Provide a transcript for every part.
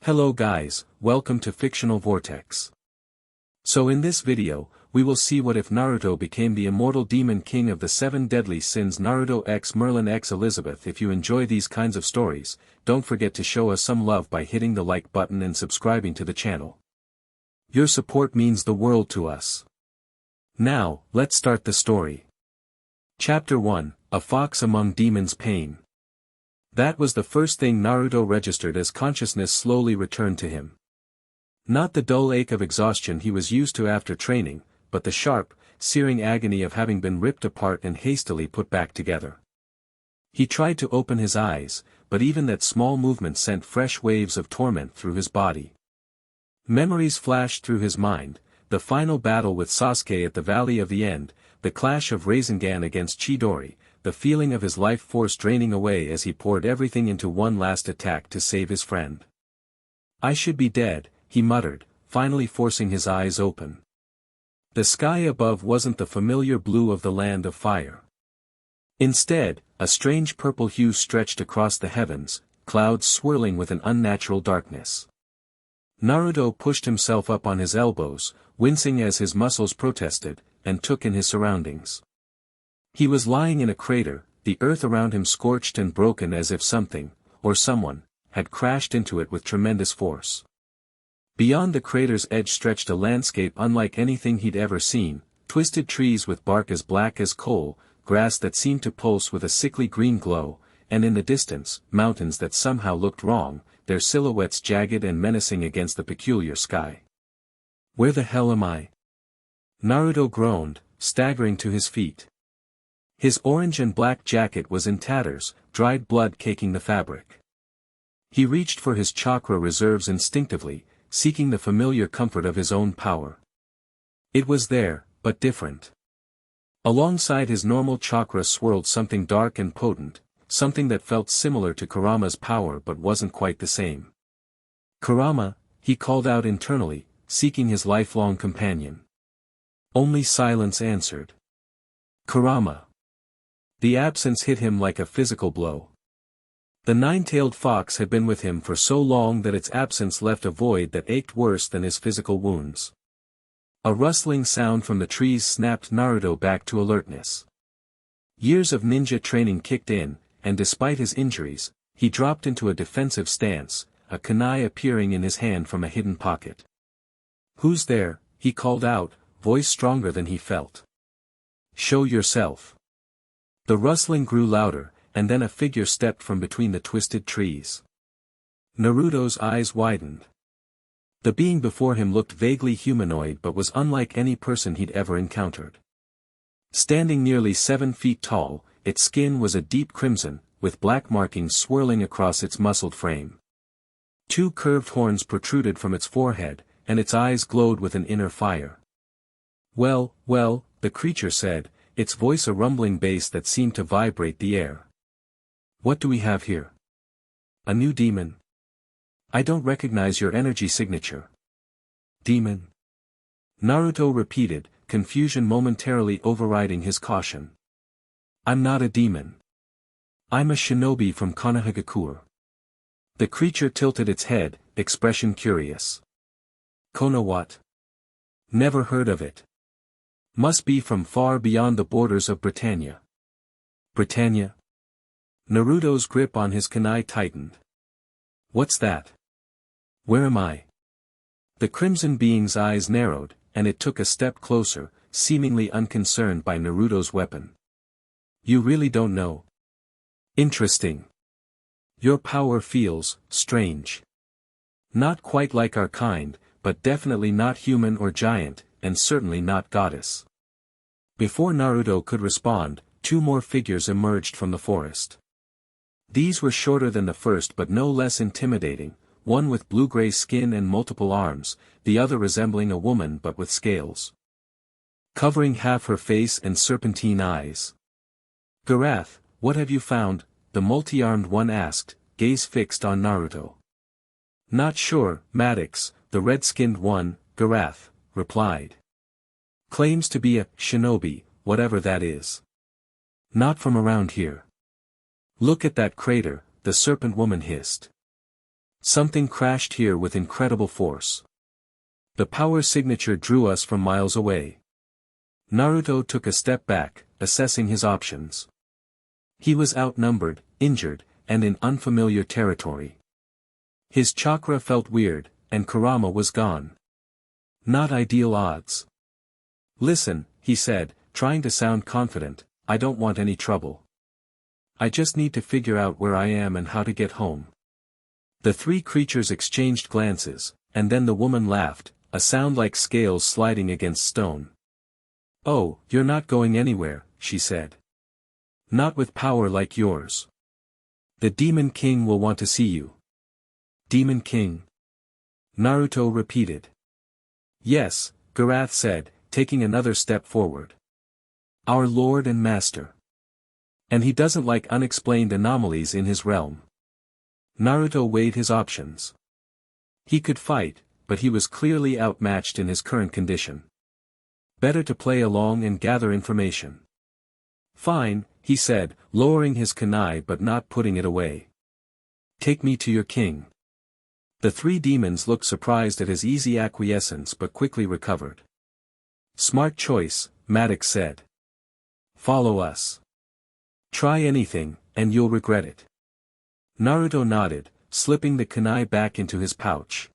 Hello guys, welcome to Fictional Vortex. So in this video, we will see what if Naruto became the immortal demon king of the 7 deadly sins. Naruto x Merlin x Elizabeth. If you enjoy these kinds of stories, don't forget to show us some love by hitting the like button and subscribing to the channel. Your support means the world to us. Now, let's start the story. Chapter 1, A Fox Among Demons. Pain. That was the first thing Naruto registered as consciousness slowly returned to him. Not the dull ache of exhaustion he was used to after training, but the sharp, searing agony of having been ripped apart and hastily put back together. He tried to open his eyes, but even that small movement sent fresh waves of torment through his body. Memories flashed through his mind, the final battle with Sasuke at the Valley of the End, the clash of Rasengan against Chidori, the feeling of his life force draining away as he poured everything into one last attack to save his friend. "I should be dead," he muttered, finally forcing his eyes open. The sky above wasn't the familiar blue of the land of fire. Instead, a strange purple hue stretched across the heavens, clouds swirling with an unnatural darkness. Naruto pushed himself up on his elbows, wincing as his muscles protested, and took in his surroundings. He was lying in a crater, the earth around him scorched and broken as if something, or someone, had crashed into it with tremendous force. Beyond the crater's edge stretched a landscape unlike anything he'd ever seen, twisted trees with bark as black as coal, grass that seemed to pulse with a sickly green glow, and in the distance, mountains that somehow looked wrong, their silhouettes jagged and menacing against the peculiar sky. "Where the hell am I?" Naruto groaned, staggering to his feet. His orange and black jacket was in tatters, dried blood caking the fabric. He reached for his chakra reserves instinctively, seeking the familiar comfort of his own power. It was there, but different. Alongside his normal chakra swirled something dark and potent, something that felt similar to Kurama's power but wasn't quite the same. "Kurama," he called out internally, seeking his lifelong companion. Only silence answered. "Kurama." The absence hit him like a physical blow. The nine-tailed fox had been with him for so long that its absence left a void that ached worse than his physical wounds. A rustling sound from the trees snapped Naruto back to alertness. Years of ninja training kicked in, and despite his injuries, he dropped into a defensive stance, a kunai appearing in his hand from a hidden pocket. "Who's there?" he called out, voice stronger than he felt. "Show yourself." The rustling grew louder, and then a figure stepped from between the twisted trees. Naruto's eyes widened. The being before him looked vaguely humanoid but was unlike any person he'd ever encountered. Standing nearly 7 feet tall, its skin was a deep crimson, with black markings swirling across its muscled frame. 2 curved horns protruded from its forehead, and its eyes glowed with an inner fire. Well, the creature said, its voice a rumbling bass that seemed to vibrate the air. "What do we have here? A new demon? I don't recognize your energy signature." "Demon?" Naruto repeated, confusion momentarily overriding his caution. "I'm not a demon. I'm a shinobi from Konohagakure." The creature tilted its head, expression curious. "Kono what? Never heard of it. Must be from far beyond the borders of Britannia." "Britannia?" Naruto's grip on his kunai tightened. "What's that? Where am I?" The crimson being's eyes narrowed, and it took a step closer, seemingly unconcerned by Naruto's weapon. "You really don't know? Interesting. Your power feels strange. Not quite like our kind, but definitely not human or giant, and certainly not goddess." Before Naruto could respond, 2 more figures emerged from the forest. These were shorter than the first but no less intimidating, one with blue-gray skin and multiple arms, the other resembling a woman but with scales covering half her face and serpentine eyes. "Garath, what have you found?" the multi-armed one asked, gaze fixed on Naruto. "Not sure, Maddox," the red-skinned one, Garath, replied. "Claims to be a shinobi, whatever that is. Not from around here." "Look at that crater," the serpent woman hissed. Something crashed here with incredible force. The power signature drew us from miles away. Naruto took a step back, assessing his options. He was outnumbered, injured, and in unfamiliar territory. His chakra felt weird, and Kurama was gone. Not ideal odds. Listen, he said, trying to sound confident, I don't want any trouble. I just need to figure out where I am and how to get home. The three creatures exchanged glances, and then the woman laughed, a sound like scales sliding against stone. Oh, you're not going anywhere, she said. Not with power like yours. The Demon King will want to see you. Demon King? Naruto repeated. Yes, Garath said, taking another step forward. Our Lord and Master. And he doesn't like unexplained anomalies in his realm. Naruto weighed his options. He could fight, but he was clearly outmatched in his current condition. Better to play along and gather information. Fine, he said, lowering his kunai but not putting it away. Take me to your king. The three demons looked surprised at his easy acquiescence but quickly recovered. Smart choice, Maddox said. Follow us. Try anything, and you'll regret it. Naruto nodded, slipping the kunai back into his pouch.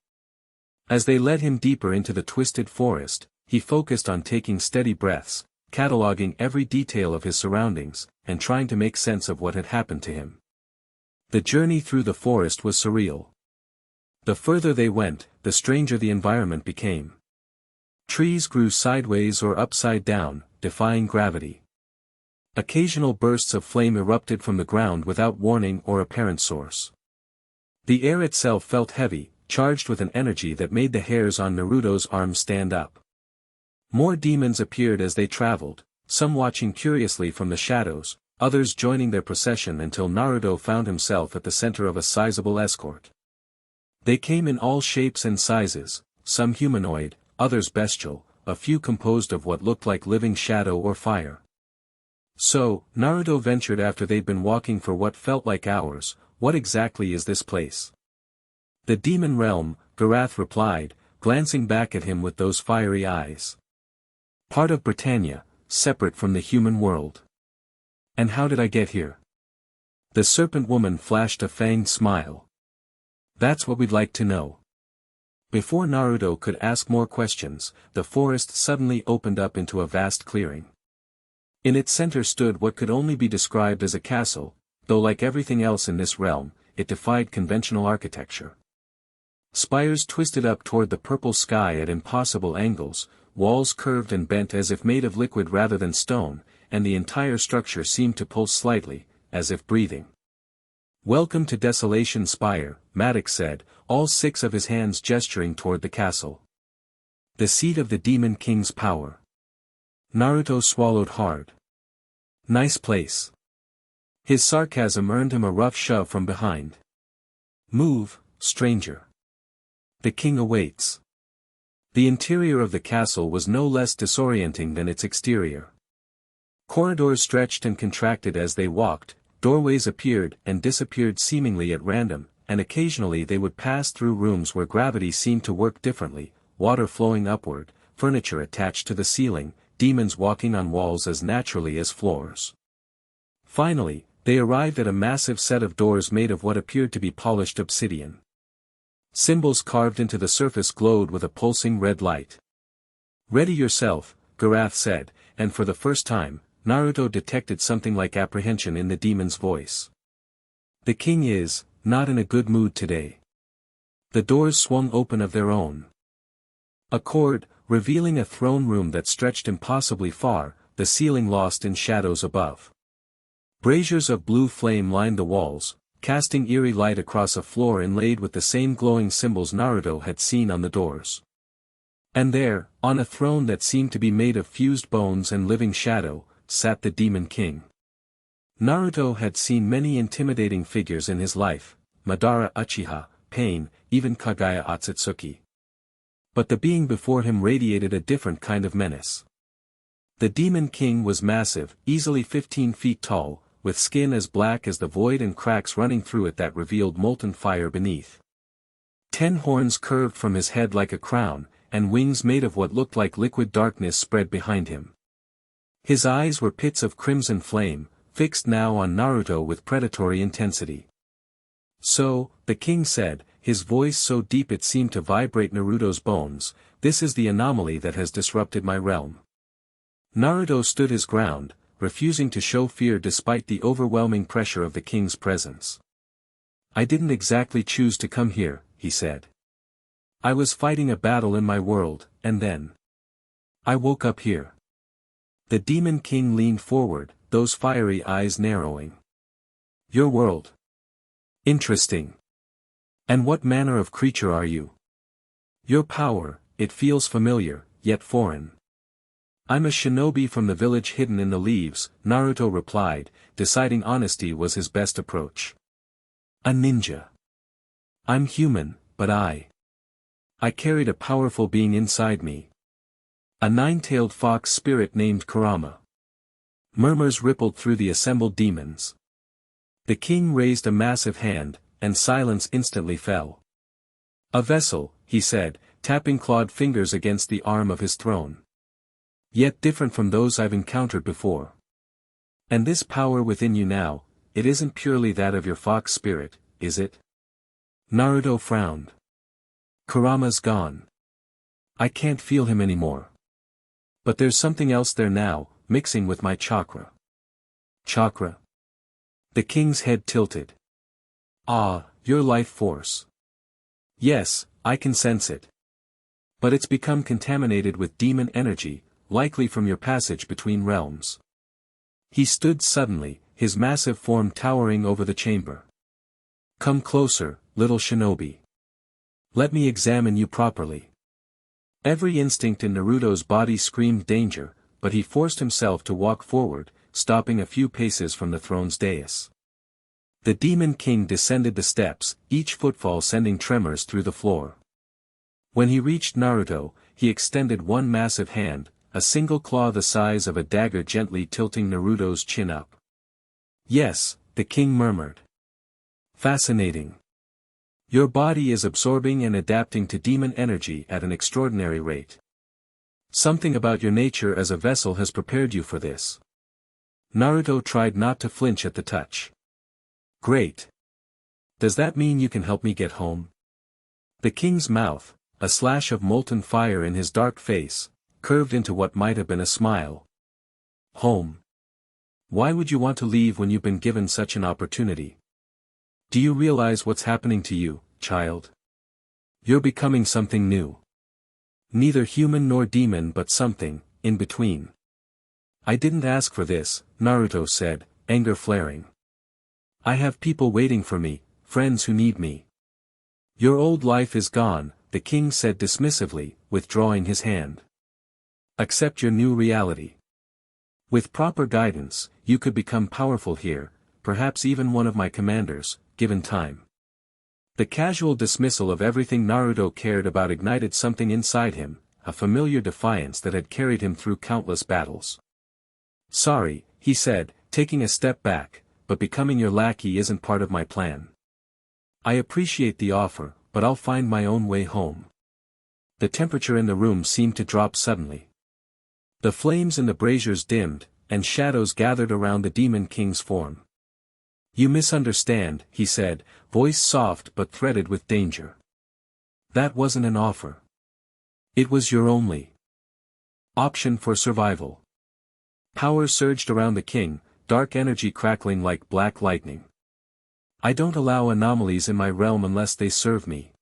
As they led him deeper into the twisted forest, he focused on taking steady breaths, cataloging every detail of his surroundings, and trying to make sense of what had happened to him. The journey through the forest was surreal. The further they went, the stranger the environment became. Trees grew sideways or upside down, defying gravity. Occasional bursts of flame erupted from the ground without warning or apparent source. The air itself felt heavy, charged with an energy that made the hairs on Naruto's arms stand up. More demons appeared as they traveled, some watching curiously from the shadows, others joining their procession until Naruto found himself at the center of a sizable escort. They came in all shapes and sizes, some humanoid, others bestial, a few composed of what looked like living shadow or fire. So, Naruto ventured after they'd been walking for what felt like hours, what exactly is this place? The demon realm, Garath replied, glancing back at him with those fiery eyes. Part of Britannia, separate from the human world. And how did I get here? The serpent woman flashed a fanged smile. That's what we'd like to know. Before Naruto could ask more questions, the forest suddenly opened up into a vast clearing. In its center stood what could only be described as a castle, though like everything else in this realm, it defied conventional architecture. Spires twisted up toward the purple sky at impossible angles, walls curved and bent as if made of liquid rather than stone, and the entire structure seemed to pulse slightly, as if breathing. Welcome to Desolation Spire, Maddox said, all six of his hands gesturing toward the castle. The seat of the Demon King's power. Naruto swallowed hard. Nice place. His sarcasm earned him a rough shove from behind. Move, stranger. The king awaits. The interior of the castle was no less disorienting than its exterior. Corridors stretched and contracted as they walked, doorways appeared and disappeared seemingly at random, and occasionally they would pass through rooms where gravity seemed to work differently, water flowing upward, furniture attached to the ceiling, demons walking on walls as naturally as floors. Finally, they arrived at a massive set of doors made of what appeared to be polished obsidian. Symbols carved into the surface glowed with a pulsing red light. Ready yourself, Garath said, and for the first time, Naruto detected something like apprehension in the demon's voice. The king is, not in a good mood today. The doors swung open of their own accord, revealing a throne room that stretched impossibly far, the ceiling lost in shadows above. Braziers of blue flame lined the walls, casting eerie light across a floor inlaid with the same glowing symbols Naruto had seen on the doors. And there, on a throne that seemed to be made of fused bones and living shadow, sat the Demon King. Naruto had seen many intimidating figures in his life, Madara Uchiha, Pain, even Kagaya Otsutsuki. But the being before him radiated a different kind of menace. The Demon King was massive, easily 15 feet tall, with skin as black as the void and cracks running through it that revealed molten fire beneath. 10 horns curved from his head like a crown, and wings made of what looked like liquid darkness spread behind him. His eyes were pits of crimson flame, fixed now on Naruto with predatory intensity. "So," the king said, his voice so deep it seemed to vibrate Naruto's bones, "this is the anomaly that has disrupted my realm." Naruto stood his ground, refusing to show fear despite the overwhelming pressure of the king's presence. "I didn't exactly choose to come here," he said. "I was fighting a battle in my world, and then I woke up here." The Demon King leaned forward, those fiery eyes narrowing. "Your world? Interesting. And what manner of creature are you? Your power, it feels familiar, yet foreign." "I'm a shinobi from the village hidden in the leaves," Naruto replied, deciding honesty was his best approach. "A ninja. I'm human, but I carried a powerful being inside me. A nine-tailed fox spirit named Kurama." Murmurs rippled through the assembled demons. The king raised a massive hand, and silence instantly fell. "A vessel," he said, tapping clawed fingers against the arm of his throne. "Yet different from those I've encountered before. And this power within you now, it isn't purely that of your fox spirit, is it?" Naruto frowned. "Kurama's gone. I can't feel him anymore. But there's something else there now, mixing with my chakra." "Chakra?" The king's head tilted. "Ah, your life force. Yes, I can sense it. But it's become contaminated with demon energy, likely from your passage between realms." He stood suddenly, his massive form towering over the chamber. "Come closer, little shinobi. Let me examine you properly." Every instinct in Naruto's body screamed danger, but he forced himself to walk forward, stopping a few paces from the throne's dais. The Demon King descended the steps, each footfall sending tremors through the floor. When he reached Naruto, he extended one massive hand, a single claw the size of a dagger gently tilting Naruto's chin up. "Yes," the king murmured. "Fascinating. Your body is absorbing and adapting to demon energy at an extraordinary rate. Something about your nature as a vessel has prepared you for this." Naruto tried not to flinch at the touch. "Great. Does that mean you can help me get home?" The king's mouth, a slash of molten fire in his dark face, curved into what might have been a smile. "Home? Why would you want to leave when you've been given such an opportunity? Do you realize what's happening to you, child? You're becoming something new. Neither human nor demon but something, in between." "I didn't ask for this," Naruto said, anger flaring. "I have people waiting for me, friends who need me." "Your old life is gone," the king said dismissively, withdrawing his hand. "Accept your new reality. With proper guidance, you could become powerful here, perhaps even one of my commanders, given time." The casual dismissal of everything Naruto cared about ignited something inside him, a familiar defiance that had carried him through countless battles. "Sorry," he said, taking a step back, "but becoming your lackey isn't part of my plan. I appreciate the offer, but I'll find my own way home." The temperature in the room seemed to drop suddenly. The flames in the braziers dimmed, and shadows gathered around the Demon King's form. "You misunderstand," he said, voice soft but threaded with danger. "That wasn't an offer. It was your only option for survival." Power surged around the king, dark energy crackling like black lightning. "I don't allow anomalies in my realm unless they serve me.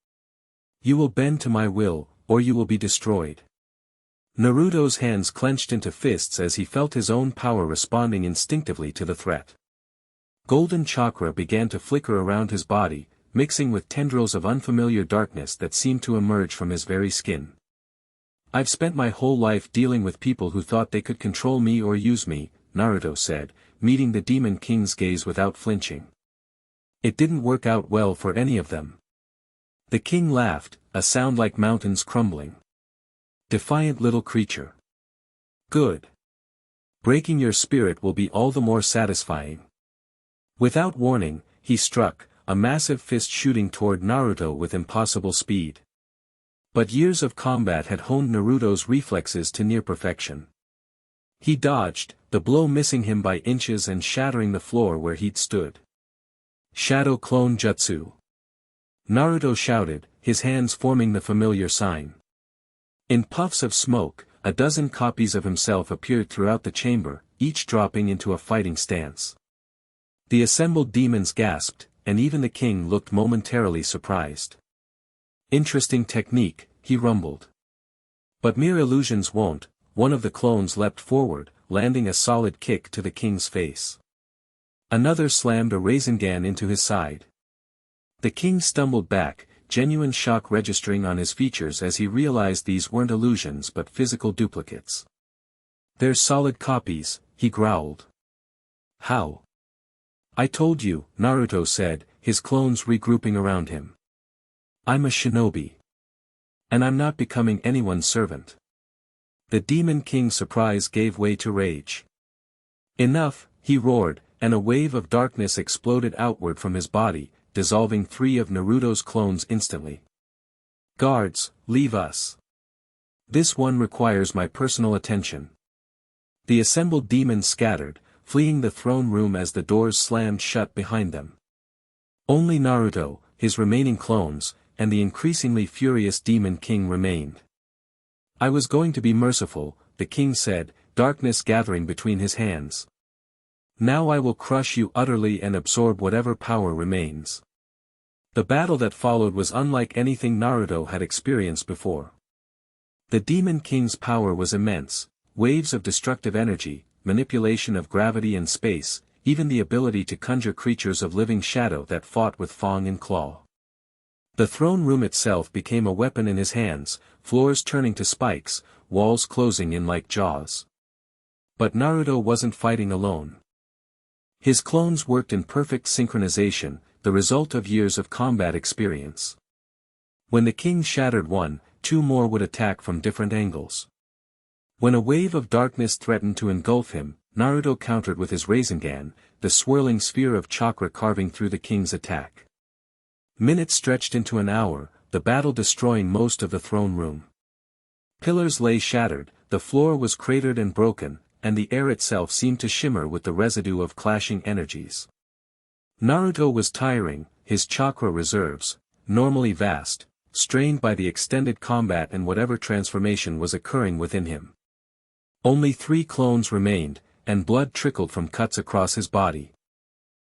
You will bend to my will, or you will be destroyed." Naruto's hands clenched into fists as he felt his own power responding instinctively to the threat. Golden chakra began to flicker around his body, mixing with tendrils of unfamiliar darkness that seemed to emerge from his very skin. "I've spent my whole life dealing with people who thought they could control me or use me," Naruto said, meeting the Demon King's gaze without flinching. "It didn't work out well for any of them." The king laughed, a sound like mountains crumbling. "Defiant little creature. Good. Breaking your spirit will be all the more satisfying." Without warning, he struck, a massive fist shooting toward Naruto with impossible speed. But years of combat had honed Naruto's reflexes to near perfection. He dodged, the blow missing him by inches and shattering the floor where he'd stood. Shadow Clone Jutsu. Naruto shouted, his hands forming the familiar sign. In puffs of smoke, a dozen copies of himself appeared throughout the chamber, each dropping into a fighting stance. The assembled demons gasped, and even the king looked momentarily surprised. Interesting technique, he rumbled. But mere illusions won't. One of the clones leapt forward, landing a solid kick to the king's face. Another slammed a Rasengan into his side. The king stumbled back, genuine shock registering on his features as he realized these weren't illusions but physical duplicates. "They're solid copies," he growled. "How?" "I told you," Naruto said, his clones regrouping around him. "I'm a shinobi. And I'm not becoming anyone's servant." The Demon King's surprise gave way to rage. "Enough," he roared, and a wave of darkness exploded outward from his body, dissolving 3 of Naruto's clones instantly. "Guards, leave us. This one requires my personal attention." The assembled demons scattered, fleeing the throne room as the doors slammed shut behind them. Only Naruto, his remaining clones, and the increasingly furious Demon King remained. "I was going to be merciful," the king said, darkness gathering between his hands. "Now I will crush you utterly and absorb whatever power remains." The battle that followed was unlike anything Naruto had experienced before. The Demon King's power was immense, waves of destructive energy, manipulation of gravity and space, even the ability to conjure creatures of living shadow that fought with fang and claw. The throne room itself became a weapon in his hands, floors turning to spikes, walls closing in like jaws. But Naruto wasn't fighting alone. His clones worked in perfect synchronization, the result of years of combat experience. When the king shattered one, 2 more would attack from different angles. When a wave of darkness threatened to engulf him, Naruto countered with his Rasengan, the swirling sphere of chakra carving through the king's attack. Minutes stretched into an hour, the battle destroying most of the throne room. Pillars lay shattered, the floor was cratered and broken, and the air itself seemed to shimmer with the residue of clashing energies. Naruto was tiring, his chakra reserves, normally vast, strained by the extended combat and whatever transformation was occurring within him. Only 3 clones remained, and blood trickled from cuts across his body.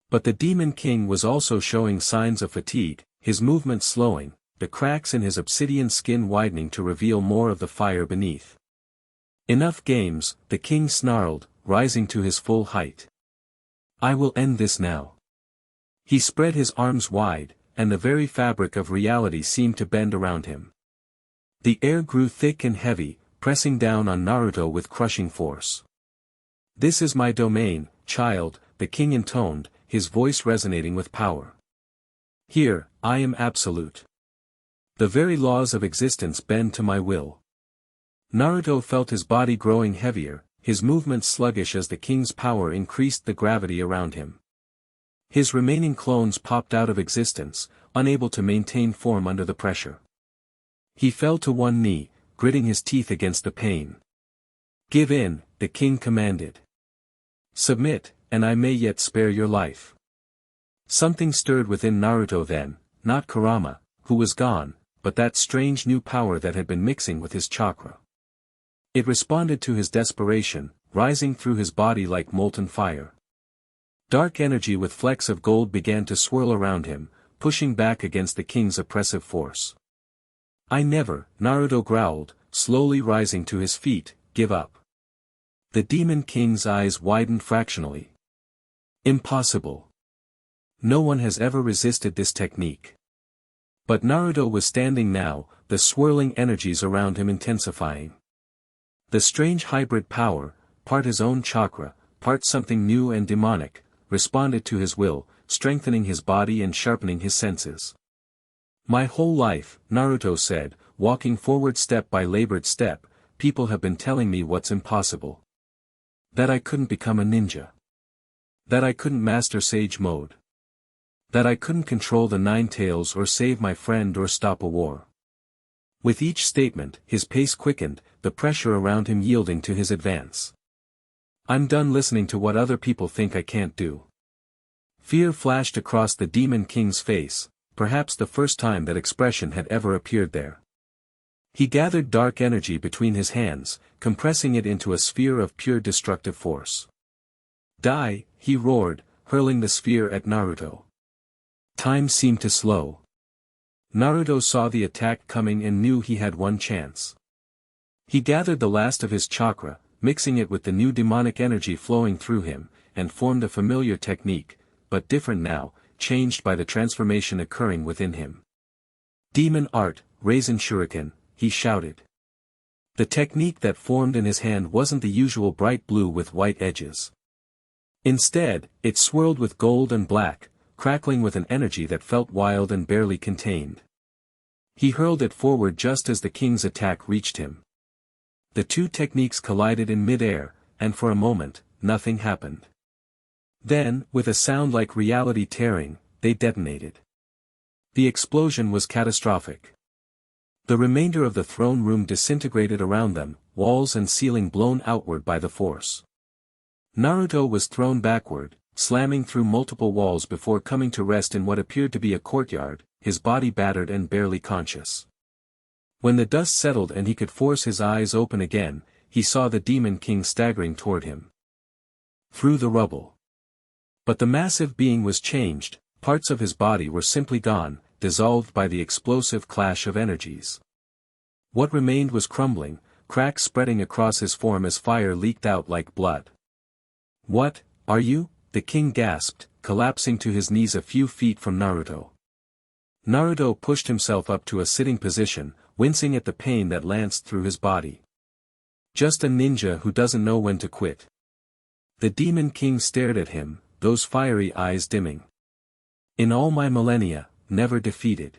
But the Demon King was also showing signs of fatigue, his movements slowing, the cracks in his obsidian skin widening to reveal more of the fire beneath. "Enough games," the king snarled, rising to his full height. "I will end this now." He spread his arms wide, and the very fabric of reality seemed to bend around him. The air grew thick and heavy, pressing down on Naruto with crushing force. "This is my domain, child," the king intoned, his voice resonating with power. "Here, I am absolute. The very laws of existence bend to my will." Naruto felt his body growing heavier, his movements sluggish as the king's power increased the gravity around him. His remaining clones popped out of existence, unable to maintain form under the pressure. He fell to one knee, gritting his teeth against the pain. "Give in," the king commanded. "Submit, and I may yet spare your life." Something stirred within Naruto then, not Kurama, who was gone, but that strange new power that had been mixing with his chakra. It responded to his desperation, rising through his body like molten fire. Dark energy with flecks of gold began to swirl around him, pushing back against the king's oppressive force. "I never," Naruto growled, slowly rising to his feet, "give up." The Demon King's eyes widened fractionally. "Impossible. No one has ever resisted this technique." But Naruto was standing now, the swirling energies around him intensifying. The strange hybrid power, part his own chakra, part something new and demonic, responded to his will, strengthening his body and sharpening his senses. "My whole life," Naruto said, walking forward step by labored step, "people have been telling me what's impossible. That I couldn't become a ninja. That I couldn't master Sage Mode. That I couldn't control the Nine Tails or save my friend or stop a war. With each statement, his pace quickened, the pressure around him yielding to his advance. I'm done listening to what other people think I can't do. Fear flashed across the Demon King's face, perhaps the first time that expression had ever appeared there. He gathered dark energy between his hands, compressing it into a sphere of pure destructive force. Die, he roared, hurling the sphere at Naruto. Time seemed to slow. Naruto saw the attack coming and knew he had one chance. He gathered the last of his chakra, mixing it with the new demonic energy flowing through him, and formed a familiar technique, but different now, changed by the transformation occurring within him. Demon art, Raisin Shuriken, he shouted. The technique that formed in his hand wasn't the usual bright blue with white edges. Instead, it swirled with gold and black, crackling with an energy that felt wild and barely contained. He hurled it forward just as the king's attack reached him. The two techniques collided in mid-air, and for a moment, nothing happened. Then, with a sound like reality tearing, they detonated. The explosion was catastrophic. The remainder of the throne room disintegrated around them, walls and ceiling blown outward by the force. Naruto was thrown backward, slamming through multiple walls before coming to rest in what appeared to be a courtyard, his body battered and barely conscious. When the dust settled and he could force his eyes open again, he saw the Demon King staggering toward him. Through the rubble. But the massive being was changed, parts of his body were simply gone, dissolved by the explosive clash of energies. What remained was crumbling, cracks spreading across his form as fire leaked out like blood. What, are you? The king gasped, collapsing to his knees a few feet from Naruto. Naruto pushed himself up to a sitting position, wincing at the pain that lanced through his body. Just a ninja who doesn't know when to quit. The Demon King stared at him, those fiery eyes dimming. In all my millennia, never defeated.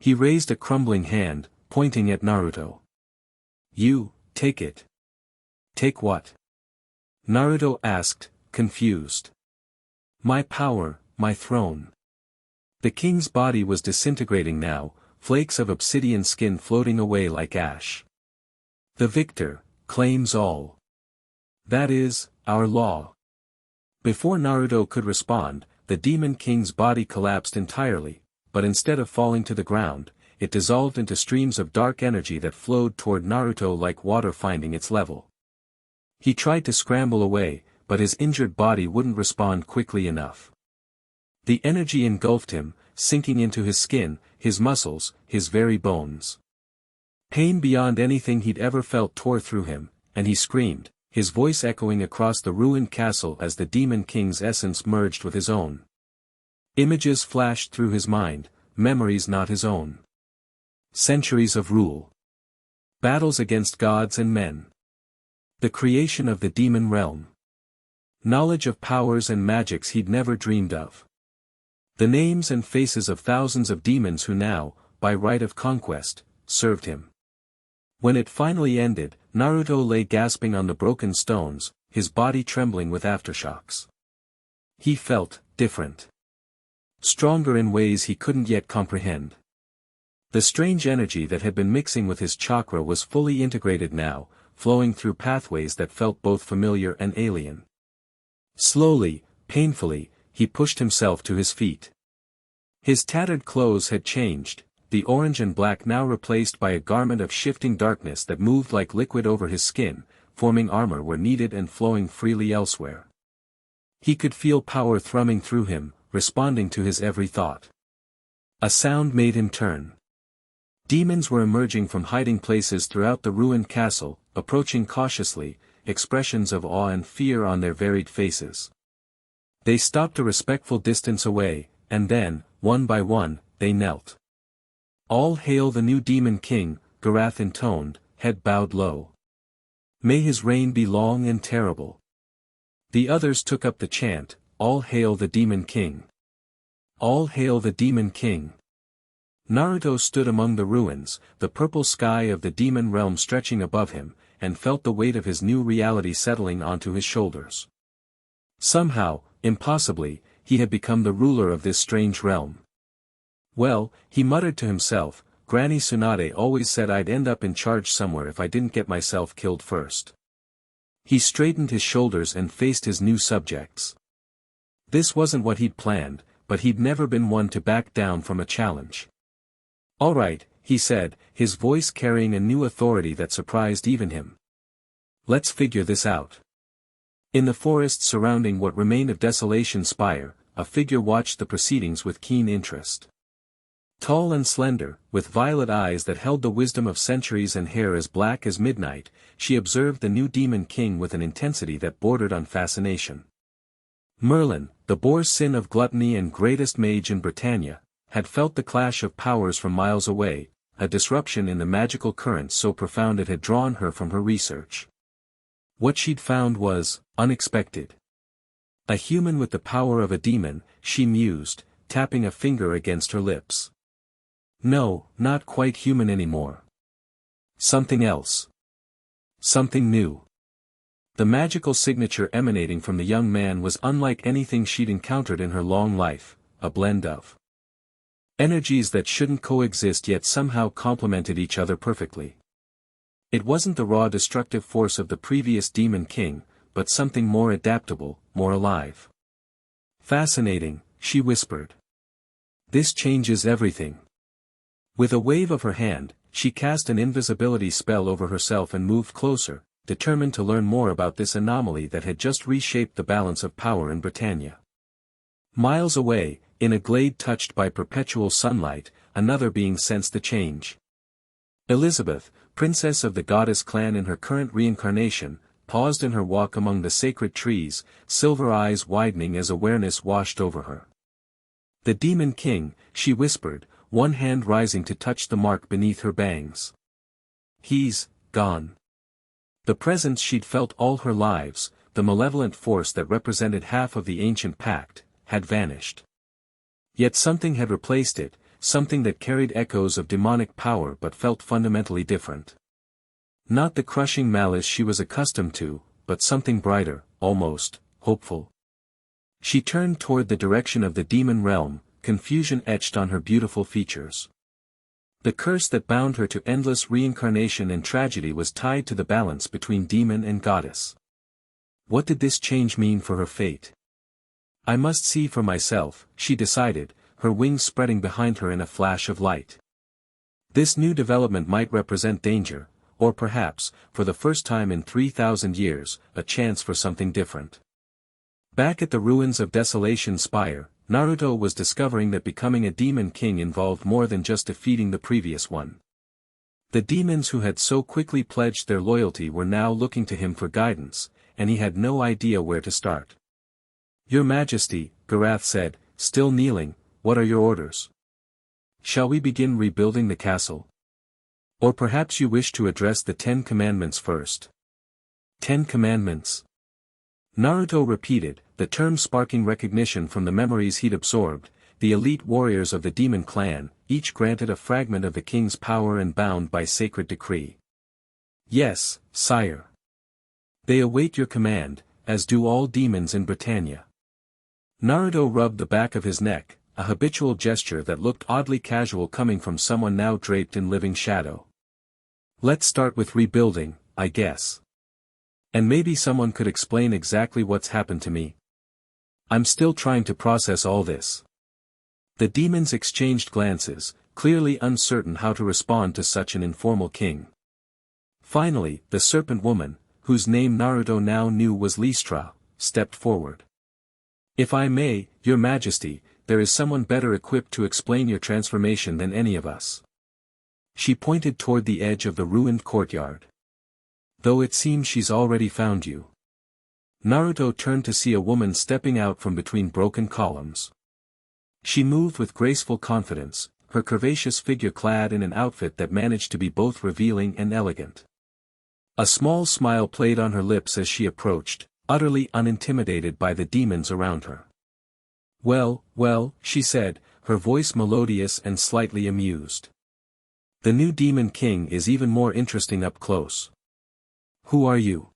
He raised a crumbling hand, pointing at Naruto. You, take it. Take what? Naruto asked, confused. My power, my throne. The king's body was disintegrating now, flakes of obsidian skin floating away like ash. The victor, claims all. That is, our law. Before Naruto could respond, the Demon King's body collapsed entirely, but instead of falling to the ground, it dissolved into streams of dark energy that flowed toward Naruto like water finding its level. He tried to scramble away, but his injured body wouldn't respond quickly enough. The energy engulfed him, sinking into his skin, his muscles, his very bones. Pain beyond anything he'd ever felt tore through him, and he screamed, his voice echoing across the ruined castle as the Demon King's essence merged with his own. Images flashed through his mind, memories not his own. Centuries of rule. Battles against gods and men. The creation of the demon realm. Knowledge of powers and magics he'd never dreamed of. The names and faces of thousands of demons who now, by right of conquest, served him. When it finally ended, Naruto lay gasping on the broken stones, his body trembling with aftershocks. He felt different. Stronger in ways he couldn't yet comprehend. The strange energy that had been mixing with his chakra was fully integrated now, flowing through pathways that felt both familiar and alien. Slowly, painfully, he pushed himself to his feet. His tattered clothes had changed, the orange and black now replaced by a garment of shifting darkness that moved like liquid over his skin, forming armor where needed and flowing freely elsewhere. He could feel power thrumming through him, responding to his every thought. A sound made him turn. Demons were emerging from hiding places throughout the ruined castle, approaching cautiously, expressions of awe and fear on their varied faces. They stopped a respectful distance away, and then, one by one, they knelt. All hail the new Demon King, Garath intoned, head bowed low. May his reign be long and terrible. The others took up the chant, all hail the Demon King. All hail the Demon King. Naruto stood among the ruins, the purple sky of the demon realm stretching above him, and felt the weight of his new reality settling onto his shoulders. Somehow, impossibly, he had become the ruler of this strange realm. Well, he muttered to himself, Granny Tsunade always said I'd end up in charge somewhere if I didn't get myself killed first. He straightened his shoulders and faced his new subjects. This wasn't what he'd planned, but he'd never been one to back down from a challenge. All right, he said, his voice carrying a new authority that surprised even him. Let's figure this out. In the forest surrounding what remained of Desolation Spire, a figure watched the proceedings with keen interest. Tall and slender, with violet eyes that held the wisdom of centuries and hair as black as midnight, she observed the new Demon King with an intensity that bordered on fascination. Merlin, the boar sin of gluttony and greatest mage in Britannia, had felt the clash of powers from miles away, a disruption in the magical currents so profound it had drawn her from her research. What she'd found was unexpected. A human with the power of a demon, she mused, tapping a finger against her lips. No, not quite human anymore. Something else. Something new. The magical signature emanating from the young man was unlike anything she'd encountered in her long life, a blend of energies that shouldn't coexist yet somehow complemented each other perfectly. It wasn't the raw destructive force of the previous Demon King, but something more adaptable, more alive. Fascinating, she whispered. This changes everything. With a wave of her hand, she cast an invisibility spell over herself and moved closer, determined to learn more about this anomaly that had just reshaped the balance of power in Britannia. Miles away, in a glade touched by perpetual sunlight, another being sensed the change. Elizabeth, princess of the goddess clan in her current reincarnation, paused in her walk among the sacred trees, silver eyes widening as awareness washed over her. The Demon King, she whispered, one hand rising to touch the mark beneath her bangs. He's gone. The presence she'd felt all her lives, the malevolent force that represented half of the ancient pact, had vanished. Yet something had replaced it, something that carried echoes of demonic power but felt fundamentally different. Not the crushing malice she was accustomed to, but something brighter, almost hopeful. She turned toward the direction of the demon realm, confusion etched on her beautiful features. The curse that bound her to endless reincarnation and tragedy was tied to the balance between demon and goddess. What did this change mean for her fate? I must see for myself, she decided, her wings spreading behind her in a flash of light. This new development might represent danger, or perhaps, for the first time in 3,000 years, a chance for something different. Back at the ruins of Desolation Spire, Naruto was discovering that becoming a Demon King involved more than just defeating the previous one. The demons who had so quickly pledged their loyalty were now looking to him for guidance, and he had no idea where to start. Your Majesty, Garath said, still kneeling, what are your orders? Shall we begin rebuilding the castle? Or perhaps you wish to address the 10 Commandments first. 10 Commandments. Naruto repeated, the term sparking recognition from the memories he'd absorbed, the elite warriors of the demon clan, each granted a fragment of the king's power and bound by sacred decree. Yes, sire. They await your command, as do all demons in Britannia. Naruto rubbed the back of his neck, a habitual gesture that looked oddly casual coming from someone now draped in living shadow. Let's start with rebuilding, I guess. And maybe someone could explain exactly what's happened to me. I'm still trying to process all this. The demons exchanged glances, clearly uncertain how to respond to such an informal king. Finally, the serpent woman, whose name Naruto now knew was Lystra, stepped forward. If I may, Your Majesty, there is someone better equipped to explain your transformation than any of us. She pointed toward the edge of the ruined courtyard. Though it seems she's already found you. Naruto turned to see a woman stepping out from between broken columns. She moved with graceful confidence, her curvaceous figure clad in an outfit that managed to be both revealing and elegant. A small smile played on her lips as she approached, utterly unintimidated by the demons around her. Well, she said, her voice melodious and slightly amused. The new Demon King is even more interesting up close. Who are you?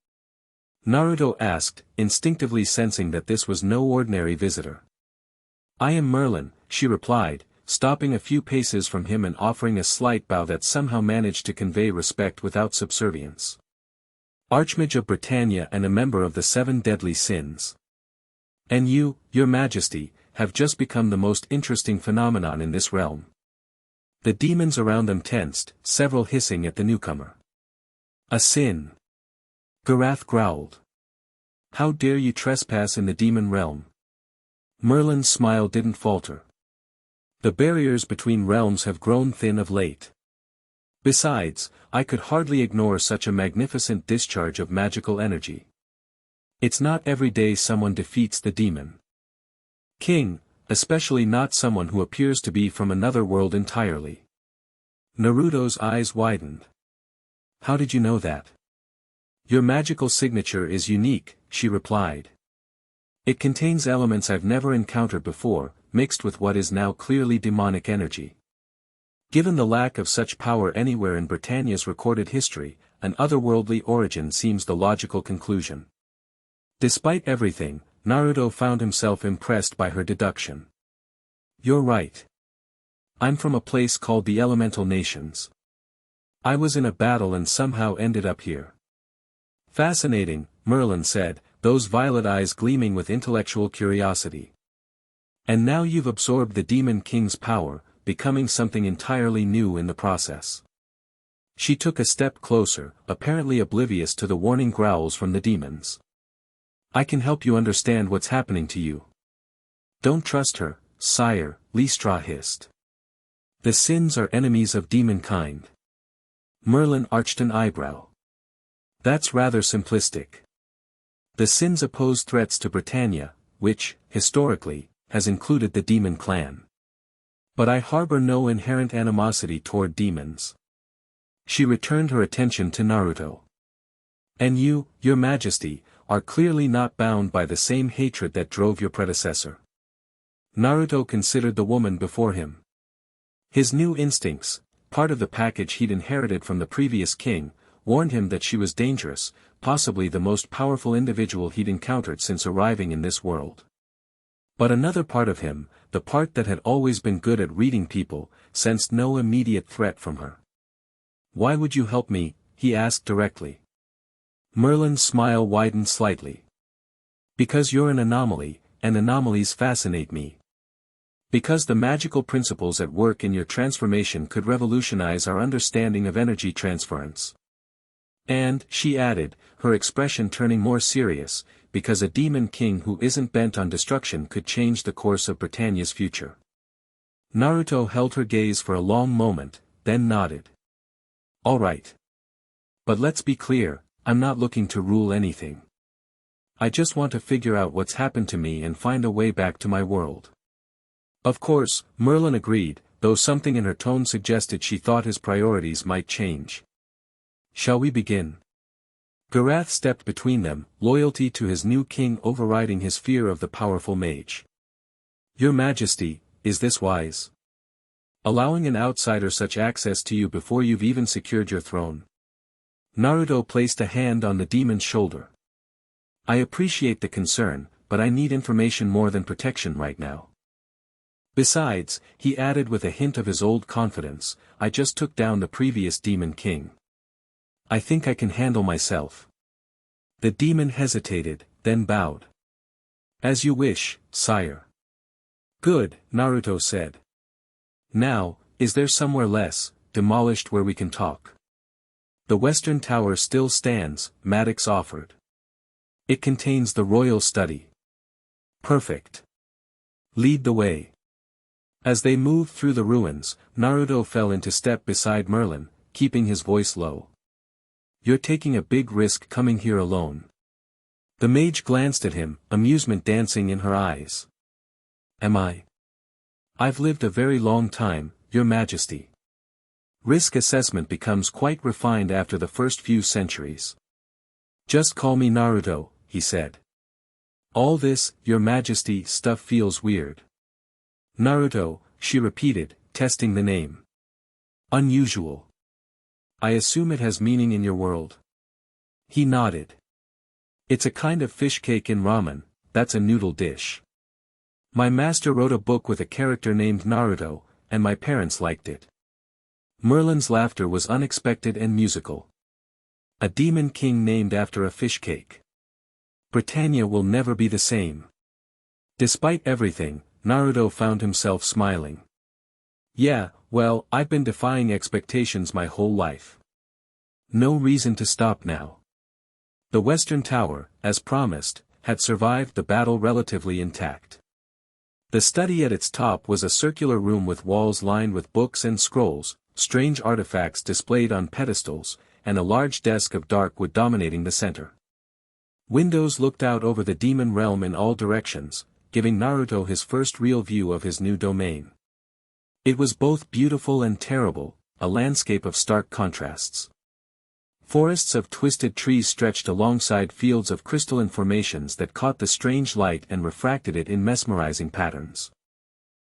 Naruto asked, instinctively sensing that this was no ordinary visitor. I am Merlin, she replied, stopping a few paces from him and offering a slight bow that somehow managed to convey respect without subservience. Archmage of Britannia and a member of the 7 deadly sins. And you, your majesty, have just become the most interesting phenomenon in this realm. The demons around them tensed, several hissing at the newcomer. A sin. Garath growled. How dare you trespass in the demon realm? Merlin's smile didn't falter. The barriers between realms have grown thin of late. Besides, I could hardly ignore such a magnificent discharge of magical energy. It's not every day someone defeats the demon king, especially not someone who appears to be from another world entirely. Naruto's eyes widened. How did you know that? Your magical signature is unique, she replied. It contains elements I've never encountered before, mixed with what is now clearly demonic energy. Given the lack of such power anywhere in Britannia's recorded history, an otherworldly origin seems the logical conclusion. Despite everything, Naruto found himself impressed by her deduction. You're right. I'm from a place called the Elemental Nations. I was in a battle and somehow ended up here. Fascinating, Merlin said, those violet eyes gleaming with intellectual curiosity. And now you've absorbed the Demon King's power, becoming something entirely new in the process. She took a step closer, apparently oblivious to the warning growls from the demons. I can help you understand what's happening to you. Don't trust her, sire, Lystra hissed. The sins are enemies of demonkind. Merlin arched an eyebrow. That's rather simplistic. The sins oppose threats to Britannia, which, historically, has included the demon clan. But I harbor no inherent animosity toward demons. She returned her attention to Naruto. And you, your majesty, are clearly not bound by the same hatred that drove your predecessor. Naruto considered the woman before him. His new instincts, part of the package he'd inherited from the previous king, warned him that she was dangerous, possibly the most powerful individual he'd encountered since arriving in this world. But another part of him, the part that had always been good at reading people, sensed no immediate threat from her. Why would you help me? He asked directly. Merlin's smile widened slightly. Because you're an anomaly, and anomalies fascinate me. Because the magical principles at work in your transformation could revolutionize our understanding of energy transference. And, she added, her expression turning more serious, because a demon king who isn't bent on destruction could change the course of Britannia's future. Naruto held her gaze for a long moment, then nodded. All right. But let's be clear, I'm not looking to rule anything. I just want to figure out what's happened to me and find a way back to my world. Of course, Merlin agreed, though something in her tone suggested she thought his priorities might change. Shall we begin? Garath stepped between them, loyalty to his new king overriding his fear of the powerful mage. Your Majesty, is this wise? Allowing an outsider such access to you before you've even secured your throne? Naruto placed a hand on the demon's shoulder. I appreciate the concern, but I need information more than protection right now. Besides, he added with a hint of his old confidence, I just took down the previous demon king. I think I can handle myself. The demon hesitated, then bowed. As you wish, sire. Good, Naruto said. Now, is there somewhere less demolished where we can talk? The western tower still stands, Maddox offered. It contains the royal study. Perfect. Lead the way. As they moved through the ruins, Naruto fell into step beside Merlin, keeping his voice low. You're taking a big risk coming here alone. The mage glanced at him, amusement dancing in her eyes. Am I? I've lived a very long time, Your Majesty. Risk assessment becomes quite refined after the first few centuries. Just call me Naruto, he said. All this, Your Majesty stuff feels weird. Naruto, she repeated, testing the name. Unusual. I assume it has meaning in your world. He nodded. It's a kind of fish cake in ramen, that's a noodle dish. My master wrote a book with a character named Naruto, and my parents liked it. Merlin's laughter was unexpected and musical. A demon king named after a fish cake. Britannia will never be the same. Despite everything, Naruto found himself smiling. Yeah, well, I've been defying expectations my whole life. No reason to stop now. The Western Tower, as promised, had survived the battle relatively intact. The study at its top was a circular room with walls lined with books and scrolls, strange artifacts displayed on pedestals, and a large desk of dark wood dominating the center. Windows looked out over the demon realm in all directions, giving Naruto his first real view of his new domain. It was both beautiful and terrible, a landscape of stark contrasts. Forests of twisted trees stretched alongside fields of crystalline formations that caught the strange light and refracted it in mesmerizing patterns.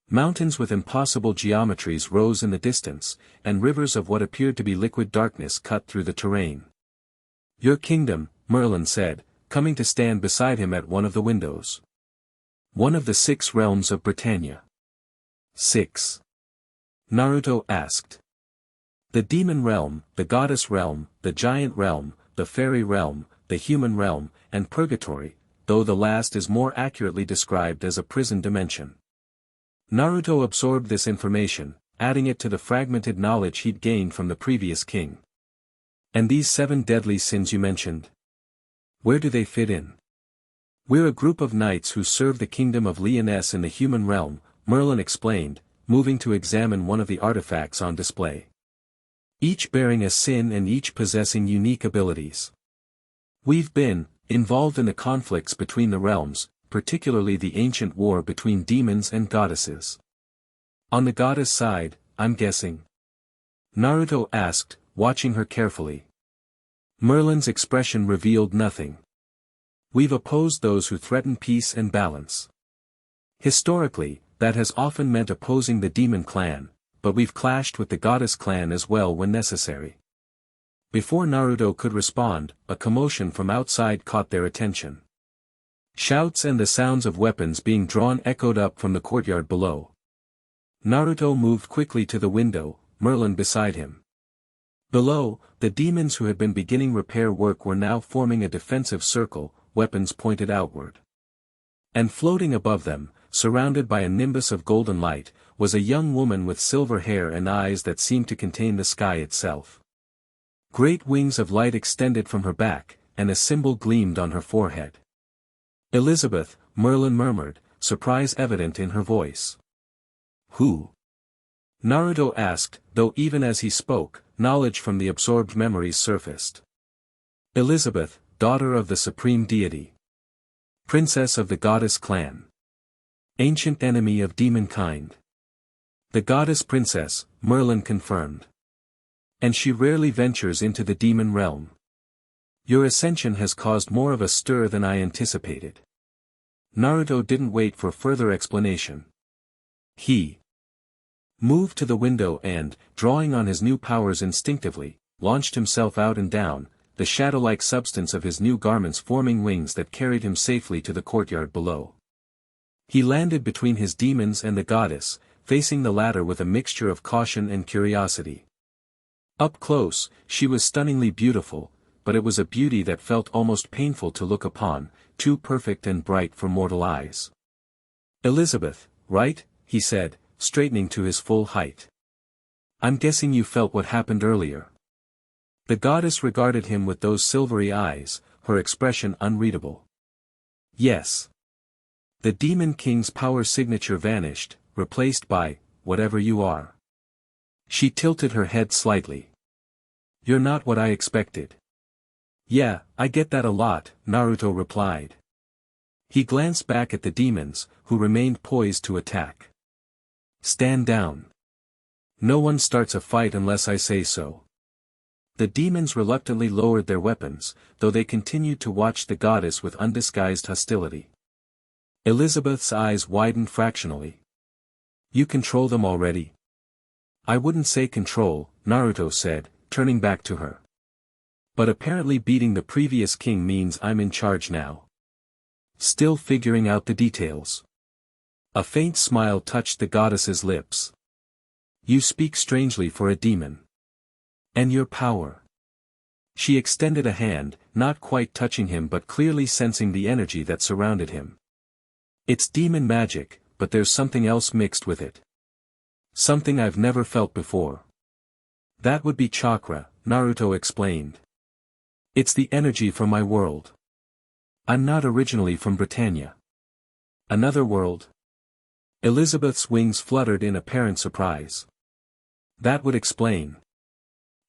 Mountains with impossible geometries rose in the distance, and rivers of what appeared to be liquid darkness cut through the terrain. "Your kingdom," Merlin said, coming to stand beside him at one of the windows. "One of the 6 realms of Britannia." 6. Naruto asked. "The demon realm, the goddess realm, the giant realm, the fairy realm, the human realm, and purgatory, though the last is more accurately described as a prison dimension." Naruto absorbed this information, adding it to the fragmented knowledge he'd gained from the previous king. "And these 7 deadly sins you mentioned? Where do they fit in?" "We're a group of knights who serve the kingdom of Lyonesse in the human realm," Merlin explained, moving to examine one of the artifacts on display. "Each bearing a sin and each possessing unique abilities. We've been involved in the conflicts between the realms, particularly the ancient war between demons and goddesses." "On the goddess side, I'm guessing?" Naruto asked, watching her carefully. Merlin's expression revealed nothing. "We've opposed those who threaten peace and balance. Historically, that has often meant opposing the demon clan, but we've clashed with the goddess clan as well when necessary." Before Naruto could respond, a commotion from outside caught their attention. Shouts and the sounds of weapons being drawn echoed up from the courtyard below. Naruto moved quickly to the window, Merlin beside him. Below, the demons who had been beginning repair work were now forming a defensive circle, weapons pointed outward. And floating above them, surrounded by a nimbus of golden light, was a young woman with silver hair and eyes that seemed to contain the sky itself. Great wings of light extended from her back, and a symbol gleamed on her forehead. "Elizabeth," Merlin murmured, surprise evident in her voice. "Who?" Naruto asked, though even as he spoke, knowledge from the absorbed memories surfaced. "Elizabeth, daughter of the supreme deity. Princess of the goddess clan. Ancient enemy of demonkind." "The goddess princess," Merlin confirmed. "And she rarely ventures into the demon realm. Your ascension has caused more of a stir than I anticipated." Naruto didn't wait for further explanation. He moved to the window and, drawing on his new powers instinctively, launched himself out and down, the shadow-like substance of his new garments forming wings that carried him safely to the courtyard below. He landed between his demons and the goddess, facing the latter with a mixture of caution and curiosity. Up close, she was stunningly beautiful, but it was a beauty that felt almost painful to look upon, too perfect and bright for mortal eyes. "Elizabeth, right?" he said, straightening to his full height. "I'm guessing you felt what happened earlier." The goddess regarded him with those silvery eyes, her expression unreadable. "Yes." The demon king's power signature vanished, replaced by, "Whatever you are." She tilted her head slightly. "You're not what I expected." "Yeah, I get that a lot," Naruto replied. He glanced back at the demons, who remained poised to attack. "Stand down. No one starts a fight unless I say so." The demons reluctantly lowered their weapons, though they continued to watch the goddess with undisguised hostility. Elizabeth's eyes widened fractionally. "You control them already?" "I wouldn't say control," Naruto said, turning back to her. "But apparently beating the previous king means I'm in charge now. Still figuring out the details." A faint smile touched the goddess's lips. You speak strangely for a demon. And your power. She extended a hand, not quite touching him but clearly sensing the energy that surrounded him. It's demon magic, but there's something else mixed with it. Something I've never felt before. That would be chakra, Naruto explained. It's the energy from my world. I'm not originally from Britannia. Another world? Elizabeth's wings fluttered in apparent surprise. That would explain.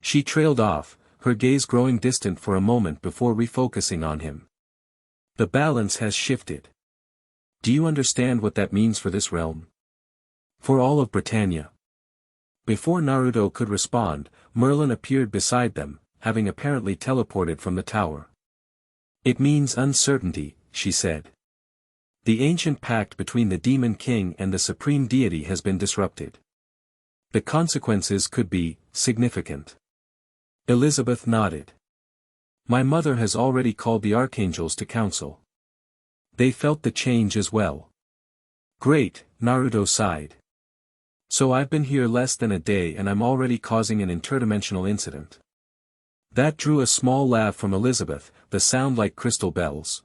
She trailed off, her gaze growing distant for a moment before refocusing on him. The balance has shifted. Do you understand what that means for this realm? For all of Britannia. Before Naruto could respond, Merlin appeared beside them, having apparently teleported from the tower. It means uncertainty, she said. The ancient pact between the Demon King and the Supreme Deity has been disrupted. The consequences could be significant. Elizabeth nodded. My mother has already called the archangels to council. They felt the change as well. Great, Naruto sighed. So I've been here less than a day and I'm already causing an interdimensional incident. That drew a small laugh from Elizabeth, the sound like crystal bells.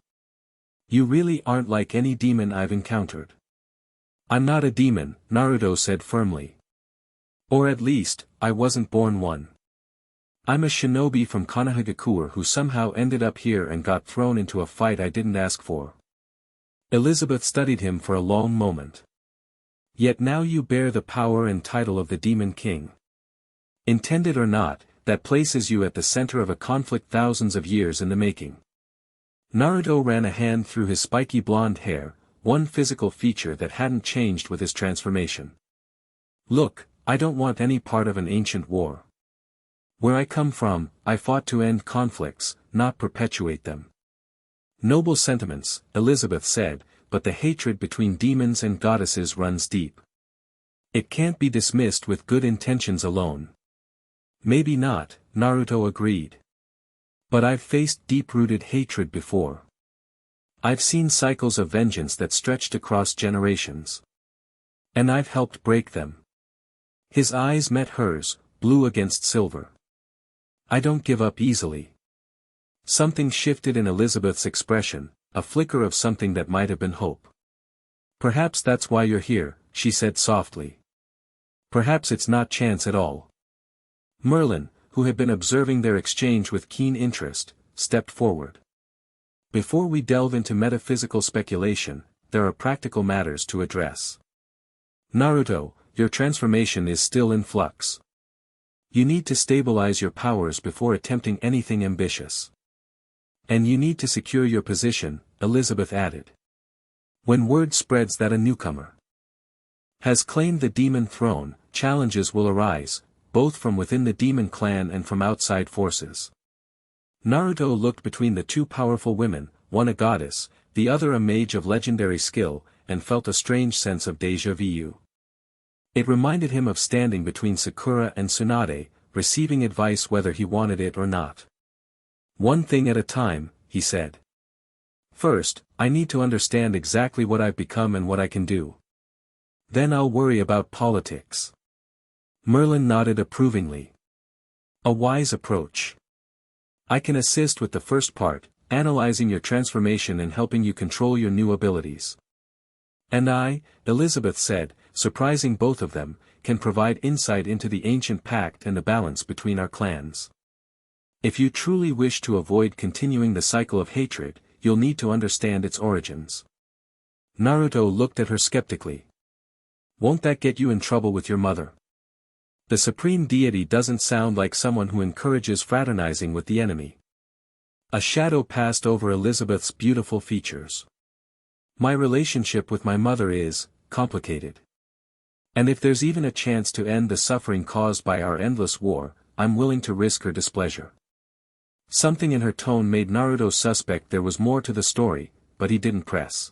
You really aren't like any demon I've encountered. I'm not a demon, Naruto said firmly. Or at least, I wasn't born one. I'm a shinobi from Konohagakure who somehow ended up here and got thrown into a fight I didn't ask for. Elizabeth studied him for a long moment. Yet now you bear the power and title of the Demon King. Intended or not, that places you at the center of a conflict thousands of years in the making. Naruto ran a hand through his spiky blonde hair, one physical feature that hadn't changed with his transformation. Look, I don't want any part of an ancient war. Where I come from, I fought to end conflicts, not perpetuate them. Noble sentiments, Elizabeth said, but the hatred between demons and goddesses runs deep. It can't be dismissed with good intentions alone. Maybe not, Naruto agreed. But I've faced deep-rooted hatred before. I've seen cycles of vengeance that stretched across generations. And I've helped break them. His eyes met hers, blue against silver. I don't give up easily. Something shifted in Elizabeth's expression, a flicker of something that might have been hope. Perhaps that's why you're here, she said softly. Perhaps it's not chance at all. Merlin, who had been observing their exchange with keen interest, stepped forward. Before we delve into metaphysical speculation, there are practical matters to address. Naruto, your transformation is still in flux. You need to stabilize your powers before attempting anything ambitious. And you need to secure your position, Elizabeth added. When word spreads that a newcomer has claimed the demon throne, challenges will arise, both from within the demon clan and from outside forces. Naruto looked between the two powerful women, one a goddess, the other a mage of legendary skill, and felt a strange sense of déjà vu. It reminded him of standing between Sakura and Tsunade, receiving advice whether he wanted it or not. One thing at a time, he said. First, I need to understand exactly what I've become and what I can do. Then I'll worry about politics. Merlin nodded approvingly. A wise approach. I can assist with the first part, analyzing your transformation and helping you control your new abilities. And I, Elizabeth said, surprising both of them, can provide insight into the ancient pact and the balance between our clans. If you truly wish to avoid continuing the cycle of hatred, you'll need to understand its origins. Naruto looked at her skeptically. Won't that get you in trouble with your mother? The Supreme Deity doesn't sound like someone who encourages fraternizing with the enemy. A shadow passed over Elizabeth's beautiful features. My relationship with my mother is complicated. And if there's even a chance to end the suffering caused by our endless war, I'm willing to risk her displeasure. Something in her tone made Naruto suspect there was more to the story, but he didn't press.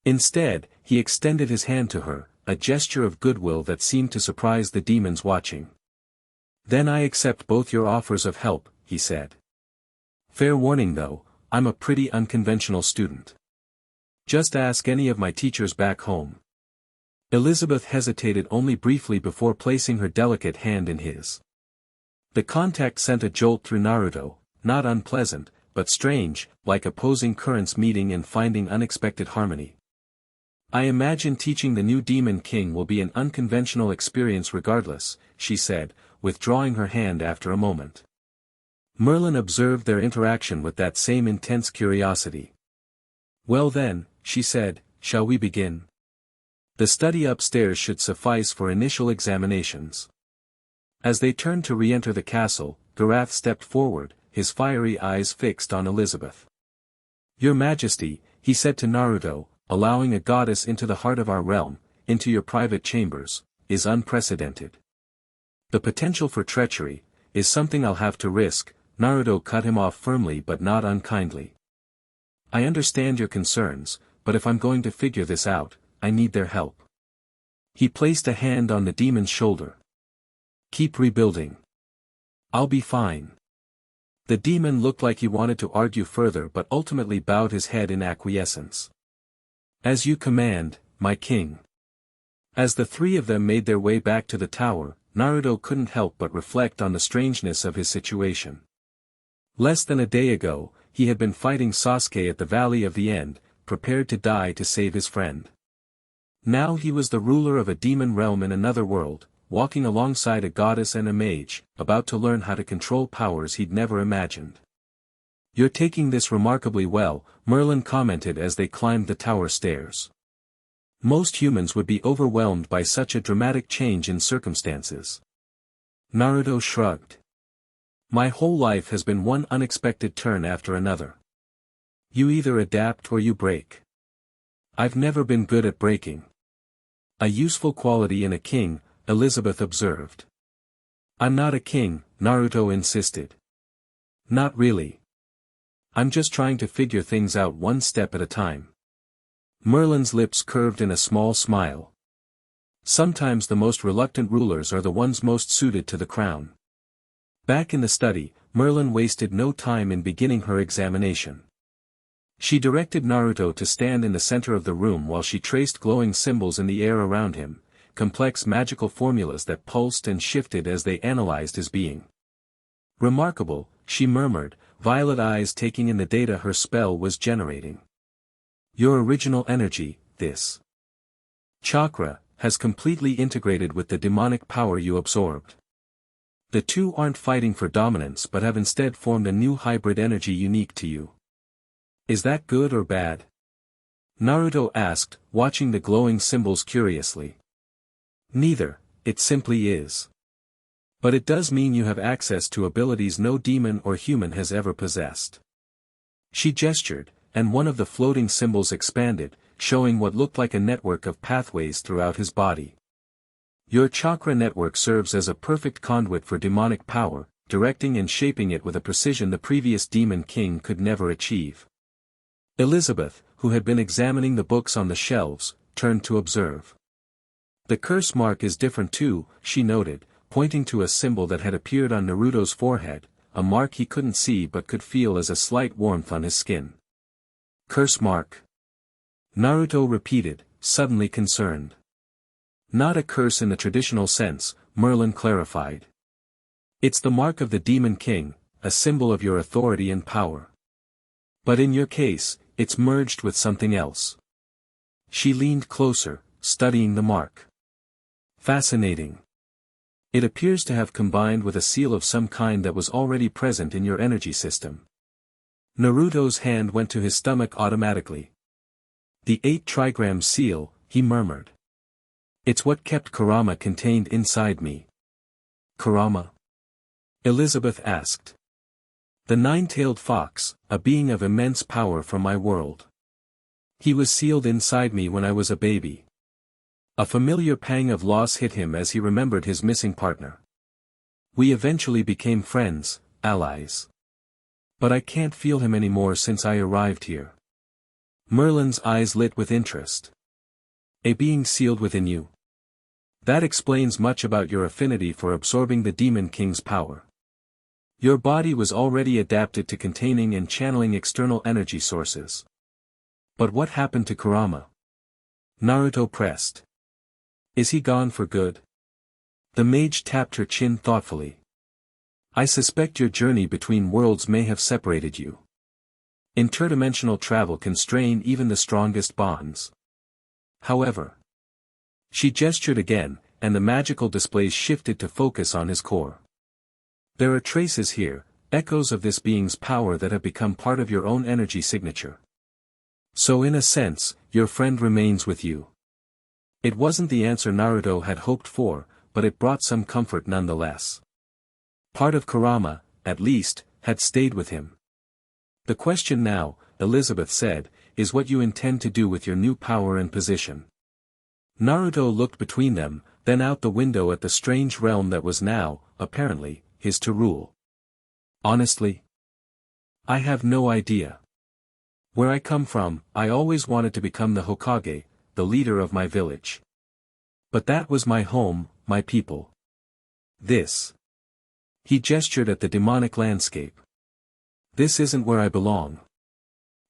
Instead, he extended his hand to her, a gesture of goodwill that seemed to surprise the demons watching. Then I accept both your offers of help, he said. Fair warning though, I'm a pretty unconventional student. Just ask any of my teachers back home. Elizabeth hesitated only briefly before placing her delicate hand in his. The contact sent a jolt through Naruto, not unpleasant, but strange, like opposing currents meeting and finding unexpected harmony. I imagine teaching the new Demon King will be an unconventional experience regardless, she said, withdrawing her hand after a moment. Merlin observed their interaction with that same intense curiosity. Well then, she said, shall we begin? The study upstairs should suffice for initial examinations. As they turned to re-enter the castle, Garath stepped forward, his fiery eyes fixed on Elizabeth. Your Majesty, he said to Naruto, allowing a goddess into the heart of our realm, into your private chambers, is unprecedented. The potential for treachery, is something I'll have to risk. Naruto cut him off firmly but not unkindly. I understand your concerns, but if I'm going to figure this out, I need their help. He placed a hand on the demon's shoulder. Keep rebuilding. I'll be fine. The demon looked like he wanted to argue further but ultimately bowed his head in acquiescence. As you command, my king. As the three of them made their way back to the tower, Naruto couldn't help but reflect on the strangeness of his situation. Less than a day ago, he had been fighting Sasuke at the Valley of the End, prepared to die to save his friend. Now he was the ruler of a demon realm in another world, walking alongside a goddess and a mage, about to learn how to control powers he'd never imagined. You're taking this remarkably well, Merlin commented as they climbed the tower stairs. Most humans would be overwhelmed by such a dramatic change in circumstances. Naruto shrugged. My whole life has been one unexpected turn after another. You either adapt or you break. I've never been good at breaking. A useful quality in a king, Elizabeth observed. I'm not a king, Naruto insisted. Not really. I'm just trying to figure things out one step at a time. Merlin's lips curved in a small smile. Sometimes the most reluctant rulers are the ones most suited to the crown. Back in the study, Merlin wasted no time in beginning her examination. She directed Naruto to stand in the center of the room while she traced glowing symbols in the air around him, complex magical formulas that pulsed and shifted as they analyzed his being. Remarkable, she murmured, violet eyes taking in the data her spell was generating. Your original energy, this chakra, has completely integrated with the demonic power you absorbed. The two aren't fighting for dominance but have instead formed a new hybrid energy unique to you. Is that good or bad? Naruto asked, watching the glowing symbols curiously. Neither, it simply is. But it does mean you have access to abilities no demon or human has ever possessed. She gestured, and one of the floating symbols expanded, showing what looked like a network of pathways throughout his body. Your chakra network serves as a perfect conduit for demonic power, directing and shaping it with a precision the previous Demon King could never achieve. Elizabeth, who had been examining the books on the shelves, turned to observe. The curse mark is different too, she noted, pointing to a symbol that had appeared on Naruto's forehead, a mark he couldn't see but could feel as a slight warmth on his skin. Curse mark? Naruto repeated, suddenly concerned. Not a curse in the traditional sense, Merlin clarified. It's the mark of the Demon King, a symbol of your authority and power. But in your case, it's merged with something else. She leaned closer, studying the mark. Fascinating. It appears to have combined with a seal of some kind that was already present in your energy system. Naruto's hand went to his stomach automatically. The 8 trigram seal, he murmured. It's what kept Kurama contained inside me. Kurama? Elizabeth asked. The 9-tailed fox, a being of immense power from my world. He was sealed inside me when I was a baby. A familiar pang of loss hit him as he remembered his missing partner. We eventually became friends, allies. But I can't feel him anymore since I arrived here. Merlin's eyes lit with interest. A being sealed within you. That explains much about your affinity for absorbing the Demon King's power. Your body was already adapted to containing and channeling external energy sources. But what happened to Kurama? Naruto pressed. Is he gone for good? The mage tapped her chin thoughtfully. I suspect your journey between worlds may have separated you. Interdimensional travel can strain even the strongest bonds. However, she gestured again, and the magical displays shifted to focus on his core. There are traces here, echoes of this being's power that have become part of your own energy signature. So in a sense, your friend remains with you. It wasn't the answer Naruto had hoped for, but it brought some comfort nonetheless. Part of Kurama, at least, had stayed with him. The question now, Elizabeth said, is what you intend to do with your new power and position. Naruto looked between them, then out the window at the strange realm that was now, apparently, his to rule. Honestly, I have no idea. Where I come from, I always wanted to become the Hokage, the leader of my village. But that was my home, my people. This. He gestured at the demonic landscape. This isn't where I belong.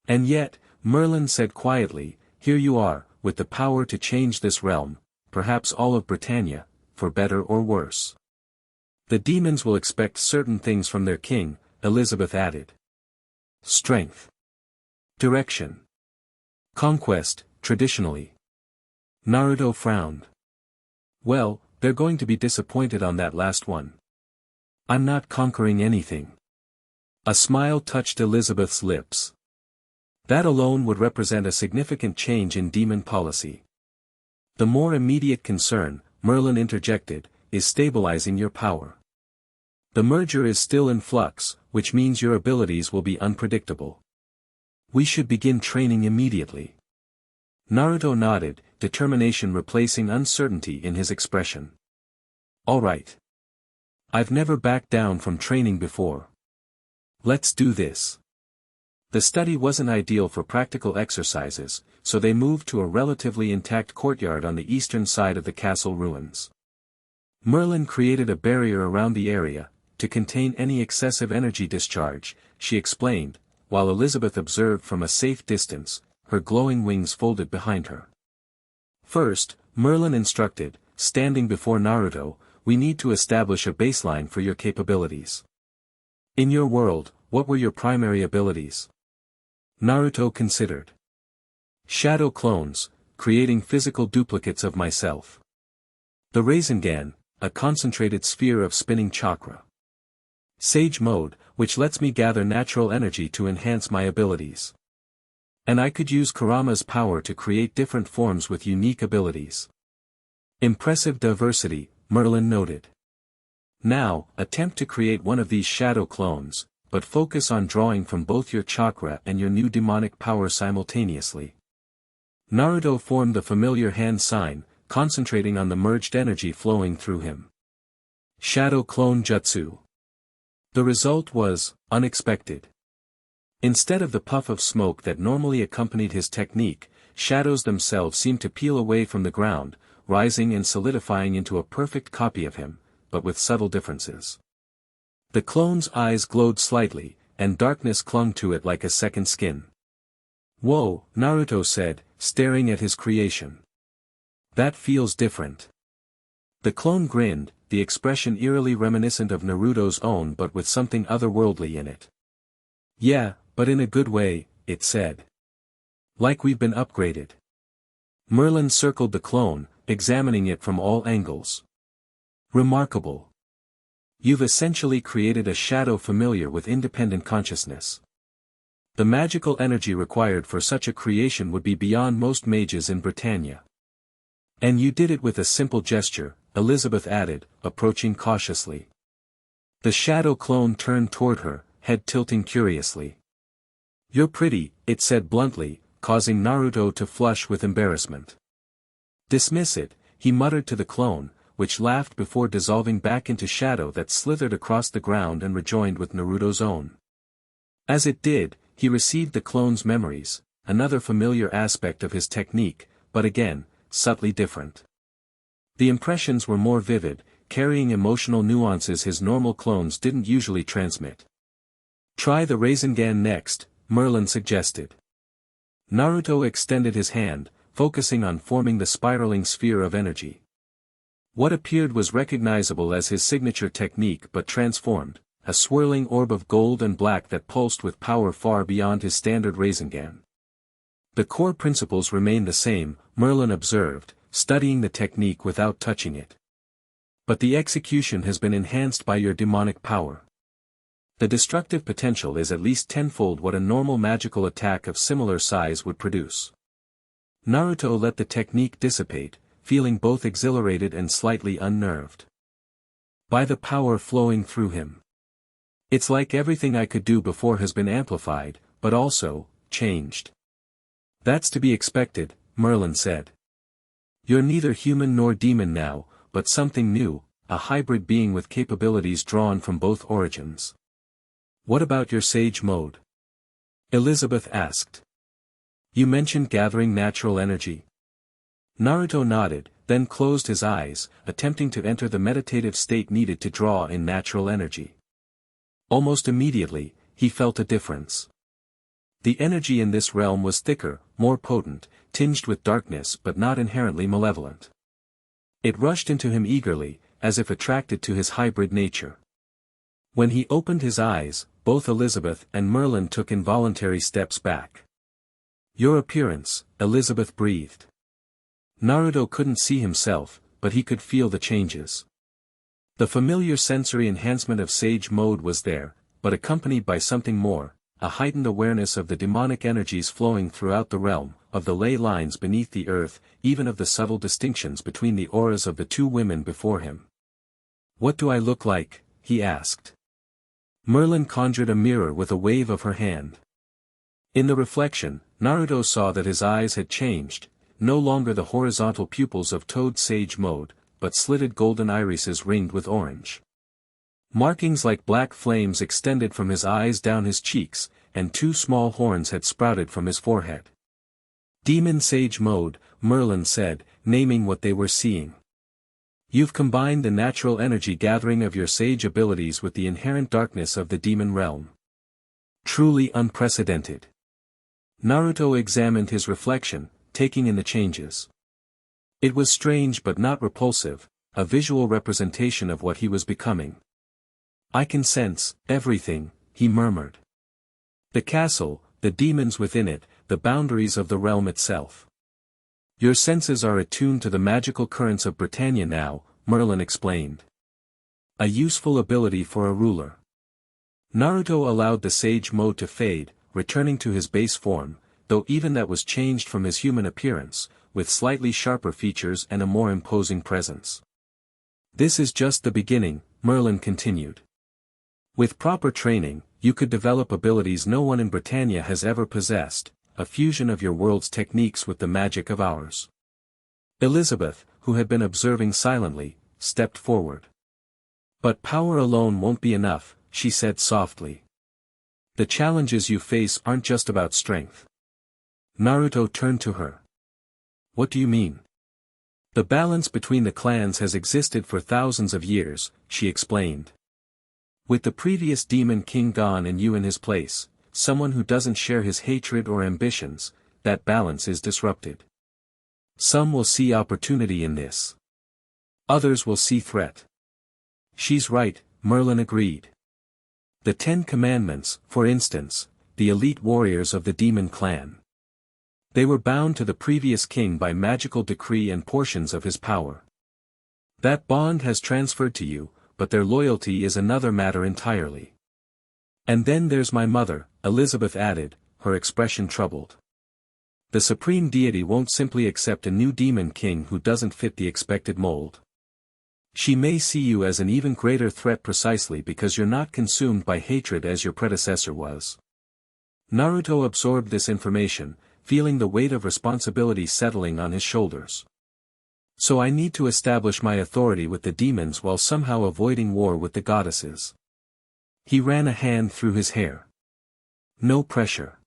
And yet, Merlin said quietly, here you are, with the power to change this realm, perhaps all of Britannia, for better or worse. The demons will expect certain things from their king, Elizabeth added. Strength. Direction. Conquest, traditionally. Naruto frowned. Well, they're going to be disappointed on that last one. I'm not conquering anything. A smile touched Elizabeth's lips. That alone would represent a significant change in demon policy. The more immediate concern, Merlin interjected, is stabilizing your power. The merger is still in flux, which means your abilities will be unpredictable. We should begin training immediately. Naruto nodded, determination replacing uncertainty in his expression. All right. I've never backed down from training before. Let's do this. The study wasn't ideal for practical exercises, so they moved to a relatively intact courtyard on the eastern side of the castle ruins. Merlin created a barrier around the area, to contain any excessive energy discharge, she explained, while Elizabeth observed from a safe distance, her glowing wings folded behind her. First, Merlin instructed, standing before Naruto, we need to establish a baseline for your capabilities. In your world, what were your primary abilities? Naruto considered. Shadow clones, creating physical duplicates of myself. The Rasengan, a concentrated sphere of spinning chakra. Sage mode, which lets me gather natural energy to enhance my abilities. And I could use Kurama's power to create different forms with unique abilities. Impressive diversity, Merlin noted. Now, attempt to create one of these shadow clones, but focus on drawing from both your chakra and your new demonic power simultaneously. Naruto formed the familiar hand sign, concentrating on the merged energy flowing through him. Shadow clone jutsu. The result was unexpected. Instead of the puff of smoke that normally accompanied his technique, shadows themselves seemed to peel away from the ground, rising and solidifying into a perfect copy of him, but with subtle differences. The clone's eyes glowed slightly, and darkness clung to it like a second skin. Whoa, Naruto said, staring at his creation. That feels different. The clone grinned, the expression eerily reminiscent of Naruto's own but with something otherworldly in it. Yeah, but in a good way, it said. Like we've been upgraded. Merlin circled the clone, examining it from all angles. Remarkable. You've essentially created a shadow familiar with independent consciousness. The magical energy required for such a creation would be beyond most mages in Britannia. And you did it with a simple gesture, Elizabeth added, approaching cautiously. The shadow clone turned toward her, head tilting curiously. You're pretty, it said bluntly, causing Naruto to flush with embarrassment. Dismiss it, he muttered to the clone, which laughed before dissolving back into shadow that slithered across the ground and rejoined with Naruto's own. As it did, he received the clone's memories, another familiar aspect of his technique, but again, subtly different. The impressions were more vivid, carrying emotional nuances his normal clones didn't usually transmit. Try the Rasengan next, Merlin suggested. Naruto extended his hand, focusing on forming the spiraling sphere of energy. What appeared was recognizable as his signature technique but transformed, a swirling orb of gold and black that pulsed with power far beyond his standard Rasengan. The core principles remain the same, Merlin observed, studying the technique without touching it. But the execution has been enhanced by your demonic power. The destructive potential is at least tenfold what a normal magical attack of similar size would produce. Naruto let the technique dissipate, feeling both exhilarated and slightly unnerved. By the power flowing through him. It's like everything I could do before has been amplified, but also, changed. That's to be expected, Merlin said. You're neither human nor demon now, but something new, a hybrid being with capabilities drawn from both origins. What about your sage mode? Elizabeth asked. You mentioned gathering natural energy. Naruto nodded, then closed his eyes, attempting to enter the meditative state needed to draw in natural energy. Almost immediately, he felt a difference. The energy in this realm was thicker, more potent, tinged with darkness but not inherently malevolent. It rushed into him eagerly, as if attracted to his hybrid nature. When he opened his eyes, both Elizabeth and Merlin took involuntary steps back. Your appearance, Elizabeth breathed. Naruto couldn't see himself, but he could feel the changes. The familiar sensory enhancement of Sage Mode was there, but accompanied by something more, a heightened awareness of the demonic energies flowing throughout the realm, of the ley lines beneath the earth, even of the subtle distinctions between the auras of the two women before him. What do I look like? He asked. Merlin conjured a mirror with a wave of her hand. In the reflection, Naruto saw that his eyes had changed, no longer the horizontal pupils of Toad Sage Mode, but slitted golden irises ringed with orange. Markings like black flames extended from his eyes down his cheeks, and two small horns had sprouted from his forehead. Demon Sage Mode, Merlin said, naming what they were seeing. You've combined the natural energy gathering of your sage abilities with the inherent darkness of the demon realm. Truly unprecedented. Naruto examined his reflection, taking in the changes. It was strange but not repulsive, a visual representation of what he was becoming. I can sense everything, he murmured. The castle, the demons within it, the boundaries of the realm itself. Your senses are attuned to the magical currents of Britannia now, Merlin explained. A useful ability for a ruler. Naruto allowed the Sage Mode to fade, returning to his base form, though even that was changed from his human appearance, with slightly sharper features and a more imposing presence. This is just the beginning, Merlin continued. With proper training, you could develop abilities no one in Britannia has ever possessed, a fusion of your world's techniques with the magic of ours. Elizabeth, who had been observing silently, stepped forward. But power alone won't be enough, she said softly. The challenges you face aren't just about strength. Naruto turned to her. What do you mean? The balance between the clans has existed for thousands of years, she explained. With the previous demon king gone and you in his place, someone who doesn't share his hatred or ambitions, that balance is disrupted. Some will see opportunity in this. Others will see threat. She's right, Merlin agreed. The 10 Commandments, for instance, the elite warriors of the demon clan. They were bound to the previous king by magical decree and portions of his power. That bond has transferred to you, but their loyalty is another matter entirely. And then there's my mother, Elizabeth added, her expression troubled. The supreme deity won't simply accept a new demon king who doesn't fit the expected mold. She may see you as an even greater threat precisely because you're not consumed by hatred as your predecessor was. Naruto absorbed this information, feeling the weight of responsibility settling on his shoulders. So I need to establish my authority with the demons while somehow avoiding war with the goddesses. He ran a hand through his hair. No pressure.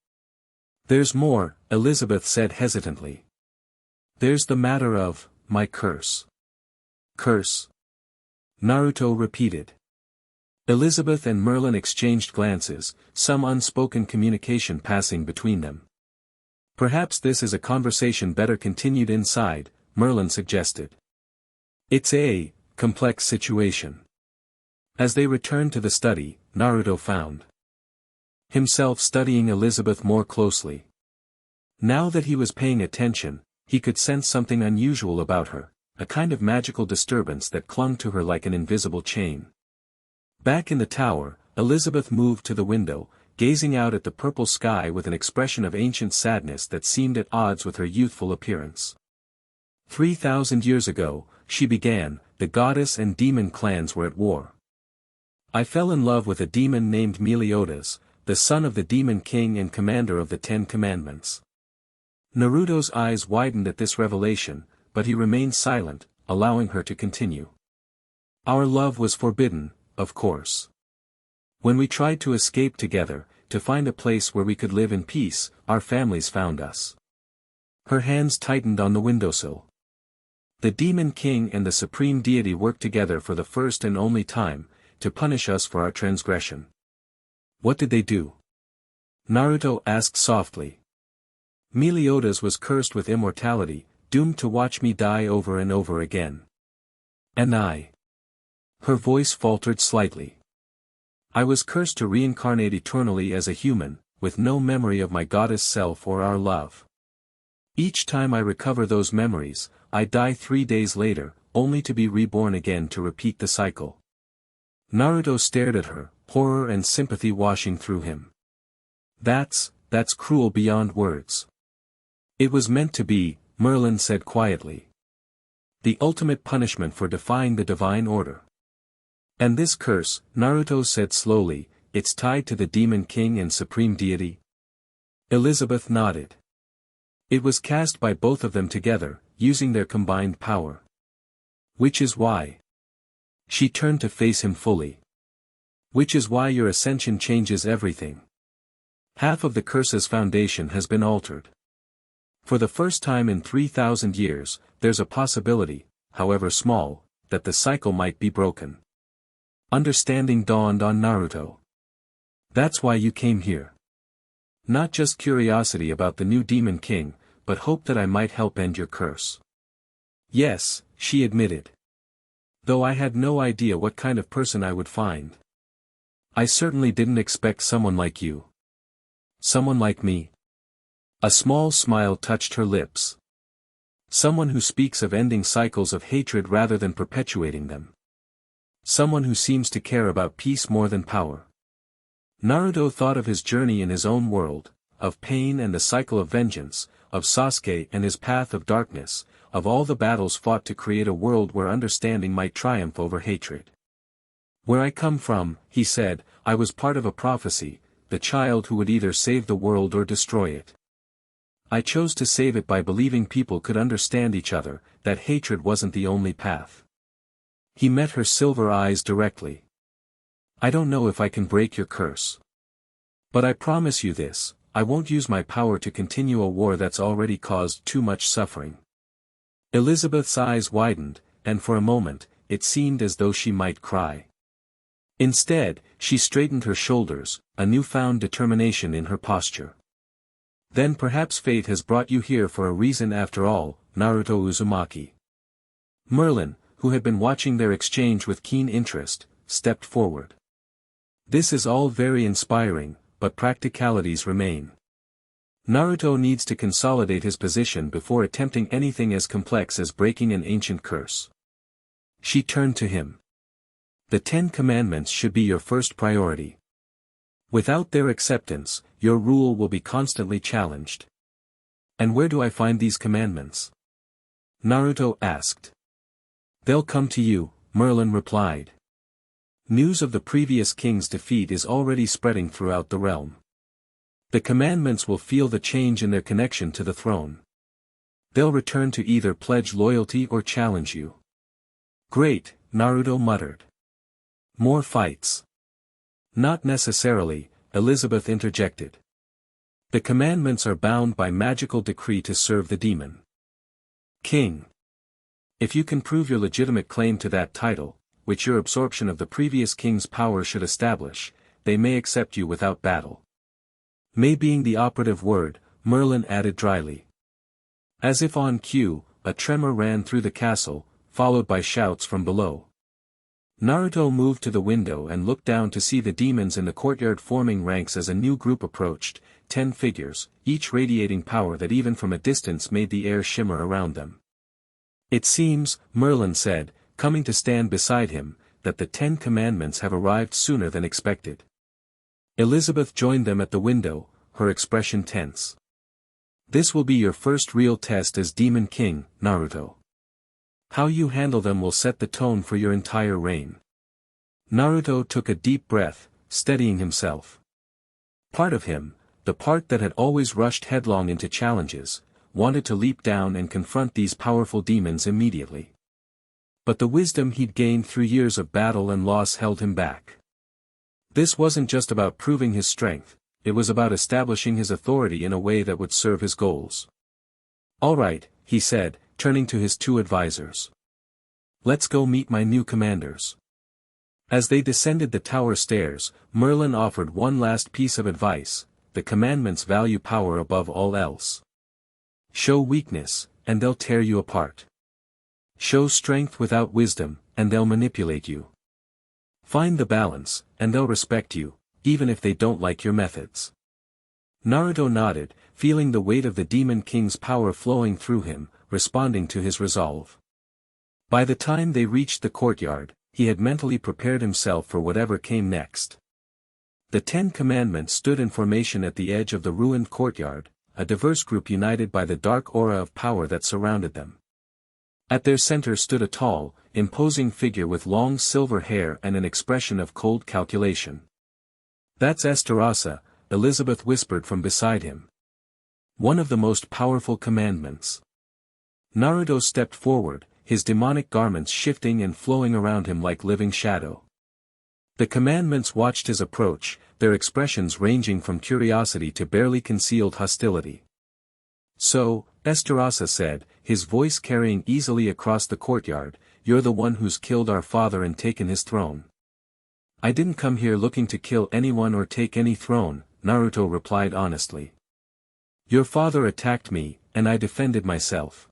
There's more, Elizabeth said hesitantly. There's the matter of, my curse. Curse? Naruto repeated. Elizabeth and Merlin exchanged glances, some unspoken communication passing between them. Perhaps this is a conversation better continued inside, Merlin suggested. It's a complex situation. As they returned to the study, Naruto found himself studying Elizabeth more closely. Now that he was paying attention, he could sense something unusual about her, a kind of magical disturbance that clung to her like an invisible chain. Back in the tower, Elizabeth moved to the window, gazing out at the purple sky with an expression of ancient sadness that seemed at odds with her youthful appearance. 3,000 years ago, she began, the goddess and demon clans were at war. I fell in love with a demon named Meliodas, the son of the demon king and commander of the 10 Commandments. Naruto's eyes widened at this revelation, but he remained silent, allowing her to continue. Our love was forbidden, of course. When we tried to escape together, to find a place where we could live in peace, our families found us. Her hands tightened on the windowsill. The demon king and the supreme deity worked together for the first and only time, to punish us for our transgression. What did they do? Naruto asked softly. Meliodas was cursed with immortality, doomed to watch me die over and over again. And I. Her voice faltered slightly. I was cursed to reincarnate eternally as a human, with no memory of my goddess self or our love. Each time I recover those memories, I die 3 days later, only to be reborn again to repeat the cycle. Naruto stared at her, horror and sympathy washing through him. That's cruel beyond words. It was meant to be, Merlin said quietly. The ultimate punishment for defying the divine order. And this curse, Naruto said slowly, it's tied to the demon king and supreme deity? Elizabeth nodded. It was cast by both of them together, using their combined power. Which is why. She turned to face him fully. Which is why your ascension changes everything. Half of the curse's foundation has been altered. For the first time in 3,000 years, there's a possibility, however small, that the cycle might be broken. Understanding dawned on Naruto. That's why you came here. Not just curiosity about the new demon king, but hope that I might help end your curse. Yes, she admitted. Though I had no idea what kind of person I would find. I certainly didn't expect someone like you. Someone like me. A small smile touched her lips. Someone who speaks of ending cycles of hatred rather than perpetuating them. Someone who seems to care about peace more than power. Naruto thought of his journey in his own world, of pain and the cycle of vengeance, of Sasuke and his path of darkness, of all the battles fought to create a world where understanding might triumph over hatred. Where I come from, he said, I was part of a prophecy, the child who would either save the world or destroy it. I chose to save it by believing people could understand each other, that hatred wasn't the only path. He met her silver eyes directly. I don't know if I can break your curse. But I promise you this, I won't use my power to continue a war that's already caused too much suffering. Elizabeth's eyes widened, and for a moment, it seemed as though she might cry. Instead, she straightened her shoulders, a newfound determination in her posture. Then perhaps fate has brought you here for a reason after all, Naruto Uzumaki. Merlin, who had been watching their exchange with keen interest, stepped forward. This is all very inspiring, but practicalities remain. Naruto needs to consolidate his position before attempting anything as complex as breaking an ancient curse. She turned to him. The 10 Commandments should be your first priority. Without their acceptance, your rule will be constantly challenged. And where do I find these commandments? Naruto asked. They'll come to you, Merlin replied. News of the previous king's defeat is already spreading throughout the realm. The commandments will feel the change in their connection to the throne. They'll return to either pledge loyalty or challenge you. Great, Naruto muttered. More fights. Not necessarily, Elizabeth interjected. The commandments are bound by magical decree to serve the demon king. If you can prove your legitimate claim to that title, which your absorption of the previous king's power should establish, they may accept you without battle. May being the operative word, Merlin added dryly. As if on cue, a tremor ran through the castle, followed by shouts from below. Naruto moved to the window and looked down to see the demons in the courtyard forming ranks as a new group approached, 10 figures, each radiating power that even from a distance made the air shimmer around them. It seems, Merlin said, coming to stand beside him, that the 10 commandments have arrived sooner than expected. Elizabeth joined them at the window, her expression tense. This will be your first real test as Demon King, Naruto. How you handle them will set the tone for your entire reign. Naruto took a deep breath, steadying himself. Part of him, the part that had always rushed headlong into challenges, wanted to leap down and confront these powerful demons immediately. But the wisdom he'd gained through years of battle and loss held him back. This wasn't just about proving his strength, it was about establishing his authority in a way that would serve his goals. "All right," he said, turning to his 2 advisors. "Let's go meet my new commanders." As they descended the tower stairs, Merlin offered one last piece of advice: the commandments value power above all else. Show weakness, and they'll tear you apart. Show strength without wisdom, and they'll manipulate you. Find the balance, and they'll respect you, even if they don't like your methods. Naruto nodded, feeling the weight of the Demon King's power flowing through him, responding to his resolve. By the time they reached the courtyard, he had mentally prepared himself for whatever came next. The 10 commandments stood in formation at the edge of the ruined courtyard, a diverse group united by the dark aura of power that surrounded them. At their center stood a tall, imposing figure with long silver hair and an expression of cold calculation. "That's Esterasa," Elizabeth whispered from beside him. "One of the most powerful commandments." Naruto stepped forward, his demonic garments shifting and flowing around him like living shadow. The commandments watched his approach, their expressions ranging from curiosity to barely concealed hostility. "So," Esterasa said, his voice carrying easily across the courtyard, "you're the one who's killed our father and taken his throne." "I didn't come here looking to kill anyone or take any throne," Naruto replied honestly. "Your father attacked me, and I defended myself.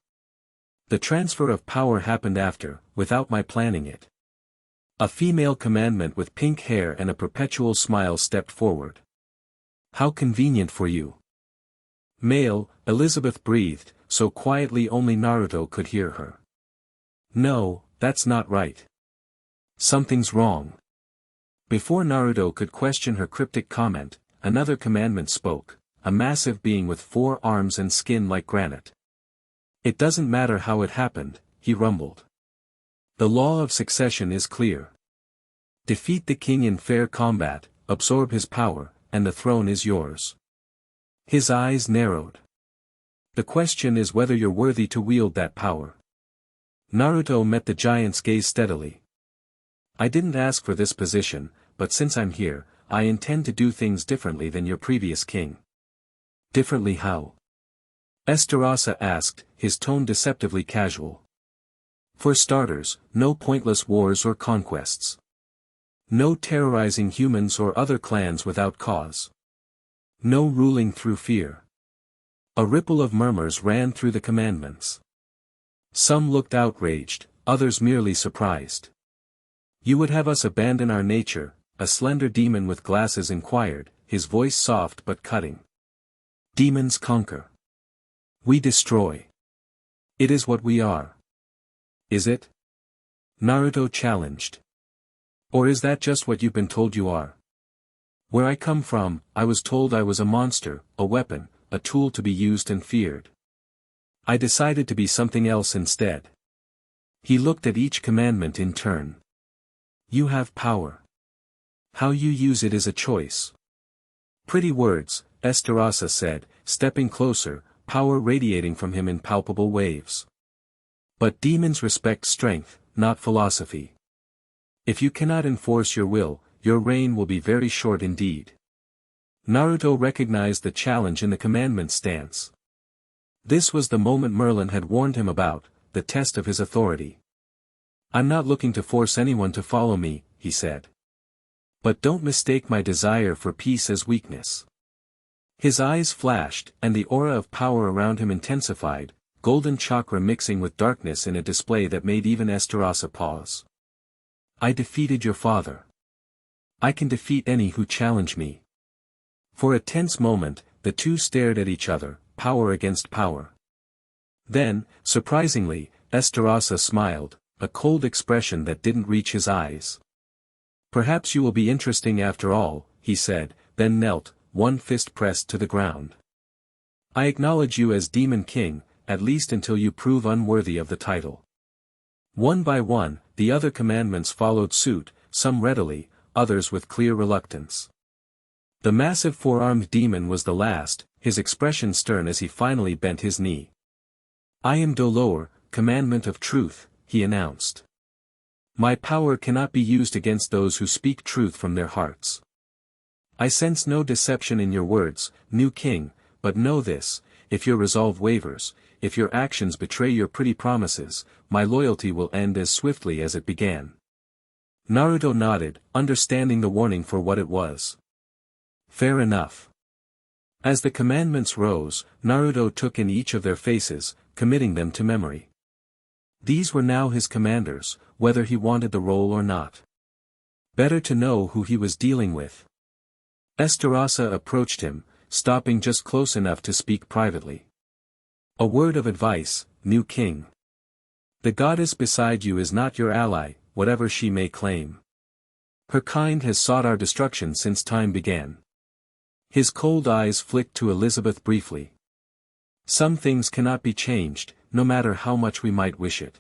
The transfer of power happened after, without my planning it." A female commandment with pink hair and a perpetual smile stepped forward. "How convenient for you." "Male," Elizabeth breathed, so quietly only Naruto could hear her. "No, that's not right. Something's wrong." Before Naruto could question her cryptic comment, another commandment spoke, a massive being with 4 arms and skin like granite. "It doesn't matter how it happened," he rumbled. "The law of succession is clear. Defeat the king in fair combat, absorb his power, and the throne is yours." His eyes narrowed. "The question is whether you're worthy to wield that power." Naruto met the giant's gaze steadily. "I didn't ask for this position, but since I'm here, I intend to do things differently than your previous king." "Differently how?" Esterasa asked, his tone deceptively casual. "For starters, no pointless wars or conquests. No terrorizing humans or other clans without cause. No ruling through fear." A ripple of murmurs ran through the commandments. Some looked outraged, others merely surprised. "You would have us abandon our nature?" a slender demon with glasses inquired, his voice soft but cutting. "Demons conquer. We destroy. It is what we are." "Is it?" Naruto challenged. "Or is that just what you've been told you are?" "Where I come from, I was told I was a monster, a weapon, a tool to be used and feared. I decided to be something else instead." He looked at each commandment in turn. "You have power. How you use it is a choice." "Pretty words," Esterasa said, stepping closer, power radiating from him in palpable waves. "But demons respect strength, not philosophy. If you cannot enforce your will, your reign will be very short indeed." Naruto recognized the challenge in the commandment stance. This was the moment Merlin had warned him about, the test of his authority. "I'm not looking to force anyone to follow me," he said. "But don't mistake my desire for peace as weakness." His eyes flashed, and the aura of power around him intensified, golden chakra mixing with darkness in a display that made even Esterasa pause. I defeated your father. I can defeat any who challenge me. For a tense moment, the two stared at each other, power against power. Then, surprisingly, Esterasa smiled, a cold expression that didn't reach his eyes. Perhaps you will be interesting after all, he said, then knelt, one fist pressed to the ground. I acknowledge you as Demon King, at least until you prove unworthy of the title. One by one, the other commandments followed suit, some readily, others with clear reluctance. The massive four-armed demon was the last, his expression stern as he finally bent his knee. I am Dolor, commandment of truth, he announced. My power cannot be used against those who speak truth from their hearts. I sense no deception in your words, new king, but know this, if your resolve wavers, if your actions betray your pretty promises, my loyalty will end as swiftly as it began. Naruto nodded, understanding the warning for what it was. Fair enough. As the commandments rose, Naruto took in each of their faces, committing them to memory. These were now his commanders, whether he wanted the role or not. Better to know who he was dealing with. Esterasa approached him, stopping just close enough to speak privately. A word of advice, new king. The goddess beside you is not your ally, whatever she may claim. Her kind has sought our destruction since time began. His cold eyes flicked to Elizabeth briefly. Some things cannot be changed, no matter how much we might wish it.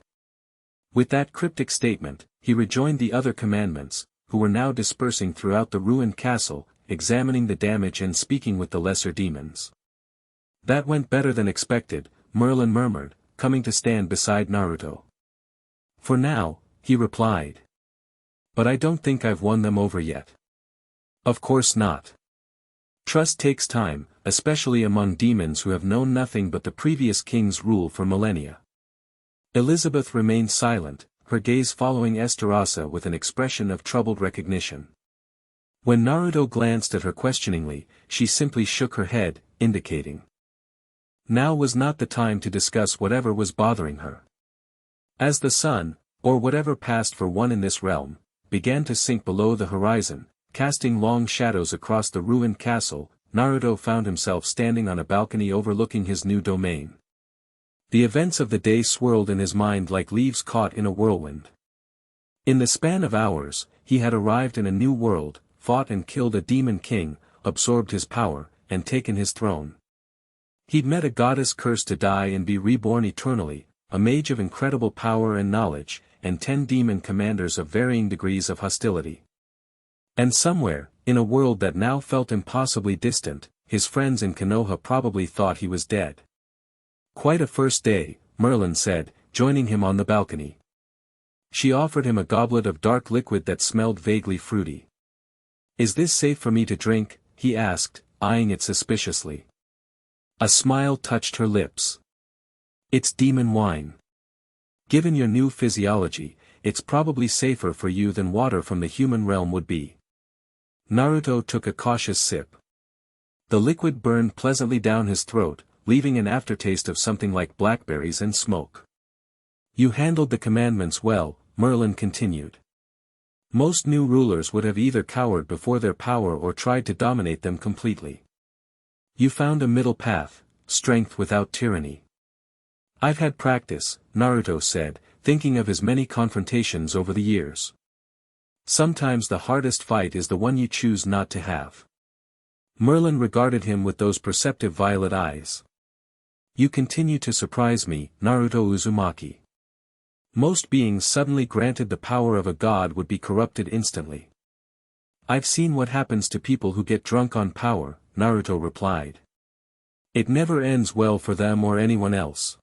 With that cryptic statement, he rejoined the other commandments, who were now dispersing throughout the ruined castle, examining the damage and speaking with the lesser demons. That went better than expected, Merlin murmured, coming to stand beside Naruto. For now, he replied. But I don't think I've won them over yet. Of course not. Trust takes time, especially among demons who have known nothing but the previous king's rule for millennia. Elizabeth remained silent, her gaze following Esterasa with an expression of troubled recognition. When Naruto glanced at her questioningly, she simply shook her head, indicating. Now was not the time to discuss whatever was bothering her. As the sun, or whatever passed for one in this realm, began to sink below the horizon, casting long shadows across the ruined castle, Naruto found himself standing on a balcony overlooking his new domain. The events of the day swirled in his mind like leaves caught in a whirlwind. In the span of hours, he had arrived in a new world, fought and killed a demon king, absorbed his power, and taken his throne. He'd met a goddess cursed to die and be reborn eternally, a mage of incredible power and knowledge, and 10 demon commanders of varying degrees of hostility. And somewhere, in a world that now felt impossibly distant, his friends in Konoha probably thought he was dead. Quite a first day, Merlin said, joining him on the balcony. She offered him a goblet of dark liquid that smelled vaguely fruity. Is this safe for me to drink? He asked, eyeing it suspiciously. A smile touched her lips. It's demon wine. Given your new physiology, it's probably safer for you than water from the human realm would be. Naruto took a cautious sip. The liquid burned pleasantly down his throat, leaving an aftertaste of something like blackberries and smoke. You handled the commandments well, Merlin continued. Most new rulers would have either cowered before their power or tried to dominate them completely. You found a middle path, strength without tyranny. I've had practice, Naruto said, thinking of his many confrontations over the years. Sometimes the hardest fight is the one you choose not to have. Merlin regarded him with those perceptive violet eyes. You continue to surprise me, Naruto Uzumaki. Most beings suddenly granted the power of a god would be corrupted instantly. I've seen what happens to people who get drunk on power, Naruto replied. It never ends well for them or anyone else.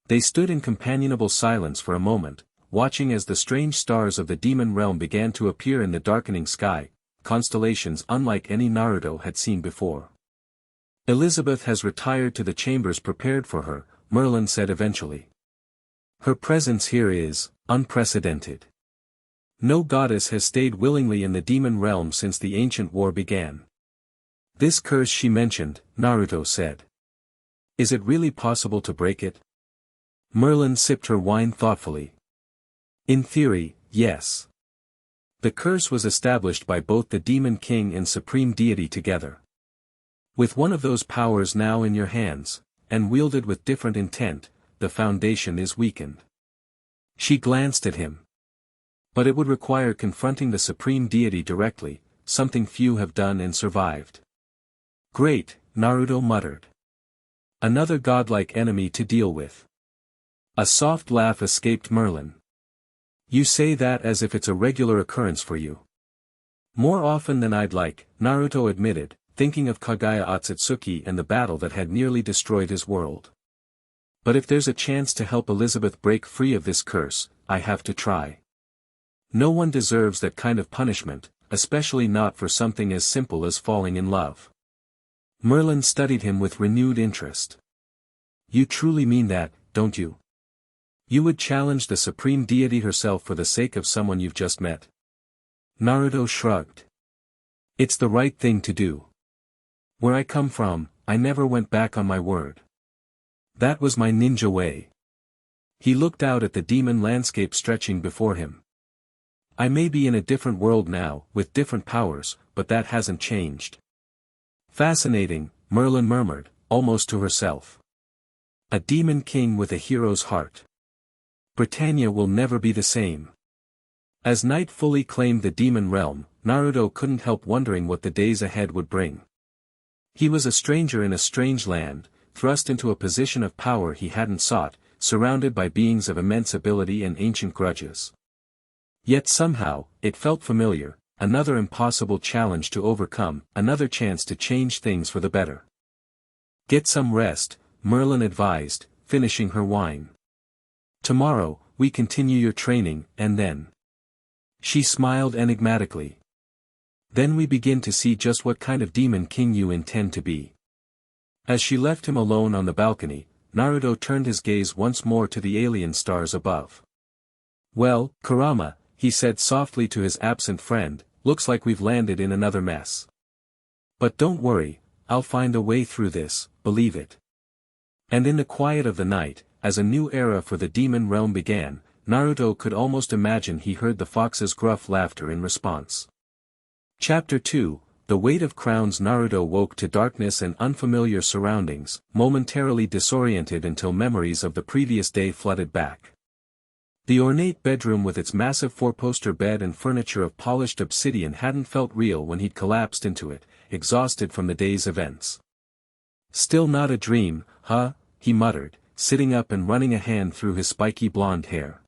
They stood in companionable silence for a moment, watching as the strange stars of the demon realm began to appear in the darkening sky, constellations unlike any Naruto had seen before. Elizabeth has retired to the chambers prepared for her, Merlin said eventually. Her presence here is unprecedented. No goddess has stayed willingly in the demon realm since the ancient war began. This curse she mentioned, Naruto said. Is it really possible to break it? Merlin sipped her wine thoughtfully. In theory, yes. The curse was established by both the Demon King and Supreme Deity together. With one of those powers now in your hands, and wielded with different intent, the foundation is weakened. She glanced at him. But it would require confronting the Supreme Deity directly, something few have done and survived. Great, Naruto muttered. Another godlike enemy to deal with. A soft laugh escaped Merlin. You say that as if it's a regular occurrence for you. More often than I'd like, Naruto admitted, thinking of Kagaya Otsutsuki and the battle that had nearly destroyed his world. But if there's a chance to help Elizabeth break free of this curse, I have to try. No one deserves that kind of punishment, especially not for something as simple as falling in love. Merlin studied him with renewed interest. You truly mean that, don't you? You would challenge the Supreme Deity herself for the sake of someone you've just met? Naruto shrugged. It's the right thing to do. Where I come from, I never went back on my word. That was my ninja way. He looked out at the demon landscape stretching before him. I may be in a different world now, with different powers, but that hasn't changed. Fascinating, Merlin murmured, almost to herself. A demon king with a hero's heart. Britannia will never be the same. As night fully claimed the demon realm, Naruto couldn't help wondering what the days ahead would bring. He was a stranger in a strange land, thrust into a position of power he hadn't sought, surrounded by beings of immense ability and ancient grudges. Yet somehow, it felt familiar, another impossible challenge to overcome, another chance to change things for the better. Get some rest, Merlin advised, finishing her wine. Tomorrow, we continue your training, and then. She smiled enigmatically. Then we begin to see just what kind of demon king you intend to be. As she left him alone on the balcony, Naruto turned his gaze once more to the alien stars above. Well, Kurama, he said softly to his absent friend, looks like we've landed in another mess. But don't worry, I'll find a way through this, believe it. And in the quiet of the night, as a new era for the demon realm began, Naruto could almost imagine he heard the fox's gruff laughter in response. Chapter 2, The Weight of Crowns. Naruto woke to darkness and unfamiliar surroundings, momentarily disoriented until memories of the previous day flooded back. The ornate bedroom with its massive four-poster bed and furniture of polished obsidian hadn't felt real when he'd collapsed into it, exhausted from the day's events. Still not a dream, huh? He muttered, sitting up and running a hand through his spiky blonde hair.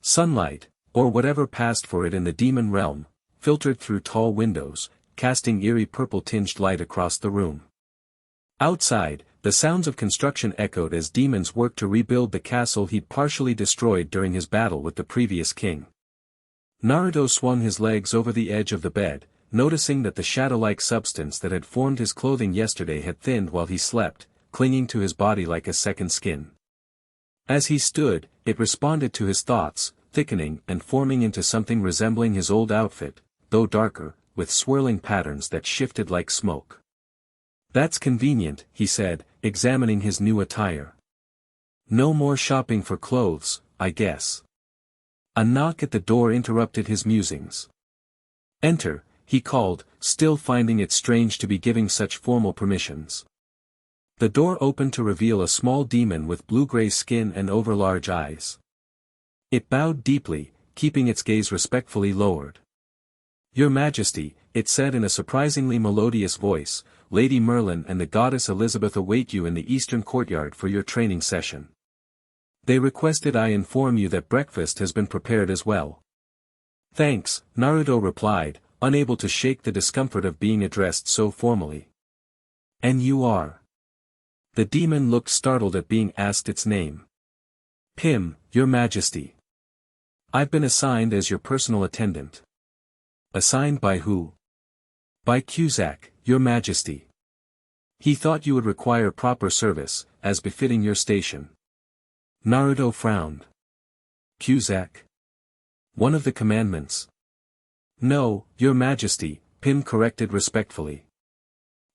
Sunlight, or whatever passed for it in the demon realm, filtered through tall windows, casting eerie purple-tinged light across the room. Outside, the sounds of construction echoed as demons worked to rebuild the castle he'd partially destroyed during his battle with the previous king. Naruto swung his legs over the edge of the bed, noticing that the shadow-like substance that had formed his clothing yesterday had thinned while he slept, clinging to his body like a second skin. As he stood, it responded to his thoughts, thickening and forming into something resembling his old outfit, though darker, with swirling patterns that shifted like smoke. That's convenient, he said, examining his new attire. No more shopping for clothes, I guess. A knock at the door interrupted his musings. Enter, he called, still finding it strange to be giving such formal permissions. The door opened to reveal a small demon with blue-gray skin and overlarge eyes. It bowed deeply, keeping its gaze respectfully lowered. Your Majesty, it said in a surprisingly melodious voice, Lady Merlin and the goddess Elizabeth await you in the eastern courtyard for your training session. They requested I inform you that breakfast has been prepared as well. Thanks, Naruto replied, unable to shake the discomfort of being addressed so formally. And you are? The demon looked startled at being asked its name. Pim, Your Majesty. I've been assigned as your personal attendant. Assigned by who? By Cusack, Your Majesty. He thought you would require proper service, as befitting your station. Naruto frowned. Cusack? One of the commandments? No, Your Majesty, Pim corrected respectfully.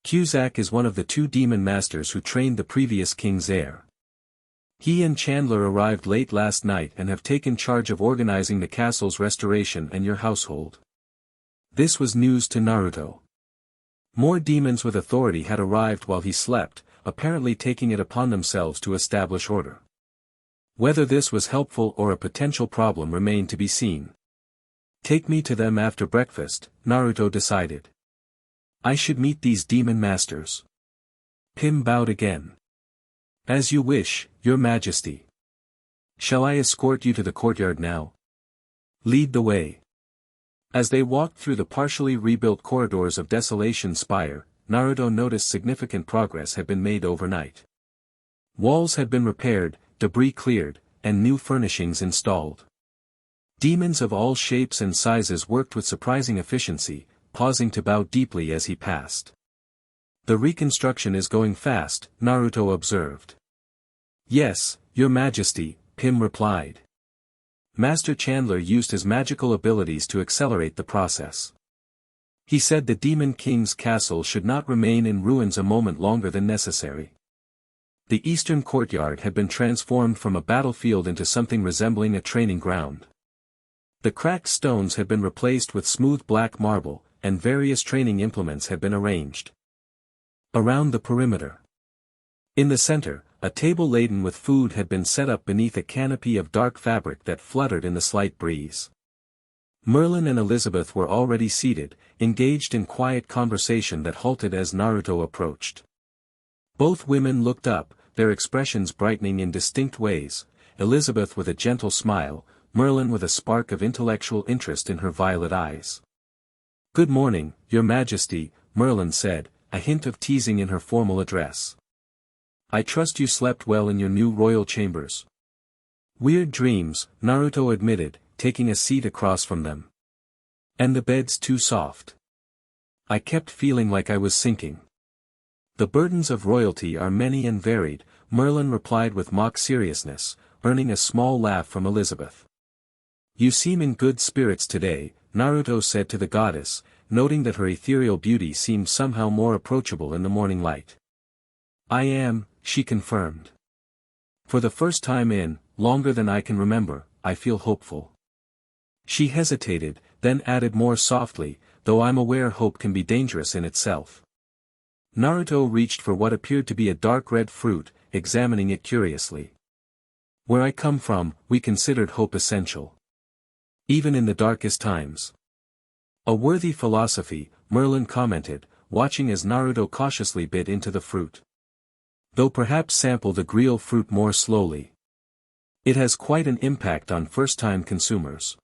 Cusack is one of the two demon masters who trained the previous king's heir. He and Chandler arrived late last night and have taken charge of organizing the castle's restoration and your household. This was news to Naruto. More demons with authority had arrived while he slept, apparently taking it upon themselves to establish order. Whether this was helpful or a potential problem remained to be seen. Take me to them after breakfast, Naruto decided. I should meet these demon masters. Pim bowed again. As you wish, your majesty. Shall I escort you to the courtyard now? Lead the way. As they walked through the partially rebuilt corridors of Desolation Spire, Naruto noticed significant progress had been made overnight. Walls had been repaired, debris cleared, and new furnishings installed. Demons of all shapes and sizes worked with surprising efficiency, pausing to bow deeply as he passed. The reconstruction is going fast, Naruto observed. Yes, your majesty, Pim replied. Master Chandler used his magical abilities to accelerate the process. He said the Demon King's castle should not remain in ruins a moment longer than necessary. The eastern courtyard had been transformed from a battlefield into something resembling a training ground. The cracked stones had been replaced with smooth black marble, and various training implements had been arranged around the perimeter. In the center, a table laden with food had been set up beneath a canopy of dark fabric that fluttered in the slight breeze. Merlin and Elizabeth were already seated, engaged in quiet conversation that halted as Naruto approached. Both women looked up, their expressions brightening in distinct ways, Elizabeth with a gentle smile, Merlin with a spark of intellectual interest in her violet eyes. Good morning, your majesty, Merlin said, a hint of teasing in her formal address. I trust you slept well in your new royal chambers. Weird dreams, Naruto admitted, taking a seat across from them. And the bed's too soft. I kept feeling like I was sinking. The burdens of royalty are many and varied, Merlin replied with mock seriousness, earning a small laugh from Elizabeth. You seem in good spirits today, Naruto said to the goddess, noting that her ethereal beauty seemed somehow more approachable in the morning light. I am, she confirmed. For the first time in, longer than I can remember, I feel hopeful. She hesitated, then added more softly, though I'm aware hope can be dangerous in itself. Naruto reached for what appeared to be a dark red fruit, examining it curiously. Where I come from, we considered hope essential. Even in the darkest times. A worthy philosophy, Merlin commented, watching as Naruto cautiously bit into the fruit. Though perhaps sample the real fruit more slowly. It has quite an impact on first-time consumers.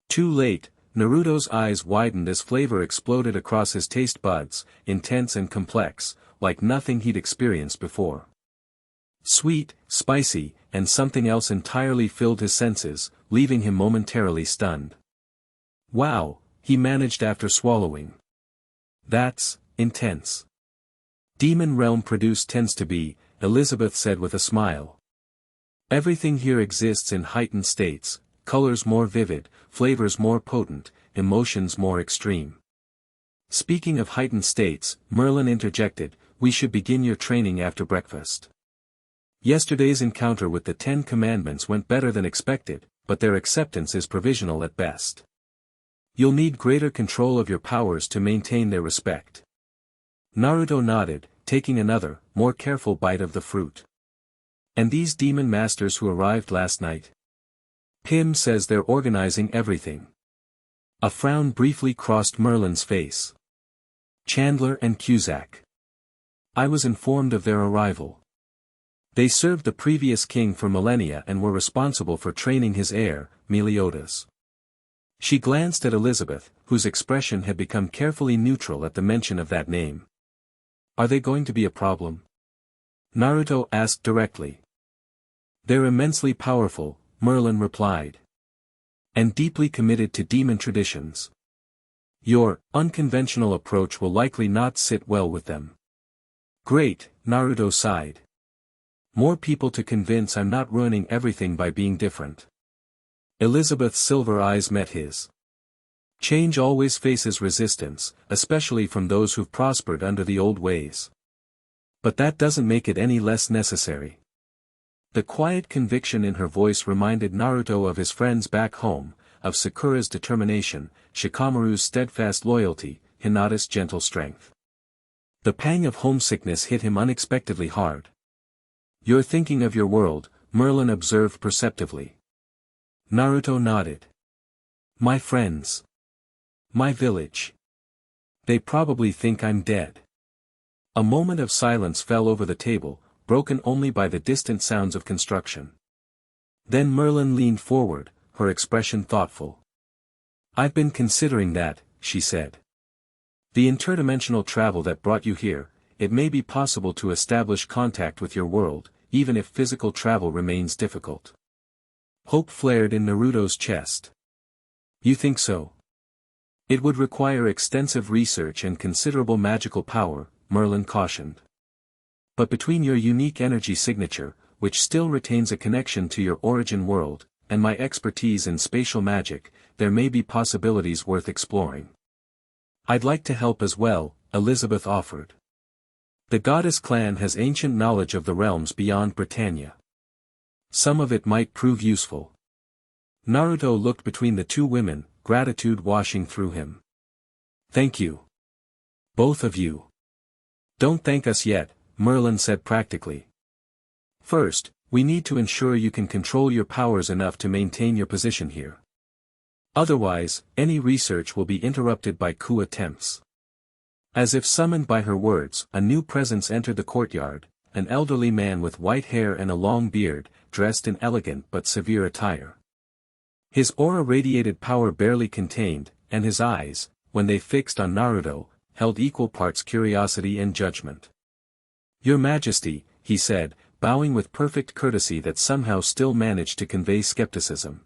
Too late, Naruto's eyes widened as flavor exploded across his taste buds, intense and complex, like nothing he'd experienced before. Sweet, spicy, and something else entirely filled his senses, leaving him momentarily stunned. Wow, he managed after swallowing. That's intense. Demon Realm produce tends to be, Elizabeth said with a smile. Everything here exists in heightened states, colors more vivid, flavors more potent, emotions more extreme. Speaking of heightened states, Merlin interjected, we should begin your training after breakfast. Yesterday's encounter with the 10 Commandments went better than expected, but their acceptance is provisional at best. You'll need greater control of your powers to maintain their respect. Naruto nodded, taking another, more careful bite of the fruit. And these demon masters who arrived last night? Pim says they're organizing everything. A frown briefly crossed Merlin's face. Chandler and Cusack. I was informed of their arrival. They served the previous king for millennia and were responsible for training his heir, Meliodas. She glanced at Elizabeth, whose expression had become carefully neutral at the mention of that name. Are they going to be a problem? Naruto asked directly. They're immensely powerful, Merlin replied. And deeply committed to demon traditions. Your unconventional approach will likely not sit well with them. Great, Naruto sighed. More people to convince I'm not ruining everything by being different. Elizabeth's silver eyes met his. Change always faces resistance, especially from those who've prospered under the old ways. But that doesn't make it any less necessary. The quiet conviction in her voice reminded Naruto of his friends back home, of Sakura's determination, Shikamaru's steadfast loyalty, Hinata's gentle strength. The pang of homesickness hit him unexpectedly hard. "You're thinking of your world," Merlin observed perceptively. Naruto nodded. "My friends. My village. They probably think I'm dead." A moment of silence fell over the table, broken only by the distant sounds of construction. Then Merlin leaned forward, her expression thoughtful. "I've been considering that," she said. "The interdimensional travel that brought you here, it may be possible to establish contact with your world, even if physical travel remains difficult." Hope flared in Naruto's chest. "You think so?" "It would require extensive research and considerable magical power," Merlin cautioned. "But between your unique energy signature, which still retains a connection to your origin world, and my expertise in spatial magic, there may be possibilities worth exploring." "I'd like to help as well," Elizabeth offered. "The goddess clan has ancient knowledge of the realms beyond Britannia. Some of it might prove useful." Naruto looked between the two women, gratitude washing through him. "Thank you. Both of you." "Don't thank us yet," Merlin said practically. "First, we need to ensure you can control your powers enough to maintain your position here. Otherwise, any research will be interrupted by coup attempts." As if summoned by her words, a new presence entered the courtyard, an elderly man with white hair and a long beard, dressed in elegant but severe attire. His aura radiated power barely contained, and his eyes, when they fixed on Naruto, held equal parts curiosity and judgment. "Your Majesty," he said, bowing with perfect courtesy that somehow still managed to convey skepticism.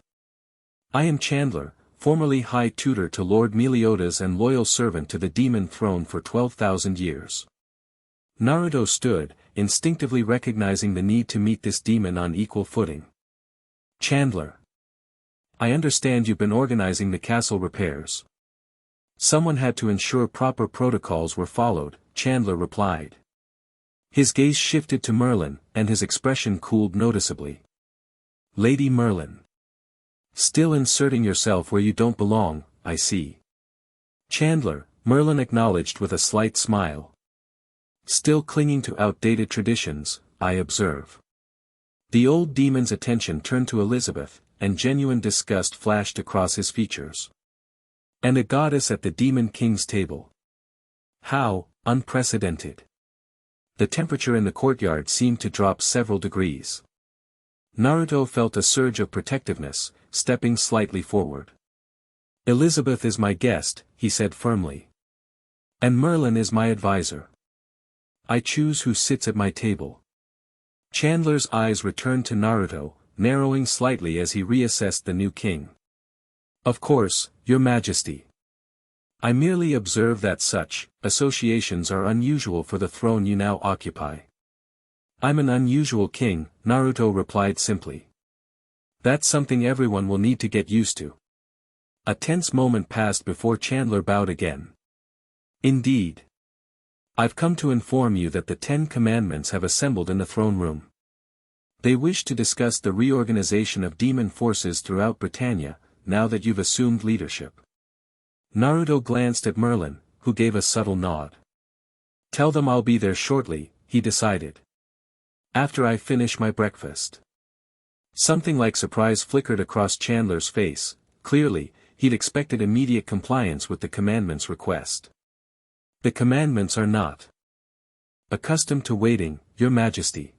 "I am Chandler, formerly High Tutor to Lord Meliodas and loyal servant to the demon throne for 12,000 years. Naruto stood, instinctively recognizing the need to meet this demon on equal footing. "Chandler. I understand you've been organizing the castle repairs." "Someone had to ensure proper protocols were followed," Chandler replied. His gaze shifted to Merlin, and his expression cooled noticeably. "Lady Merlin. Still inserting yourself where you don't belong, I see." "Chandler," Merlin acknowledged with a slight smile. "Still clinging to outdated traditions, I observe." The old demon's attention turned to Elizabeth, and genuine disgust flashed across his features. "And a goddess at the Demon King's table. How unprecedented." The temperature in the courtyard seemed to drop several degrees. Naruto felt a surge of protectiveness, stepping slightly forward. "Elizabeth is my guest," he said firmly. "And Merlin is my advisor. I choose who sits at my table." Chandler's eyes returned to Naruto, narrowing slightly as he reassessed the new king. "Of course, Your Majesty. I merely observe that such associations are unusual for the throne you now occupy." "I'm an unusual king," Naruto replied simply. "That's something everyone will need to get used to." A tense moment passed before Chandler bowed again. "Indeed. I've come to inform you that the 10 Commandments have assembled in the throne room. They wish to discuss the reorganization of demon forces throughout Britannia, now that you've assumed leadership." Naruto glanced at Merlin, who gave a subtle nod. "Tell them I'll be there shortly," he decided. "After I finish my breakfast." Something like surprise flickered across Chandler's face. Clearly, he'd expected immediate compliance with the commandment's request. "The commandments are not accustomed to waiting, Your Majesty."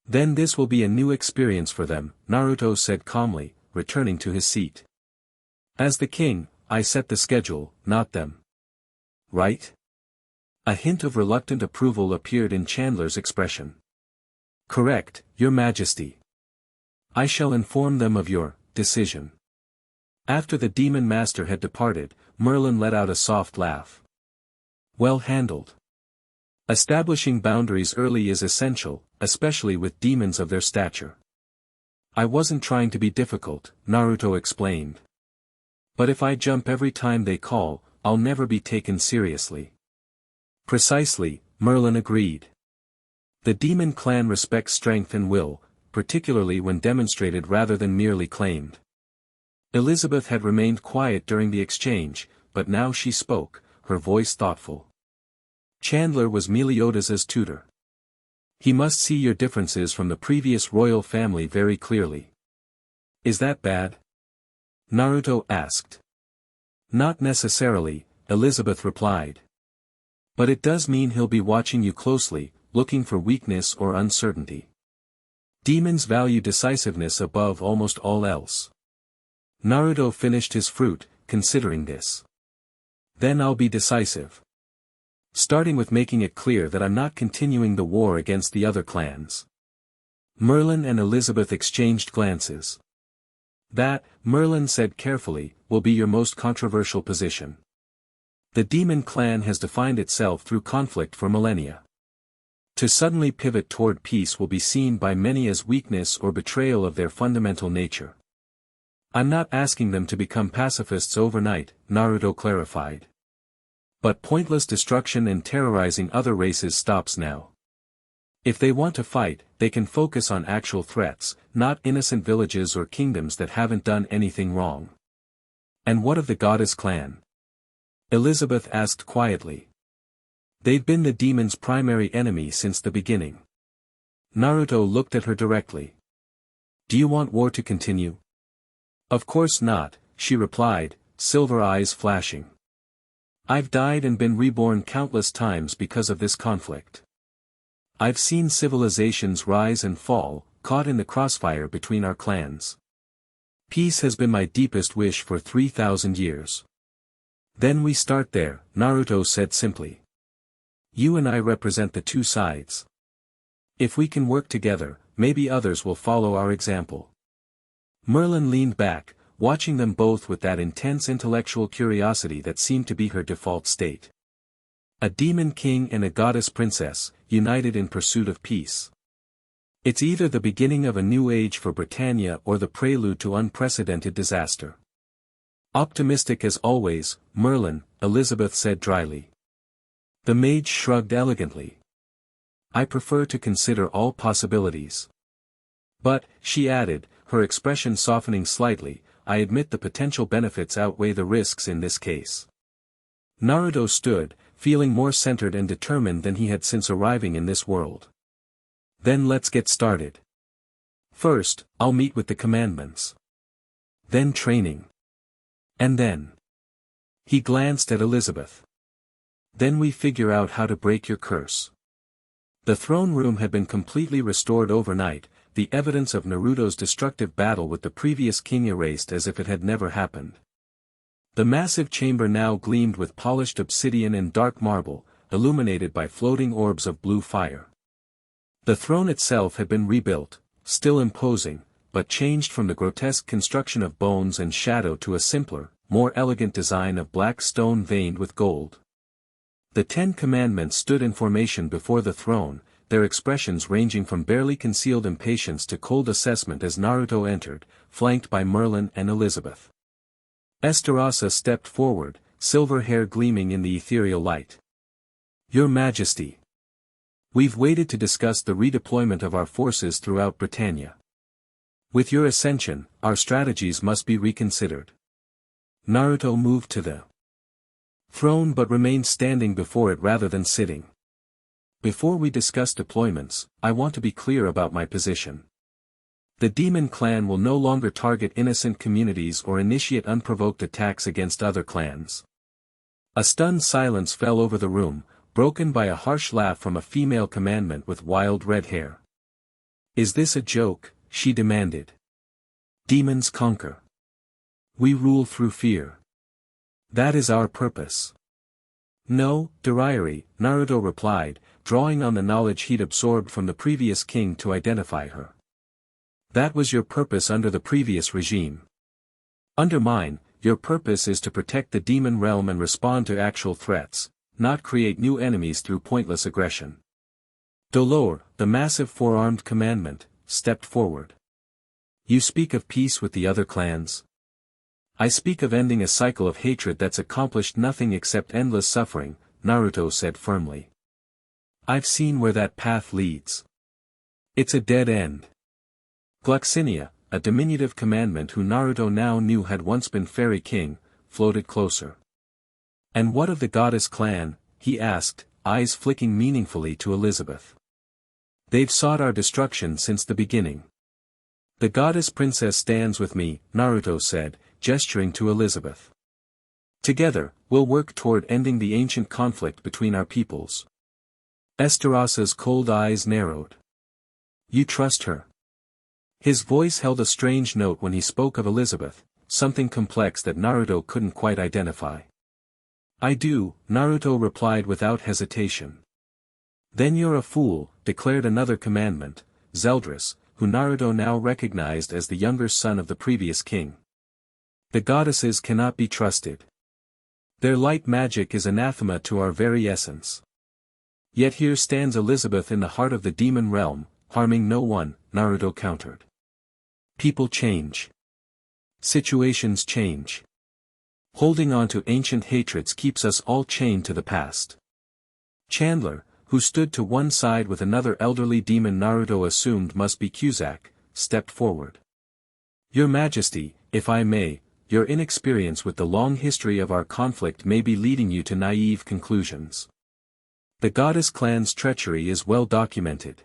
"Then this will be a new experience for them," Naruto said calmly, returning to his seat. "As the king, I set the schedule, not them. Right?" A hint of reluctant approval appeared in Chandler's expression. "Correct, Your Majesty. I shall inform them of your decision." After the demon master had departed, Merlin let out a soft laugh. "Well handled. Establishing boundaries early is essential, especially with demons of their stature." "I wasn't trying to be difficult," Naruto explained. "But if I jump every time they call, I'll never be taken seriously." "Precisely," Merlin agreed. "The demon clan respects strength and will, particularly when demonstrated rather than merely claimed. Elizabeth had remained quiet during the exchange, but now she spoke, her voice thoughtful. Chandler was Meliodas' tutor. He must see your differences from the previous royal family very clearly. Is that bad? Naruto asked. Not necessarily, Elizabeth replied. But it does mean he'll be watching you closely, looking for weakness or uncertainty. Demons value decisiveness above almost all else. Naruto finished his fruit, considering this. Then I'll be decisive. Starting with making it clear that I'm not continuing the war against the other clans. Merlin and Elizabeth exchanged glances. That, Merlin said carefully, will be your most controversial position. The demon clan has defined itself through conflict for millennia. To suddenly pivot toward peace will be seen by many as weakness or betrayal of their fundamental nature. I'm not asking them to become pacifists overnight, Naruto clarified. But pointless destruction and terrorizing other races stops now. If they want to fight, they can focus on actual threats, not innocent villages or kingdoms that haven't done anything wrong. And what of the goddess clan? Elizabeth asked quietly. They've been the demon's primary enemy since the beginning. Naruto looked at her directly. Do you want war to continue? Of course not, she replied, silver eyes flashing. I've died and been reborn countless times because of this conflict. I've seen civilizations rise and fall, caught in the crossfire between our clans. Peace has been my deepest wish for 3,000 years. Then we start there, Naruto said simply. You and I represent the two sides. If we can work together, maybe others will follow our example. Merlin leaned back, watching them both with that intense intellectual curiosity that seemed to be her default state. A demon king and a goddess princess, united in pursuit of peace. It's either the beginning of a new age for Britannia or the prelude to unprecedented disaster. Optimistic as always, Merlin, Elizabeth said dryly. The mage shrugged elegantly. I prefer to consider all possibilities. But, she added, her expression softening slightly, I admit the potential benefits outweigh the risks in this case. Naruto stood, feeling more centered and determined than he had since arriving in this world. Then let's get started. First, I'll meet with the commandments. Then training. And then. He glanced at Elizabeth. Then we figure out how to break your curse. The throne room had been completely restored overnight, the evidence of Naruto's destructive battle with the previous king erased as if it had never happened. The massive chamber now gleamed with polished obsidian and dark marble, illuminated by floating orbs of blue fire. The throne itself had been rebuilt, still imposing, but changed from the grotesque construction of bones and shadow to a simpler, more elegant design of black stone veined with gold. The 10 Commandments stood in formation before the throne, their expressions ranging from barely concealed impatience to cold assessment as Naruto entered, flanked by Merlin and Elizabeth. Esterasa stepped forward, silver hair gleaming in the ethereal light. Your Majesty. We've waited to discuss the redeployment of our forces throughout Britannia. With your ascension, our strategies must be reconsidered. Naruto moved to the throne but remained standing before it rather than sitting. Before we discuss deployments, I want to be clear about my position. The demon clan will no longer target innocent communities or initiate unprovoked attacks against other clans. A stunned silence fell over the room, broken by a harsh laugh from a female commandant with wild red hair. Is this a joke? She demanded. Demons conquer. We rule through fear. That is our purpose. No, Dariari, Naruto replied, drawing on the knowledge he'd absorbed from the previous king to identify her. That was your purpose under the previous regime. Under mine, your purpose is to protect the demon realm and respond to actual threats, not create new enemies through pointless aggression. Dolor, the massive four-armed commandant, stepped forward. You speak of peace with the other clans? I speak of ending a cycle of hatred that's accomplished nothing except endless suffering, Naruto said firmly. I've seen where that path leads. It's a dead end. Gloxinia, a diminutive commandment who Naruto now knew had once been fairy king, floated closer. And what of the goddess clan? He asked, eyes flicking meaningfully to Elizabeth. They've sought our destruction since the beginning. The goddess princess stands with me, Naruto said, gesturing to Elizabeth. Together, we'll work toward ending the ancient conflict between our peoples. Estarosa's cold eyes narrowed. You trust her? His voice held a strange note when he spoke of Elizabeth, something complex that Naruto couldn't quite identify. I do, Naruto replied without hesitation. Then you're a fool, declared another commandment, Zeldris, who Naruto now recognized as the younger son of the previous king. The goddesses cannot be trusted. Their light magic is anathema to our very essence. Yet here stands Elizabeth in the heart of the demon realm, harming no one, Naruto countered. People change. Situations change. Holding on to ancient hatreds keeps us all chained to the past. Chandler, who stood to one side with another elderly demon Naruto assumed must be Cusack, stepped forward. Your Majesty, if I may, your inexperience with the long history of our conflict may be leading you to naive conclusions. The goddess clan's treachery is well documented.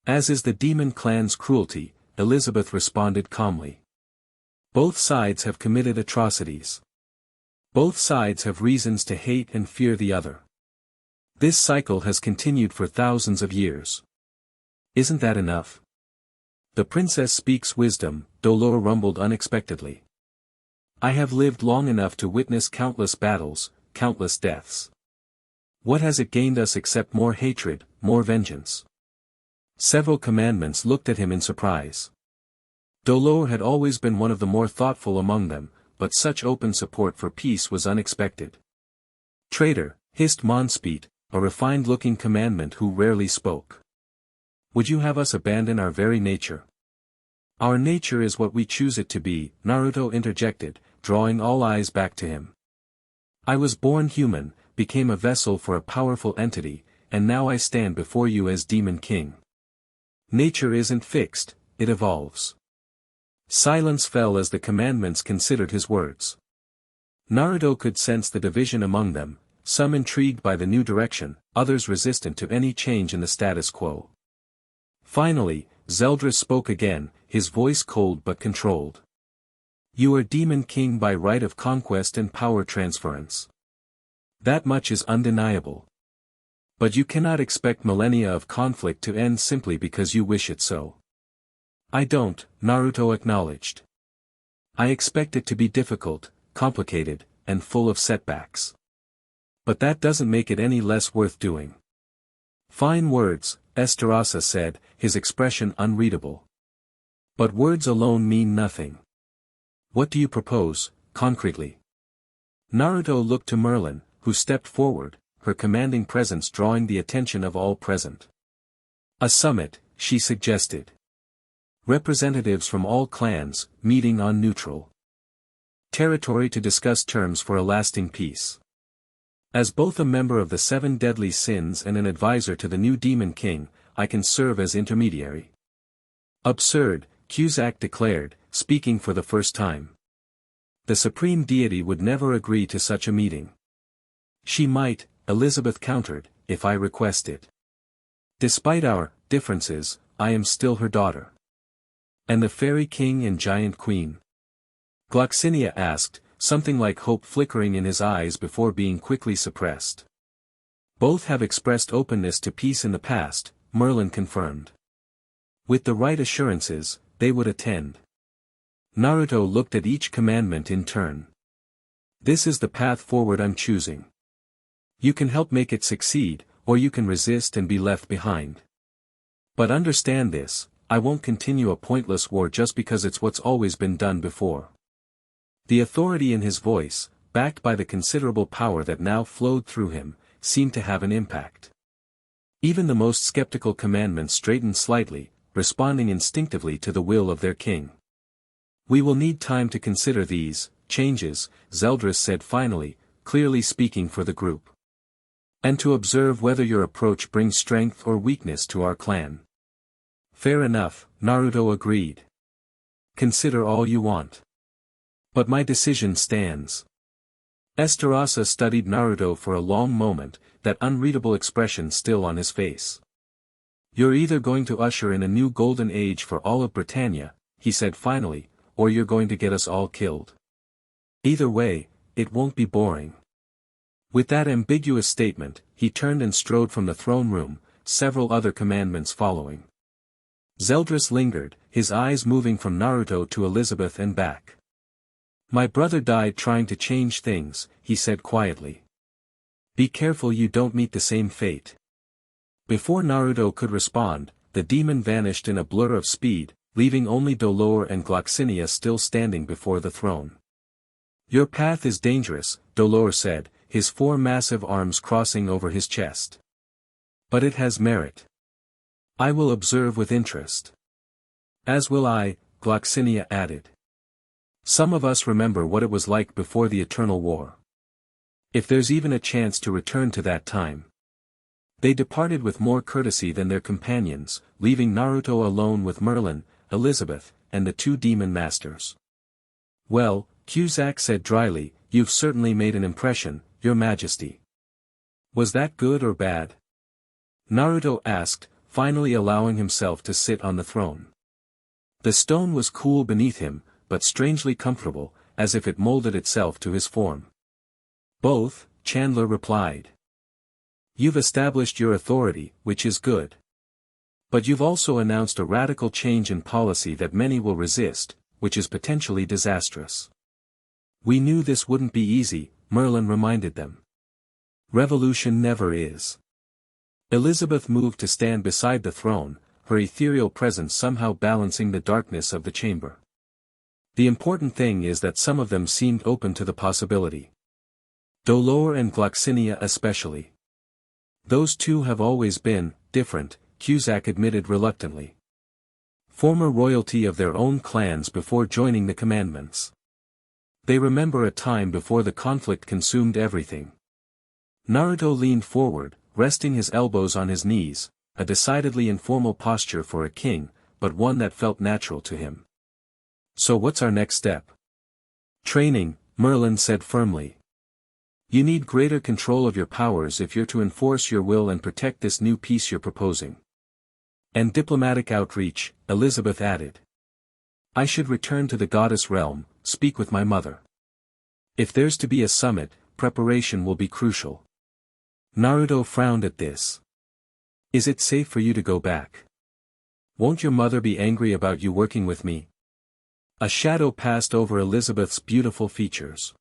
As is the demon clan's cruelty, Elizabeth responded calmly. Both sides have committed atrocities. Both sides have reasons to hate and fear the other. This cycle has continued for thousands of years. Isn't that enough? The princess speaks wisdom, Dolor rumbled unexpectedly. I have lived long enough to witness countless battles, countless deaths. What has it gained us except more hatred, more vengeance? Several commandments looked at him in surprise. Dolor had always been one of the more thoughtful among them, but such open support for peace was unexpected. Traitor, hissed Monspeet, a refined-looking commandment who rarely spoke. Would you have us abandon our very nature? Our nature is what we choose it to be, Naruto interjected, drawing all eyes back to him. I was born human, became a vessel for a powerful entity, and now I stand before you as Demon King. Nature isn't fixed, it evolves. Silence fell as the commandments considered his words. Naruto could sense the division among them, some intrigued by the new direction, others resistant to any change in the status quo. Finally, Zeldris spoke again, his voice cold but controlled. You are Demon King by right of conquest and power transference. That much is undeniable. But you cannot expect millennia of conflict to end simply because you wish it so. I don't, Naruto acknowledged. I expect it to be difficult, complicated, and full of setbacks. But that doesn't make it any less worth doing. Fine words, Estarosa said, his expression unreadable. But words alone mean nothing. What do you propose, concretely? Naruto looked to Merlin, who stepped forward, her commanding presence drawing the attention of all present. A summit, she suggested. Representatives from all clans, meeting on neutral territory to discuss terms for a lasting peace. As both a member of the 7 deadly sins and an advisor to the new Demon King, I can serve as intermediary. Absurd, Cusack declared, speaking for the first time. The supreme deity would never agree to such a meeting. She might, Elizabeth countered, if I request it. Despite our differences, I am still her daughter. And the fairy king and giant queen? Gloxinia asked, something like hope flickering in his eyes before being quickly suppressed. Both have expressed openness to peace in the past, Merlin confirmed. With the right assurances, they would attend. Naruto looked at each commandment in turn. This is the path forward I'm choosing. You can help make it succeed, or you can resist and be left behind. But understand this, I won't continue a pointless war just because it's what's always been done before. The authority in his voice, backed by the considerable power that now flowed through him, seemed to have an impact. Even the most skeptical commandments straightened slightly, responding instinctively to the will of their king. We will need time to consider these changes, Zeldris said finally, clearly speaking for the group. And to observe whether your approach brings strength or weakness to our clan. Fair enough, Naruto agreed. Consider all you want. But my decision stands. Esterasa studied Naruto for a long moment, that unreadable expression still on his face. You're either going to usher in a new golden age for all of Britannia, he said finally, or you're going to get us all killed. Either way, it won't be boring. With that ambiguous statement, he turned and strode from the throne room, several other commandments following. Zeldris lingered, his eyes moving from Naruto to Elizabeth and back. My brother died trying to change things, he said quietly. Be careful you don't meet the same fate. Before Naruto could respond, the demon vanished in a blur of speed, leaving only Dolor and Gloxinia still standing before the throne. Your path is dangerous, Dolor said, his four massive arms crossing over his chest. But it has merit. I will observe with interest. As will I, Gloxinia added. Some of us remember what it was like before the Eternal War. If there's even a chance to return to that time. They departed with more courtesy than their companions, leaving Naruto alone with Merlin, Elizabeth, and the two demon masters. Well, Cusack said dryly, you've certainly made an impression, Your Majesty. Was that good or bad? Naruto asked, finally allowing himself to sit on the throne. The stone was cool beneath him, but strangely comfortable, as if it molded itself to his form. Both, Chandler replied. You've established your authority, which is good. But you've also announced a radical change in policy that many will resist, which is potentially disastrous. We knew this wouldn't be easy, Merlin reminded them. Revolution never is. Elizabeth moved to stand beside the throne, her ethereal presence somehow balancing the darkness of the chamber. The important thing is that some of them seemed open to the possibility. Dolor and Gloxinia especially. Those two have always been different, Cusack admitted reluctantly. Former royalty of their own clans before joining the commandments. They remember a time before the conflict consumed everything. Naruto leaned forward, resting his elbows on his knees, a decidedly informal posture for a king, but one that felt natural to him. So what's our next step? Training, Merlin said firmly. You need greater control of your powers if you're to enforce your will and protect this new peace you're proposing. And diplomatic outreach, Elizabeth added. I should return to the goddess realm, speak with my mother. If there's to be a summit, preparation will be crucial. Naruto frowned at this. Is it safe for you to go back? Won't your mother be angry about you working with me? A shadow passed over Elizabeth's beautiful features.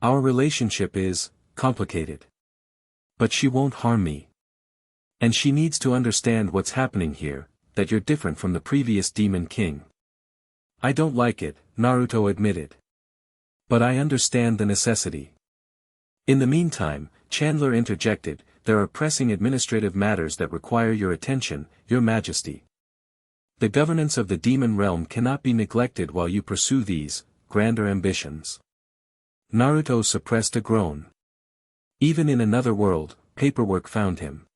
Our relationship is complicated. But she won't harm me. And she needs to understand what's happening here, that you're different from the previous Demon King. I don't like it, Naruto admitted. But I understand the necessity. In the meantime, Chandler interjected, there are pressing administrative matters that require your attention, Your Majesty. The governance of the demon realm cannot be neglected while you pursue these grander ambitions. Naruto suppressed a groan. Even in another world, paperwork found him.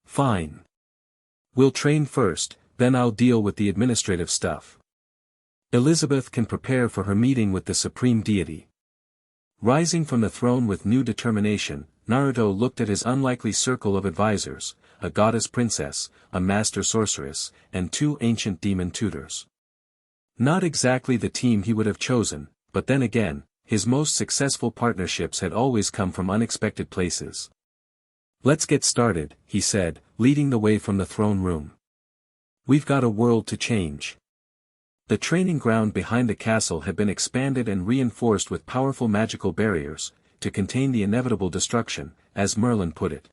Fine. We'll train first, then I'll deal with the administrative stuff. Elizabeth can prepare for her meeting with the supreme deity. Rising from the throne with new determination, Naruto looked at his unlikely circle of advisors, a goddess princess, a master sorceress, and two ancient demon tutors. Not exactly the team he would have chosen, but then again, his most successful partnerships had always come from unexpected places. Let's get started, he said, leading the way from the throne room. We've got a world to change. The training ground behind the castle had been expanded and reinforced with powerful magical barriers, to contain the inevitable destruction, as Merlin put it.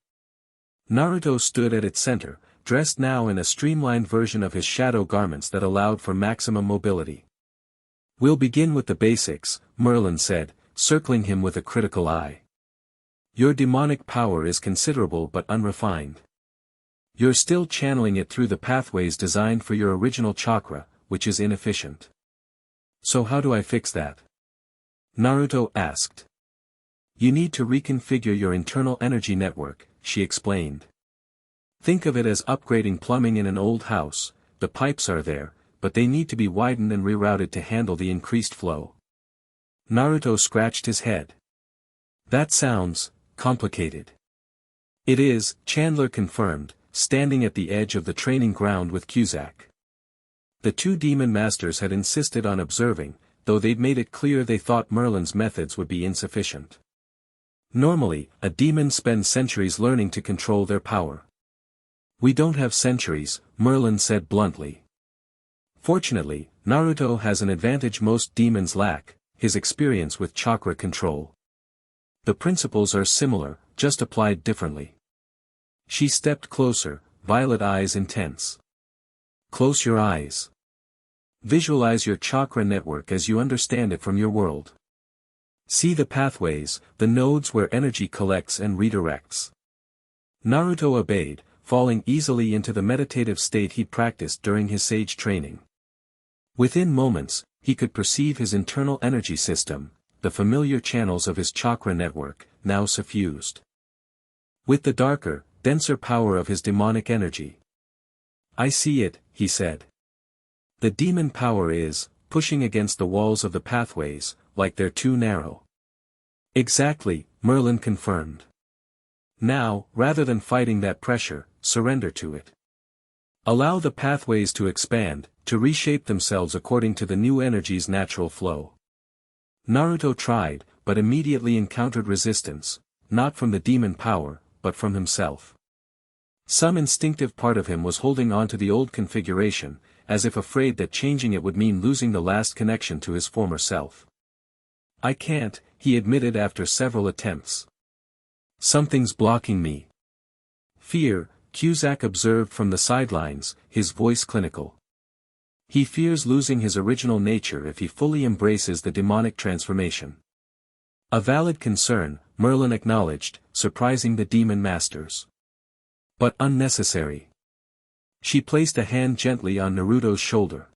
Naruto stood at its center, dressed now in a streamlined version of his shadow garments that allowed for maximum mobility. We'll begin with the basics, Merlin said, circling him with a critical eye. Your demonic power is considerable but unrefined. You're still channeling it through the pathways designed for your original chakra, which is inefficient. So how do I fix that? Naruto asked. You need to reconfigure your internal energy network, she explained. Think of it as upgrading plumbing in an old house, the pipes are there, but they need to be widened and rerouted to handle the increased flow. Naruto scratched his head. That sounds complicated. It is, Chandler confirmed, standing at the edge of the training ground with Cusack. The two demon masters had insisted on observing, though they'd made it clear they thought Merlin's methods would be insufficient. Normally, a demon spends centuries learning to control their power. We don't have centuries, Merlin said bluntly. Fortunately, Naruto has an advantage most demons lack, his experience with chakra control. The principles are similar, just applied differently. She stepped closer, violet eyes intense. Close your eyes. Visualize your chakra network as you understand it from your world. See the pathways, the nodes where energy collects and redirects. Naruto obeyed, falling easily into the meditative state he practiced during his sage training. Within moments, he could perceive his internal energy system, the familiar channels of his chakra network, now suffused with the darker, denser power of his demonic energy. I see it, he said. The demon power is, pushing against the walls of the pathways, like they're too narrow. Exactly, Merlin confirmed. Now, rather than fighting that pressure, surrender to it. Allow the pathways to expand, to reshape themselves according to the new energy's natural flow. Naruto tried, but immediately encountered resistance, not from the demon power, but from himself. Some instinctive part of him was holding on to the old configuration, as if afraid that changing it would mean losing the last connection to his former self. I can't, he admitted after several attempts. Something's blocking me. Fear, Cusack observed from the sidelines, his voice clinical. He fears losing his original nature if he fully embraces the demonic transformation. A valid concern, Merlin acknowledged, surprising the demon masters. But unnecessary. She placed a hand gently on Naruto's shoulder.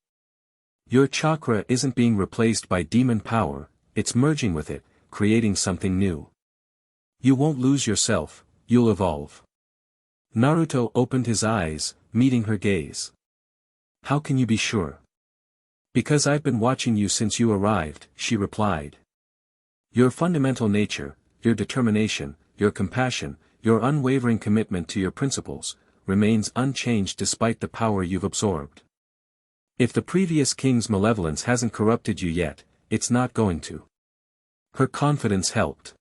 Your chakra isn't being replaced by demon power, it's merging with it, creating something new. You won't lose yourself, you'll evolve. Naruto opened his eyes, meeting her gaze. How can you be sure? Because I've been watching you since you arrived, she replied. Your fundamental nature, your determination, your compassion, your unwavering commitment to your principles, remains unchanged despite the power you've absorbed. If the previous king's malevolence hasn't corrupted you yet, it's not going to. Her confidence helped.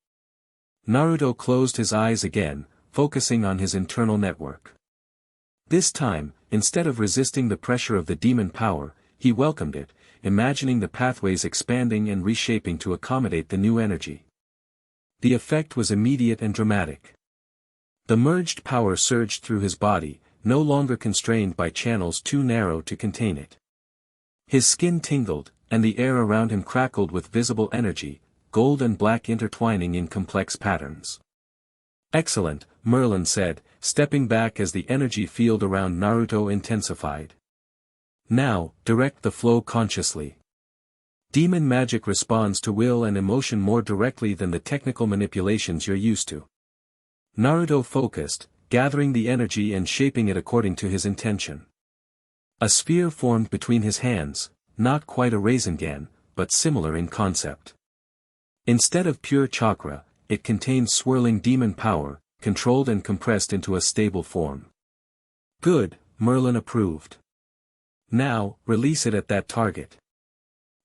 Naruto closed his eyes again, focusing on his internal network. This time, instead of resisting the pressure of the demon power, he welcomed it, imagining the pathways expanding and reshaping to accommodate the new energy. The effect was immediate and dramatic. The merged power surged through his body, no longer constrained by channels too narrow to contain it. His skin tingled, and the air around him crackled with visible energy, gold and black intertwining in complex patterns. Excellent, Merlin said, stepping back as the energy field around Naruto intensified. Now, direct the flow consciously. Demon magic responds to will and emotion more directly than the technical manipulations you're used to. Naruto focused, gathering the energy and shaping it according to his intention. A sphere formed between his hands, not quite a Rasengan, but similar in concept. Instead of pure chakra, it contained swirling demon power, controlled and compressed into a stable form. Good, Merlin approved. Now, release it at that target.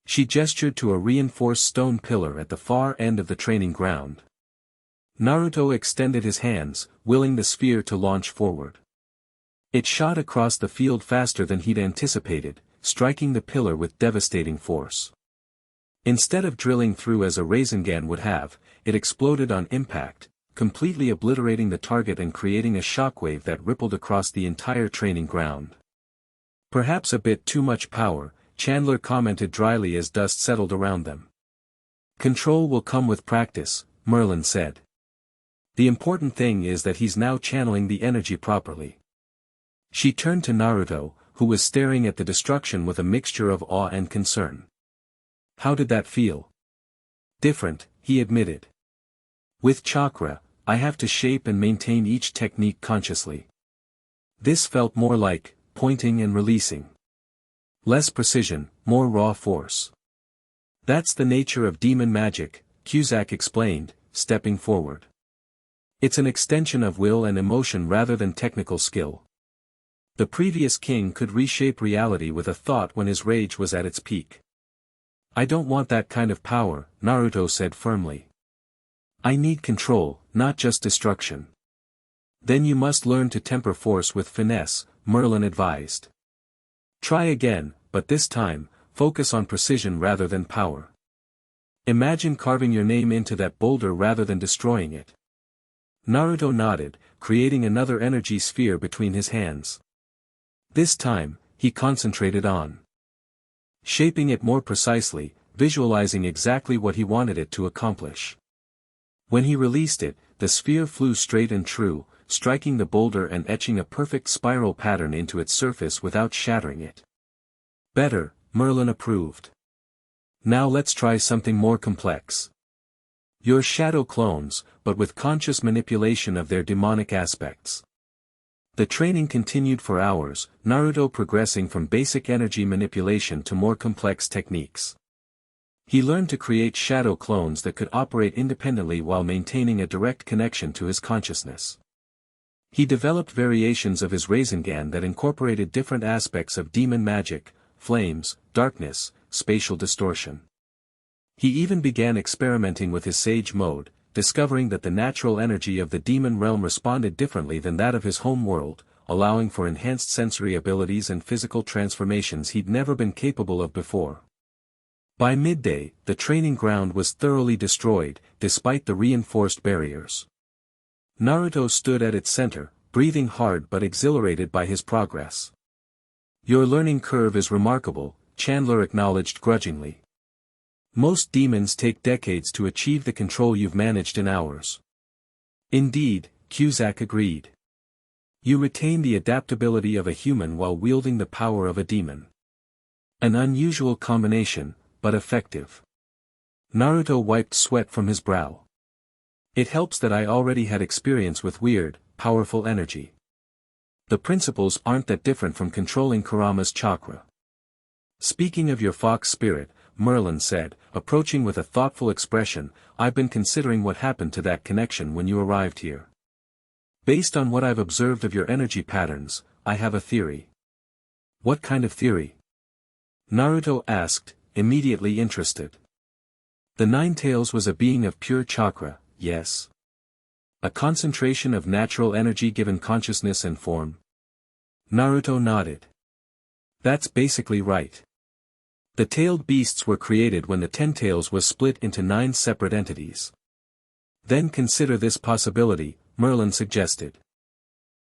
She gestured to a reinforced stone pillar at the far end of the training ground. Naruto extended his hands, willing the sphere to launch forward. It shot across the field faster than he'd anticipated, striking the pillar with devastating force. Instead of drilling through as a Rasengan would have, it exploded on impact, completely obliterating the target and creating a shockwave that rippled across the entire training ground. Perhaps a bit too much power, Chandler commented dryly as dust settled around them. Control will come with practice, Merlin said. The important thing is that he's now channeling the energy properly. She turned to Naruto, who was staring at the destruction with a mixture of awe and concern. How did that feel? Different, he admitted. With chakra, I have to shape and maintain each technique consciously. This felt more like pointing and releasing. Less precision, more raw force. That's the nature of demon magic, Cusack explained, stepping forward. It's an extension of will and emotion rather than technical skill. The previous king could reshape reality with a thought when his rage was at its peak. I don't want that kind of power, Naruto said firmly. I need control, not just destruction. Then you must learn to temper force with finesse, Merlin advised. Try again, but this time, focus on precision rather than power. Imagine carving your name into that boulder rather than destroying it. Naruto nodded, creating another energy sphere between his hands. This time, he concentrated on shaping it more precisely, visualizing exactly what he wanted it to accomplish. When he released it, the sphere flew straight and true, striking the boulder and etching a perfect spiral pattern into its surface without shattering it. Better, Merlin approved. Now let's try something more complex. Your shadow clones, but with conscious manipulation of their demonic aspects. The training continued for hours, Naruto progressing from basic energy manipulation to more complex techniques. He learned to create shadow clones that could operate independently while maintaining a direct connection to his consciousness. He developed variations of his Rasengan that incorporated different aspects of demon magic, flames, darkness, spatial distortion. He even began experimenting with his Sage mode, discovering that the natural energy of the demon realm responded differently than that of his home world, allowing for enhanced sensory abilities and physical transformations he'd never been capable of before. By midday, the training ground was thoroughly destroyed, despite the reinforced barriers. Naruto stood at its center, breathing hard but exhilarated by his progress. Your learning curve is remarkable, Chandler acknowledged grudgingly. Most demons take decades to achieve the control you've managed in hours. Indeed, Cusack agreed. You retain the adaptability of a human while wielding the power of a demon. An unusual combination, but effective. Naruto wiped sweat from his brow. It helps that I already had experience with weird, powerful energy. The principles aren't that different from controlling Kurama's chakra. Speaking of your fox spirit, Merlin said, approaching with a thoughtful expression, I've been considering what happened to that connection when you arrived here. Based on what I've observed of your energy patterns, I have a theory. What kind of theory? Naruto asked, immediately interested. The Ninetales was a being of pure chakra, yes. A concentration of natural energy given consciousness and form. Naruto nodded. That's basically right. The tailed beasts were created when the Ten-Tails was split into 9 separate entities. Then consider this possibility, Merlin suggested.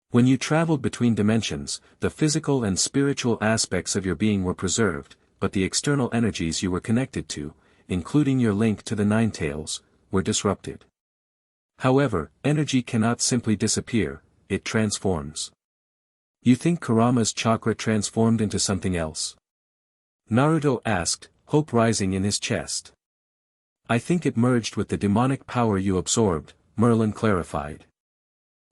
When you traveled between dimensions, the physical and spiritual aspects of your being were preserved, but the external energies you were connected to, including your link to the Ninetales, were disrupted. However, energy cannot simply disappear, it transforms. You think Kurama's chakra transformed into something else? Naruto asked, hope rising in his chest. I think it merged with the demonic power you absorbed, Merlin clarified.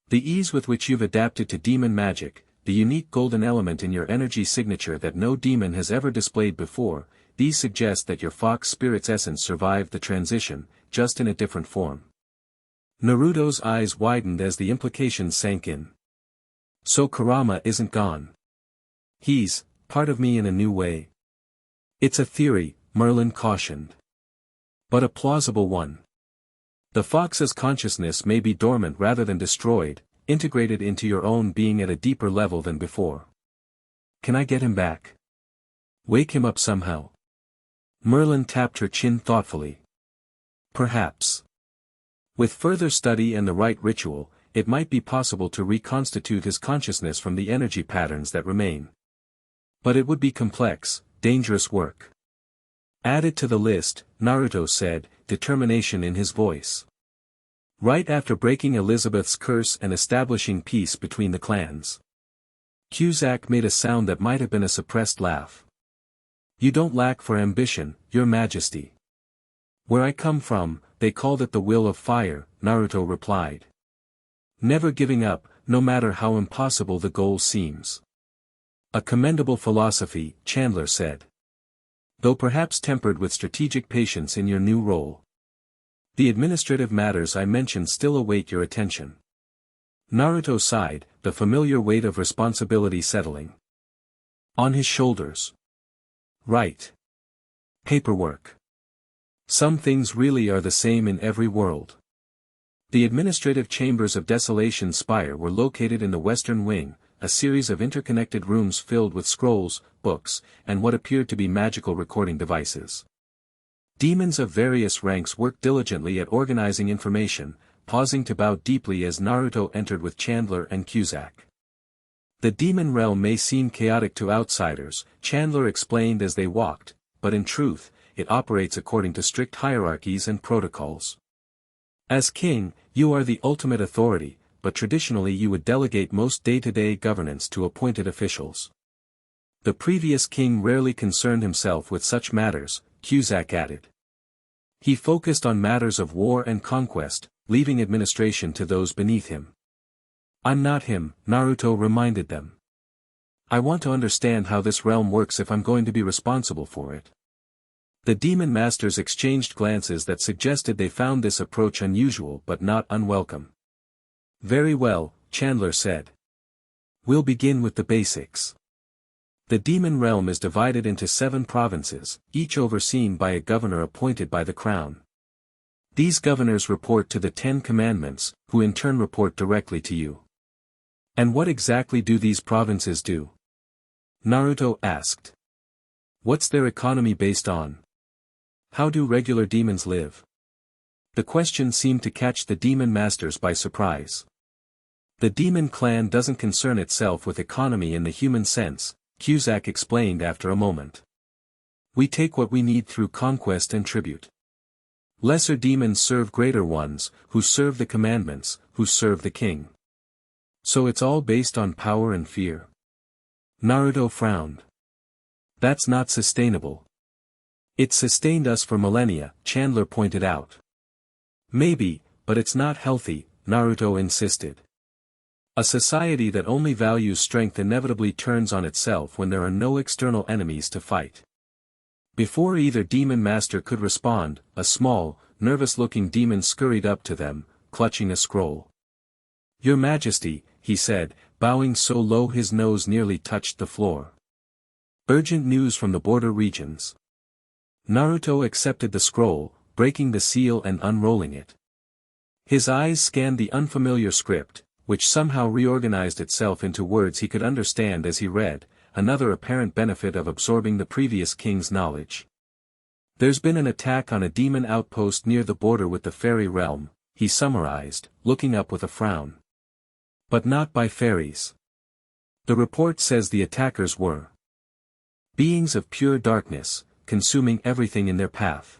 The ease with which you've adapted to demon magic, the unique golden element in your energy signature that no demon has ever displayed before, these suggest that your fox spirit's essence survived the transition, just in a different form. Naruto's eyes widened as the implications sank in. So Kurama isn't gone. He's part of me in a new way. It's a theory, Merlin cautioned. But a plausible one. The fox's consciousness may be dormant rather than destroyed, integrated into your own being at a deeper level than before. Can I get him back? Wake him up somehow. Merlin tapped her chin thoughtfully. Perhaps. With further study and the right ritual, it might be possible to reconstitute his consciousness from the energy patterns that remain. But it would be complex, dangerous work. Add it to the list, Naruto said, determination in his voice. Right after breaking Elizabeth's curse and establishing peace between the clans. Cusack made a sound that might have been a suppressed laugh. You don't lack for ambition, your majesty. Where I come from, they called it the will of fire, Naruto replied. Never giving up, no matter how impossible the goal seems. A commendable philosophy, Chandler said. Though perhaps tempered with strategic patience in your new role. The administrative matters I mentioned still await your attention. Naruto sighed, the familiar weight of responsibility settling on his shoulders. Right. Paperwork. Some things really are the same in every world. The administrative chambers of Desolation Spire were located in the western wing, a series of interconnected rooms filled with scrolls, books, and what appeared to be magical recording devices. Demons of various ranks worked diligently at organizing information, pausing to bow deeply as Naruto entered with Chandler and Cusack. The demon realm may seem chaotic to outsiders, Chandler explained as they walked, but in truth, it operates according to strict hierarchies and protocols. As king, you are the ultimate authority, but traditionally you would delegate most day-to-day governance to appointed officials. The previous king rarely concerned himself with such matters, Cusack added. He focused on matters of war and conquest, leaving administration to those beneath him. I'm not him, Naruto reminded them. I want to understand how this realm works if I'm going to be responsible for it. The demon masters exchanged glances that suggested they found this approach unusual but not unwelcome. Very well, Chandler said. We'll begin with the basics. The demon realm is divided into 7 provinces, each overseen by a governor appointed by the crown. These governors report to the 10 commandments, who in turn report directly to you. And what exactly do these provinces do? Naruto asked. What's their economy based on? How do regular demons live? The question seemed to catch the demon masters by surprise. The demon clan doesn't concern itself with economy in the human sense, Cusack explained after a moment. We take what we need through conquest and tribute. Lesser demons serve greater ones, who serve the commandments, who serve the king. So it's all based on power and fear. Naruto frowned. That's not sustainable. It sustained us for millennia, Chandler pointed out. Maybe, but it's not healthy, Naruto insisted. A society that only values strength inevitably turns on itself when there are no external enemies to fight. Before either demon master could respond, a small, nervous-looking demon scurried up to them, clutching a scroll. Your Majesty, he said, bowing so low his nose nearly touched the floor. Urgent news from the border regions. Naruto accepted the scroll, breaking the seal and unrolling it. His eyes scanned the unfamiliar script, which somehow reorganized itself into words he could understand as he read, another apparent benefit of absorbing the previous king's knowledge. There's been an attack on a demon outpost near the border with the fairy realm, he summarized, looking up with a frown. But not by fairies. The report says the attackers were beings of pure darkness, consuming everything in their path.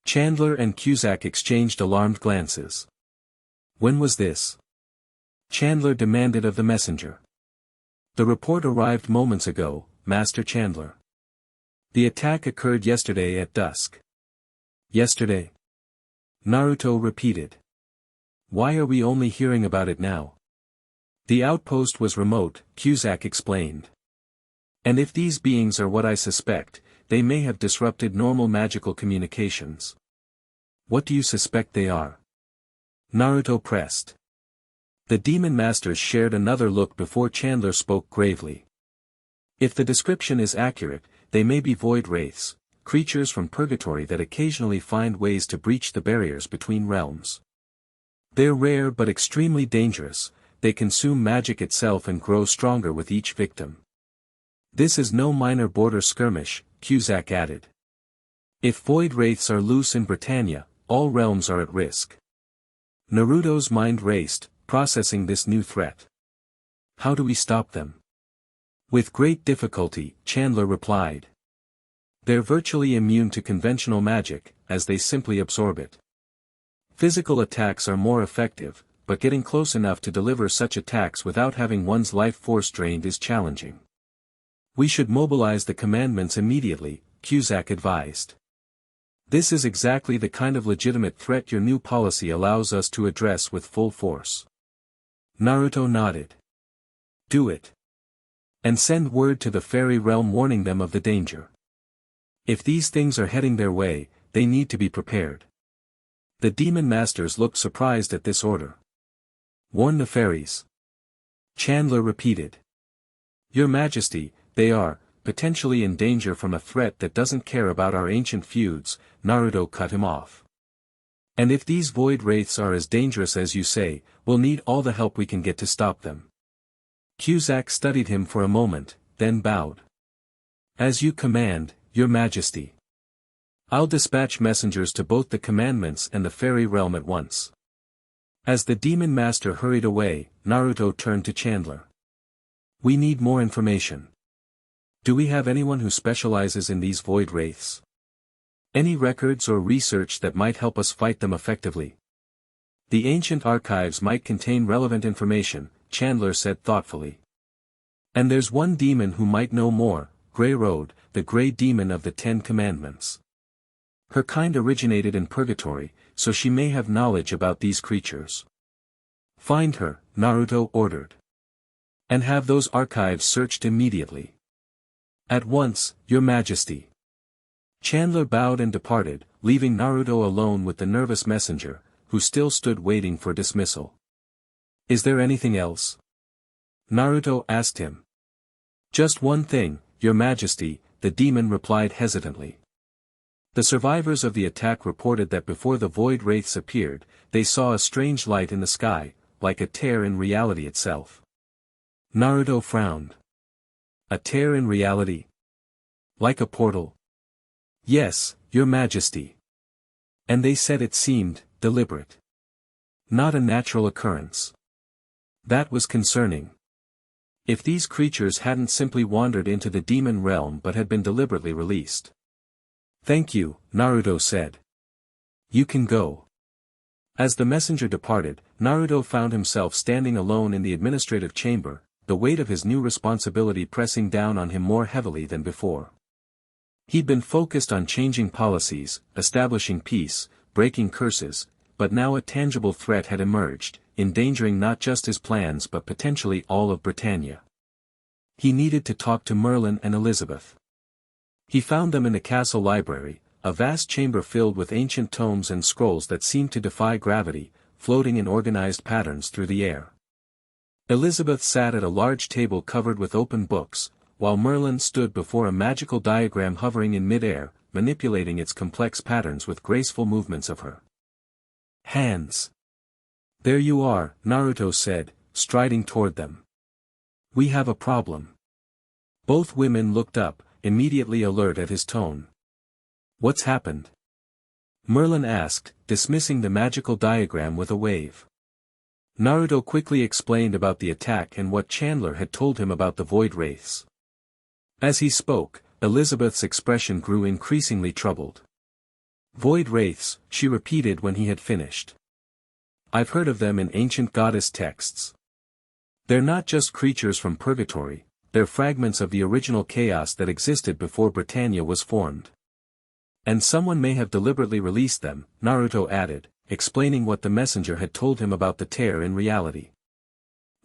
Chandler and Cusack exchanged alarmed glances. When was this? Chandler demanded of the messenger. The report arrived moments ago, Master Chandler. The attack occurred yesterday at dusk. Yesterday? Naruto repeated. Why are we only hearing about it now? The outpost was remote, Cusack explained. And if these beings are what I suspect, they may have disrupted normal magical communications. What do you suspect they are? Naruto pressed. The demon masters shared another look before Chandler spoke gravely. If the description is accurate, they may be void wraiths, creatures from purgatory that occasionally find ways to breach the barriers between realms. They're rare but extremely dangerous, they consume magic itself and grow stronger with each victim. This is no minor border skirmish, Cusack added. If void wraiths are loose in Britannia, all realms are at risk. Naruto's mind raced, processing this new threat. How do we stop them? With great difficulty, Chandler replied. They're virtually immune to conventional magic, as they simply absorb it. Physical attacks are more effective, but getting close enough to deliver such attacks without having one's life force drained is challenging. We should mobilize the commandments immediately, Cusack advised. This is exactly the kind of legitimate threat your new policy allows us to address with full force. Naruto nodded. Do it. And send word to the fairy realm warning them of the danger. If these things are heading their way, they need to be prepared. The demon masters looked surprised at this order. Warn the fairies. Chandler repeated. Your Majesty, they are, potentially in danger from a threat that doesn't care about our ancient feuds. Naruto cut him off. And if these void wraiths are as dangerous as you say, we'll need all the help we can get to stop them. Cusack studied him for a moment, then bowed. As you command, Your Majesty. I'll dispatch messengers to both the commandments and the fairy realm at once. As the demon master hurried away, Naruto turned to Chandler. We need more information. Do we have anyone who specializes in these void wraiths? Any records or research that might help us fight them effectively? The ancient archives might contain relevant information, Chandler said thoughtfully. And there's one demon who might know more, Grey Road, the Grey Demon of the 10 Commandments. Her kind originated in Purgatory, so she may have knowledge about these creatures. Find her, Naruto ordered. And have those archives searched immediately. At once, Your Majesty. Chandler bowed and departed, leaving Naruto alone with the nervous messenger, who still stood waiting for dismissal. Is there anything else? Naruto asked him. Just one thing, Your Majesty, the demon replied hesitantly. The survivors of the attack reported that before the void wraiths appeared, they saw a strange light in the sky, like a tear in reality itself. Naruto frowned. A tear in reality? Like a portal? Yes, Your Majesty. And they said it seemed deliberate. Not a natural occurrence. That was concerning. If these creatures hadn't simply wandered into the demon realm but had been deliberately released. Thank you, Naruto said. You can go. As the messenger departed, Naruto found himself standing alone in the administrative chamber, the weight of his new responsibility pressing down on him more heavily than before. He'd been focused on changing policies, establishing peace, breaking curses, but now a tangible threat had emerged, endangering not just his plans but potentially all of Britannia. He needed to talk to Merlin and Elizabeth. He found them in the castle library, a vast chamber filled with ancient tomes and scrolls that seemed to defy gravity, floating in organized patterns through the air. Elizabeth sat at a large table covered with open books, while Merlin stood before a magical diagram hovering in mid-air, manipulating its complex patterns with graceful movements of her hands. There you are, Naruto said, striding toward them. We have a problem. Both women looked up, immediately alert at his tone. What's happened? Merlin asked, dismissing the magical diagram with a wave. Naruto quickly explained about the attack and what Chandler had told him about the void wraiths. As he spoke, Elizabeth's expression grew increasingly troubled. Void wraiths, she repeated when he had finished. I've heard of them in ancient goddess texts. They're not just creatures from Purgatory, they're fragments of the original chaos that existed before Britannia was formed. And someone may have deliberately released them, Naruto added, explaining what the messenger had told him about the tear in reality.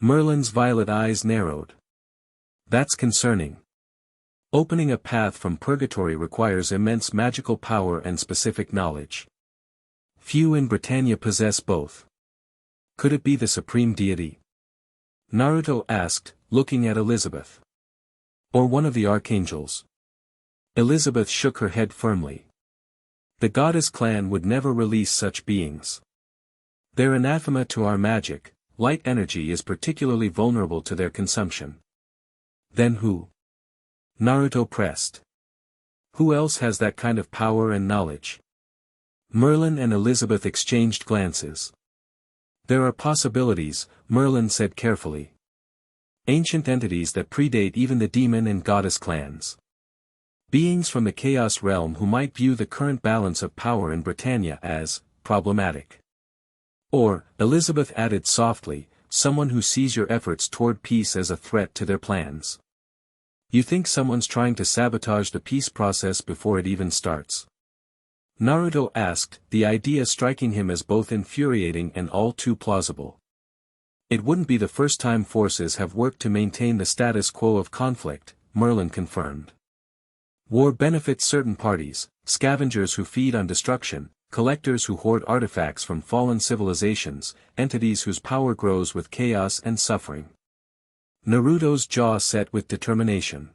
Merlin's violet eyes narrowed. That's concerning. Opening a path from Purgatory requires immense magical power and specific knowledge. Few in Britannia possess both. Could it be the supreme deity? Naruto asked, looking at Elizabeth. Or one of the archangels? Elizabeth shook her head firmly. The goddess clan would never release such beings. They're anathema to our magic, light energy is particularly vulnerable to their consumption. Then who? Naruto pressed. Who else has that kind of power and knowledge? Merlin and Elizabeth exchanged glances. There are possibilities, Merlin said carefully. Ancient entities that predate even the demon and goddess clans. Beings from the Chaos Realm who might view the current balance of power in Britannia as problematic. Or, Elizabeth added softly, someone who sees your efforts toward peace as a threat to their plans. You think someone's trying to sabotage the peace process before it even starts? Naruto asked, the idea striking him as both infuriating and all too plausible. It wouldn't be the first time forces have worked to maintain the status quo of conflict, Merlin confirmed. War benefits certain parties, scavengers who feed on destruction, collectors who hoard artifacts from fallen civilizations, entities whose power grows with chaos and suffering. Naruto's jaw set with determination.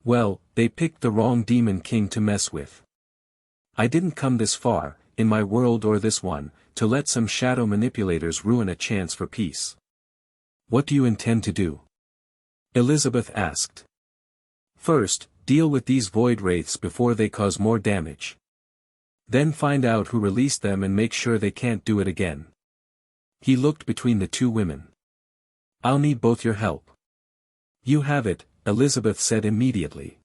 Well, they picked the wrong demon king to mess with. I didn't come this far, in my world or this one, to let some shadow manipulators ruin a chance for peace. What do you intend to do? Elizabeth asked. First, deal with these void wraiths before they cause more damage. Then find out who released them and make sure they can't do it again. He looked between the two women. I'll need both your help. You have it, Elizabeth said immediately.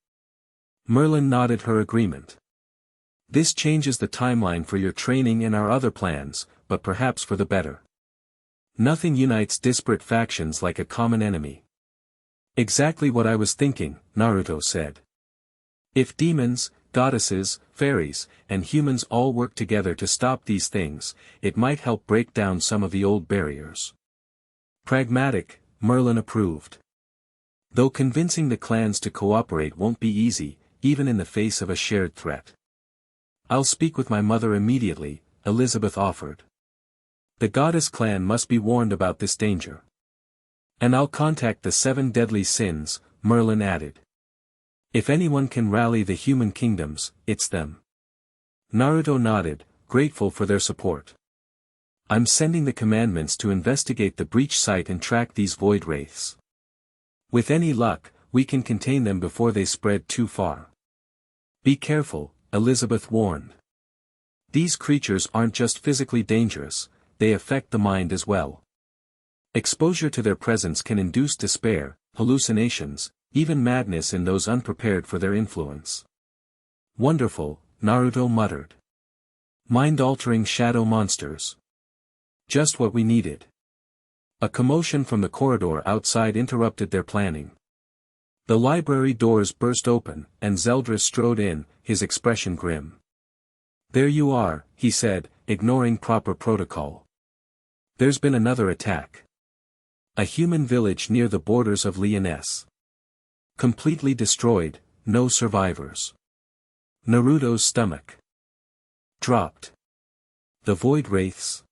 Merlin nodded her agreement. This changes the timeline for your training and our other plans, but perhaps for the better. Nothing unites disparate factions like a common enemy. Exactly what I was thinking, Naruto said. If demons, goddesses, fairies, and humans all work together to stop these things, it might help break down some of the old barriers. Pragmatic, Merlin approved. Though convincing the clans to cooperate won't be easy, even in the face of a shared threat. I'll speak with my mother immediately, Elizabeth offered. The goddess clan must be warned about this danger. And I'll contact the 7 deadly sins, Merlin added. If anyone can rally the human kingdoms, it's them. Naruto nodded, grateful for their support. I'm sending the commandments to investigate the breach site and track these void wraiths. With any luck, we can contain them before they spread too far. Be careful, Elizabeth warned. These creatures aren't just physically dangerous, they affect the mind as well. Exposure to their presence can induce despair, hallucinations, even madness in those unprepared for their influence. Wonderful, Naruto muttered. Mind-altering shadow monsters. Just what we needed. A commotion from the corridor outside interrupted their planning. The library doors burst open, and Zeldris strode in, his expression grim. There you are, he said, ignoring proper protocol. There's been another attack. A human village near the borders of Lyonesse. Completely destroyed, no survivors. Naruto's stomach dropped. The void wraiths?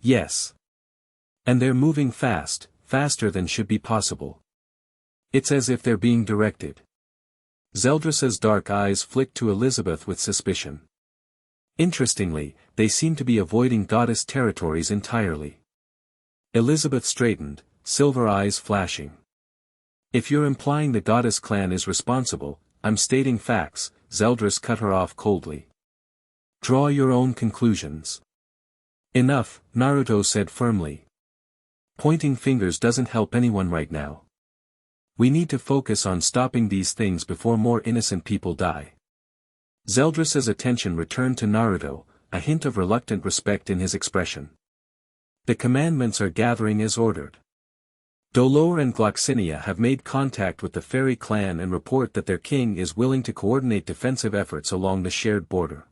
Yes. And they're moving fast, faster than should be possible. It's as if they're being directed. Zeldris's dark eyes flicked to Elizabeth with suspicion. Interestingly, they seem to be avoiding goddess territories entirely. Elizabeth straightened, silver eyes flashing. If you're implying the goddess clan is responsible, I'm stating facts, Zeldris cut her off coldly. Draw your own conclusions. Enough, Naruto said firmly. Pointing fingers doesn't help anyone right now. We need to focus on stopping these things before more innocent people die. Zeldris's attention returned to Naruto, a hint of reluctant respect in his expression. The commandments are gathering as ordered. Dolor and Gloxinia have made contact with the fairy clan and report that their king is willing to coordinate defensive efforts along the shared border.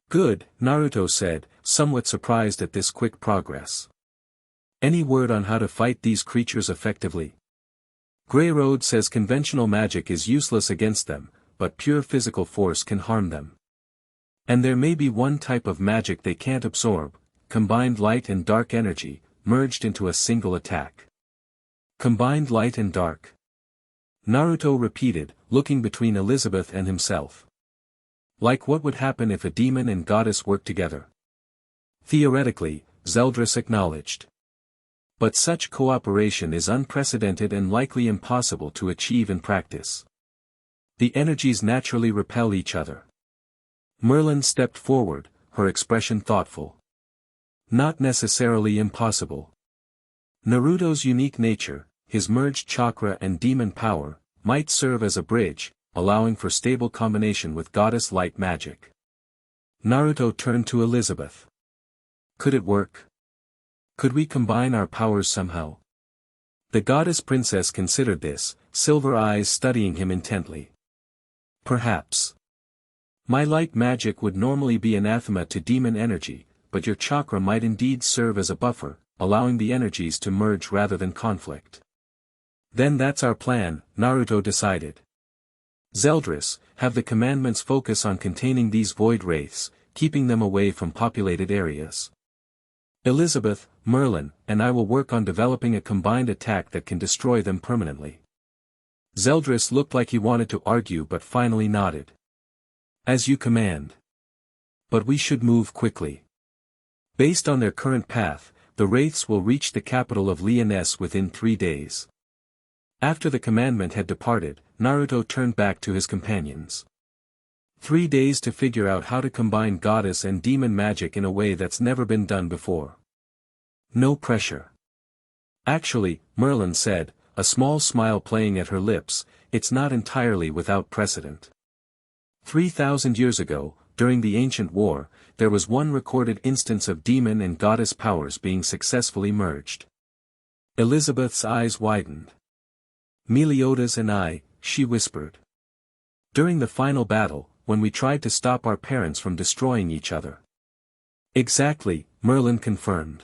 Good, Naruto said, somewhat surprised at this quick progress. Any word on how to fight these creatures effectively? Grey Road says conventional magic is useless against them, but pure physical force can harm them. And there may be one type of magic they can't absorb, combined light and dark energy, merged into a single attack. Combined light and dark. Naruto repeated, looking between Elizabeth and himself. Like what would happen if a demon and goddess worked together? Theoretically, Zeldris acknowledged. But such cooperation is unprecedented and likely impossible to achieve in practice. The energies naturally repel each other. Merlin stepped forward, her expression thoughtful. Not necessarily impossible. Naruto's unique nature, his merged chakra and demon power, might serve as a bridge, allowing for stable combination with goddess light magic. Naruto turned to Elizabeth. Could it work? Could we combine our powers somehow? The goddess princess considered this, silver eyes studying him intently. Perhaps. My light magic would normally be anathema to demon energy, but your chakra might indeed serve as a buffer, allowing the energies to merge rather than conflict. Then that's our plan, Naruto decided. Zeldris, have the commandments focus on containing these void wraiths, keeping them away from populated areas. Elizabeth, Merlin, and I will work on developing a combined attack that can destroy them permanently. Zeldris looked like he wanted to argue but finally nodded. As you command. But we should move quickly. Based on their current path, the wraiths will reach the capital of Lyonesse within 3 days. After the commandment had departed, Naruto turned back to his companions. 3 days to figure out how to combine goddess and demon magic in a way that's never been done before. No pressure. Actually, Merlin said, a small smile playing at her lips, it's not entirely without precedent. 3,000 years ago, during the ancient war, there was one recorded instance of demon and goddess powers being successfully merged. Elizabeth's eyes widened. Meliodas and I, she whispered. During the final battle, when we tried to stop our parents from destroying each other. Exactly, Merlin confirmed.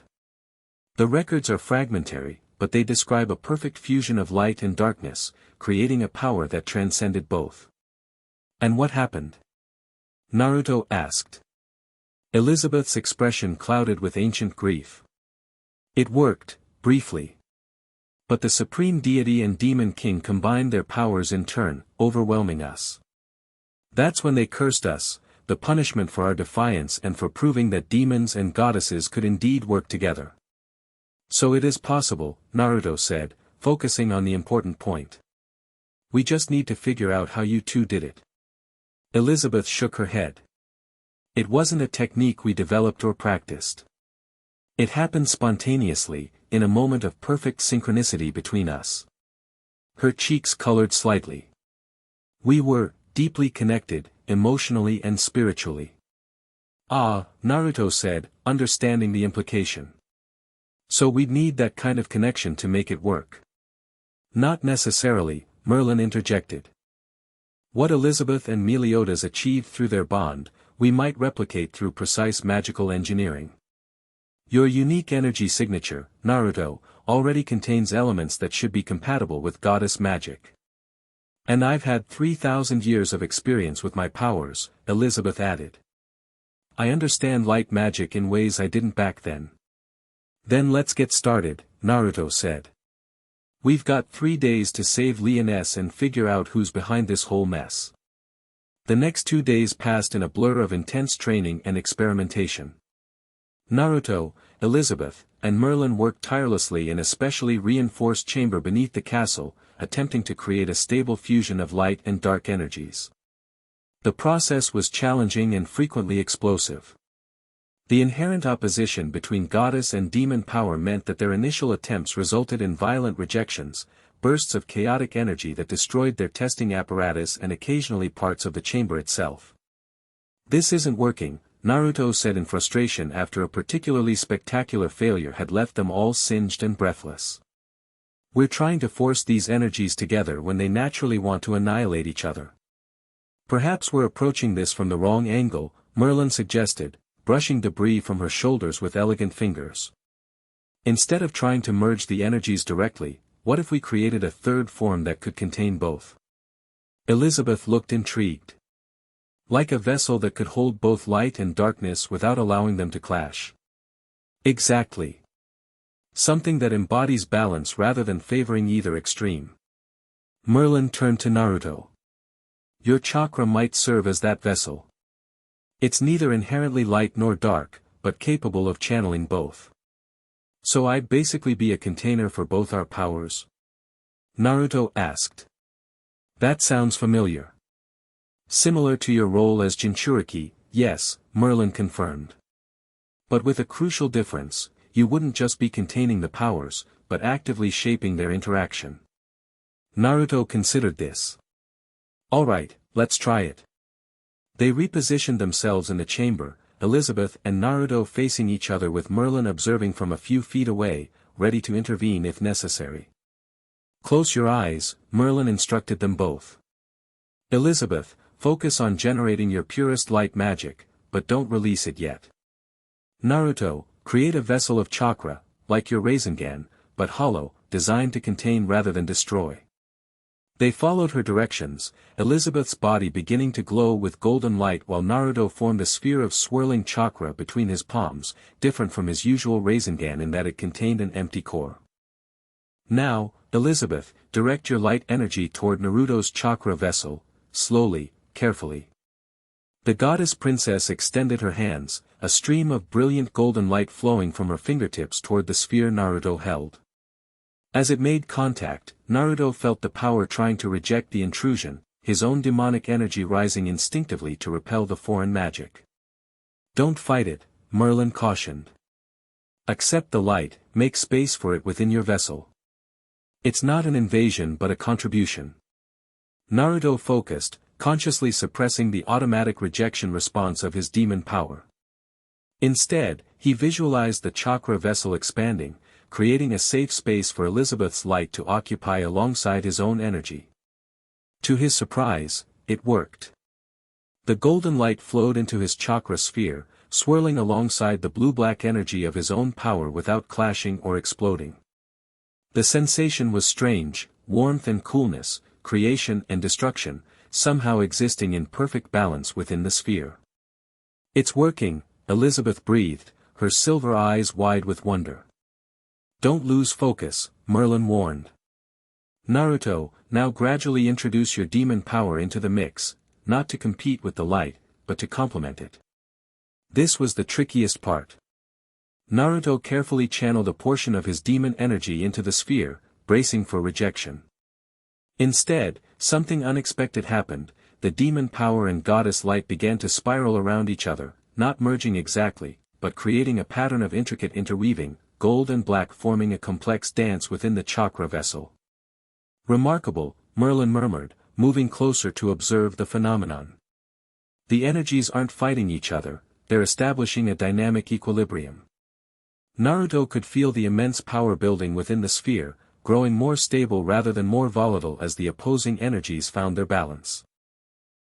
The records are fragmentary, but they describe a perfect fusion of light and darkness, creating a power that transcended both. And what happened? Naruto asked. Elizabeth's expression clouded with ancient grief. It worked, briefly. But the supreme deity and demon king combined their powers in turn, overwhelming us. That's when they cursed us, the punishment for our defiance and for proving that demons and goddesses could indeed work together. So it is possible, Naruto said, focusing on the important point. We just need to figure out how you two did it. Elizabeth shook her head. It wasn't a technique we developed or practiced. It happened spontaneously, in a moment of perfect synchronicity between us. Her cheeks colored slightly. We were deeply connected, emotionally and spiritually. Ah, Naruto said, understanding the implication. So we'd need that kind of connection to make it work. Not necessarily, Merlin interjected. What Elizabeth and Meliodas achieved through their bond, we might replicate through precise magical engineering. Your unique energy signature, Naruto, already contains elements that should be compatible with goddess magic. And I've had 3,000 years of experience with my powers, Elizabeth added. I understand light magic in ways I didn't back then. Then let's get started, Naruto said. We've got 3 days to save Lyonesse and figure out who's behind this whole mess. The next 2 days passed in a blur of intense training and experimentation. Naruto, Elizabeth, and Merlin worked tirelessly in a specially reinforced chamber beneath the castle, attempting to create a stable fusion of light and dark energies. The process was challenging and frequently explosive. The inherent opposition between goddess and demon power meant that their initial attempts resulted in violent rejections, bursts of chaotic energy that destroyed their testing apparatus and occasionally parts of the chamber itself. This isn't working, Naruto said in frustration after a particularly spectacular failure had left them all singed and breathless. We're trying to force these energies together when they naturally want to annihilate each other. Perhaps we're approaching this from the wrong angle, Merlin suggested, brushing debris from her shoulders with elegant fingers. Instead of trying to merge the energies directly, what if we created a third form that could contain both? Elizabeth looked intrigued. Like a vessel that could hold both light and darkness without allowing them to clash. Exactly. Something that embodies balance rather than favoring either extreme. Merlin turned to Naruto. Your chakra might serve as that vessel. It's neither inherently light nor dark, but capable of channeling both. So I'd basically be a container for both our powers? Naruto asked. That sounds familiar. Similar to your role as Jinchuriki, yes, Merlin confirmed. But with a crucial difference, you wouldn't just be containing the powers, but actively shaping their interaction. Naruto considered this. Alright, let's try it. They repositioned themselves in the chamber, Elizabeth and Naruto facing each other with Merlin observing from a few feet away, ready to intervene if necessary. Close your eyes, Merlin instructed them both. Elizabeth, focus on generating your purest light magic, but don't release it yet. Naruto, create a vessel of chakra, like your Rasengan, but hollow, designed to contain rather than destroy. They followed her directions, Elizabeth's body beginning to glow with golden light while Naruto formed a sphere of swirling chakra between his palms, different from his usual Rasengan in that it contained an empty core. Now, Elizabeth, direct your light energy toward Naruto's chakra vessel, slowly, carefully. The goddess princess extended her hands, a stream of brilliant golden light flowing from her fingertips toward the sphere Naruto held. As it made contact, Naruto felt the power trying to reject the intrusion, his own demonic energy rising instinctively to repel the foreign magic. Don't fight it, Merlin cautioned. Accept the light, make space for it within your vessel. It's not an invasion but a contribution. Naruto focused, consciously suppressing the automatic rejection response of his demon power. Instead, he visualized the chakra vessel expanding, creating a safe space for Elizabeth's light to occupy alongside his own energy. To his surprise, it worked. The golden light flowed into his chakra sphere, swirling alongside the blue-black energy of his own power without clashing or exploding. The sensation was strange, warmth and coolness, creation and destruction, somehow existing in perfect balance within the sphere. It's working, Elizabeth breathed, her silver eyes wide with wonder. Don't lose focus, Merlin warned. Naruto, now gradually introduce your demon power into the mix, not to compete with the light, but to complement it. This was the trickiest part. Naruto carefully channeled a portion of his demon energy into the sphere, bracing for rejection. Instead, something unexpected happened, the demon power and goddess light began to spiral around each other, not merging exactly, but creating a pattern of intricate interweaving, gold and black forming a complex dance within the chakra vessel. Remarkable, Merlin murmured, moving closer to observe the phenomenon. The energies aren't fighting each other, they're establishing a dynamic equilibrium. Naruto could feel the immense power building within the sphere, growing more stable rather than more volatile as the opposing energies found their balance.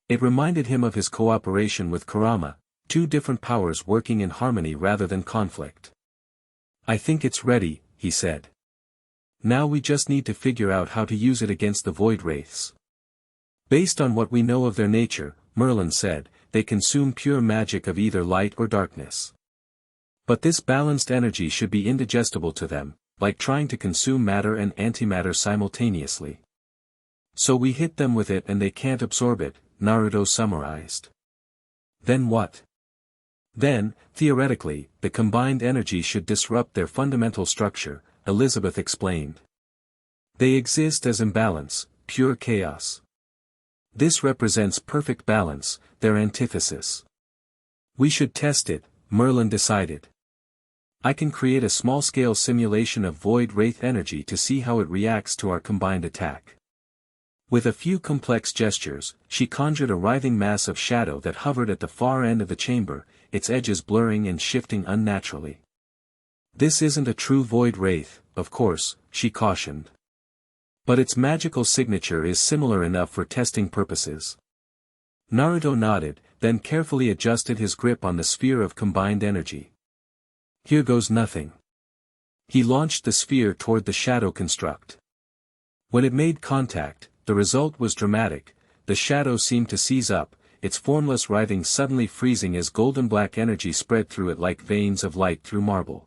It reminded him of his cooperation with Kurama, two different powers working in harmony rather than conflict. I think it's ready, he said. Now we just need to figure out how to use it against the Void Wraiths. Based on what we know of their nature, Merlin said, they consume pure magic of either light or darkness. But this balanced energy should be indigestible to them, like trying to consume matter and antimatter simultaneously. So we hit them with it and they can't absorb it, Naruto summarized. Then what? Then, theoretically, the combined energy should disrupt their fundamental structure, Elizabeth explained. They exist as imbalance, pure chaos. This represents perfect balance, their antithesis. We should test it, Merlin decided. I can create a small-scale simulation of Void Wraith energy to see how it reacts to our combined attack. With a few complex gestures, she conjured a writhing mass of shadow that hovered at the far end of the chamber, its edges blurring and shifting unnaturally. This isn't a true Void Wraith, of course, she cautioned. But its magical signature is similar enough for testing purposes. Naruto nodded, then carefully adjusted his grip on the sphere of combined energy. Here goes nothing. He launched the sphere toward the shadow construct. When it made contact, the result was dramatic. The shadow seemed to seize up, its formless writhing suddenly freezing as golden black energy spread through it like veins of light through marble.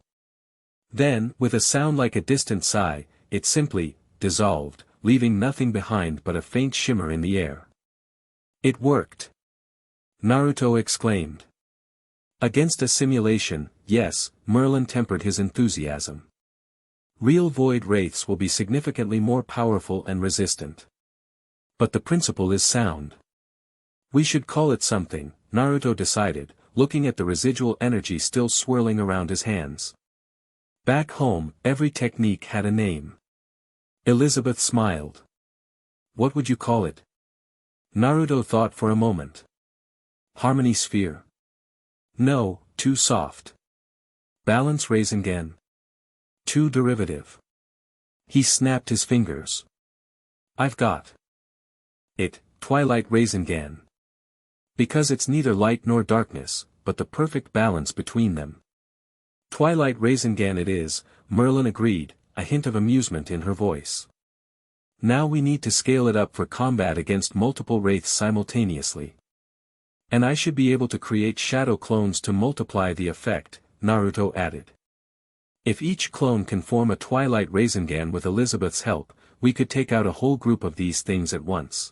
Then, with a sound like a distant sigh, it simply dissolved, leaving nothing behind but a faint shimmer in the air. It worked! Naruto exclaimed. Against a simulation, yes, Merlin tempered his enthusiasm. Real Void Wraiths will be significantly more powerful and resistant. But the principle is sound. We should call it something, Naruto decided, looking at the residual energy still swirling around his hands. Back home, every technique had a name. Elizabeth smiled. What would you call it? Naruto thought for a moment. Harmony Sphere. No, too soft. Balance Rasengan. Too derivative. He snapped his fingers. I've got it, Twilight Rasengan. Because it's neither light nor darkness, but the perfect balance between them. Twilight Rasengan it is, Merlin agreed, a hint of amusement in her voice. Now we need to scale it up for combat against multiple wraiths simultaneously. And I should be able to create shadow clones to multiply the effect, Naruto added. If each clone can form a Twilight Rasengan with Elizabeth's help, we could take out a whole group of these things at once.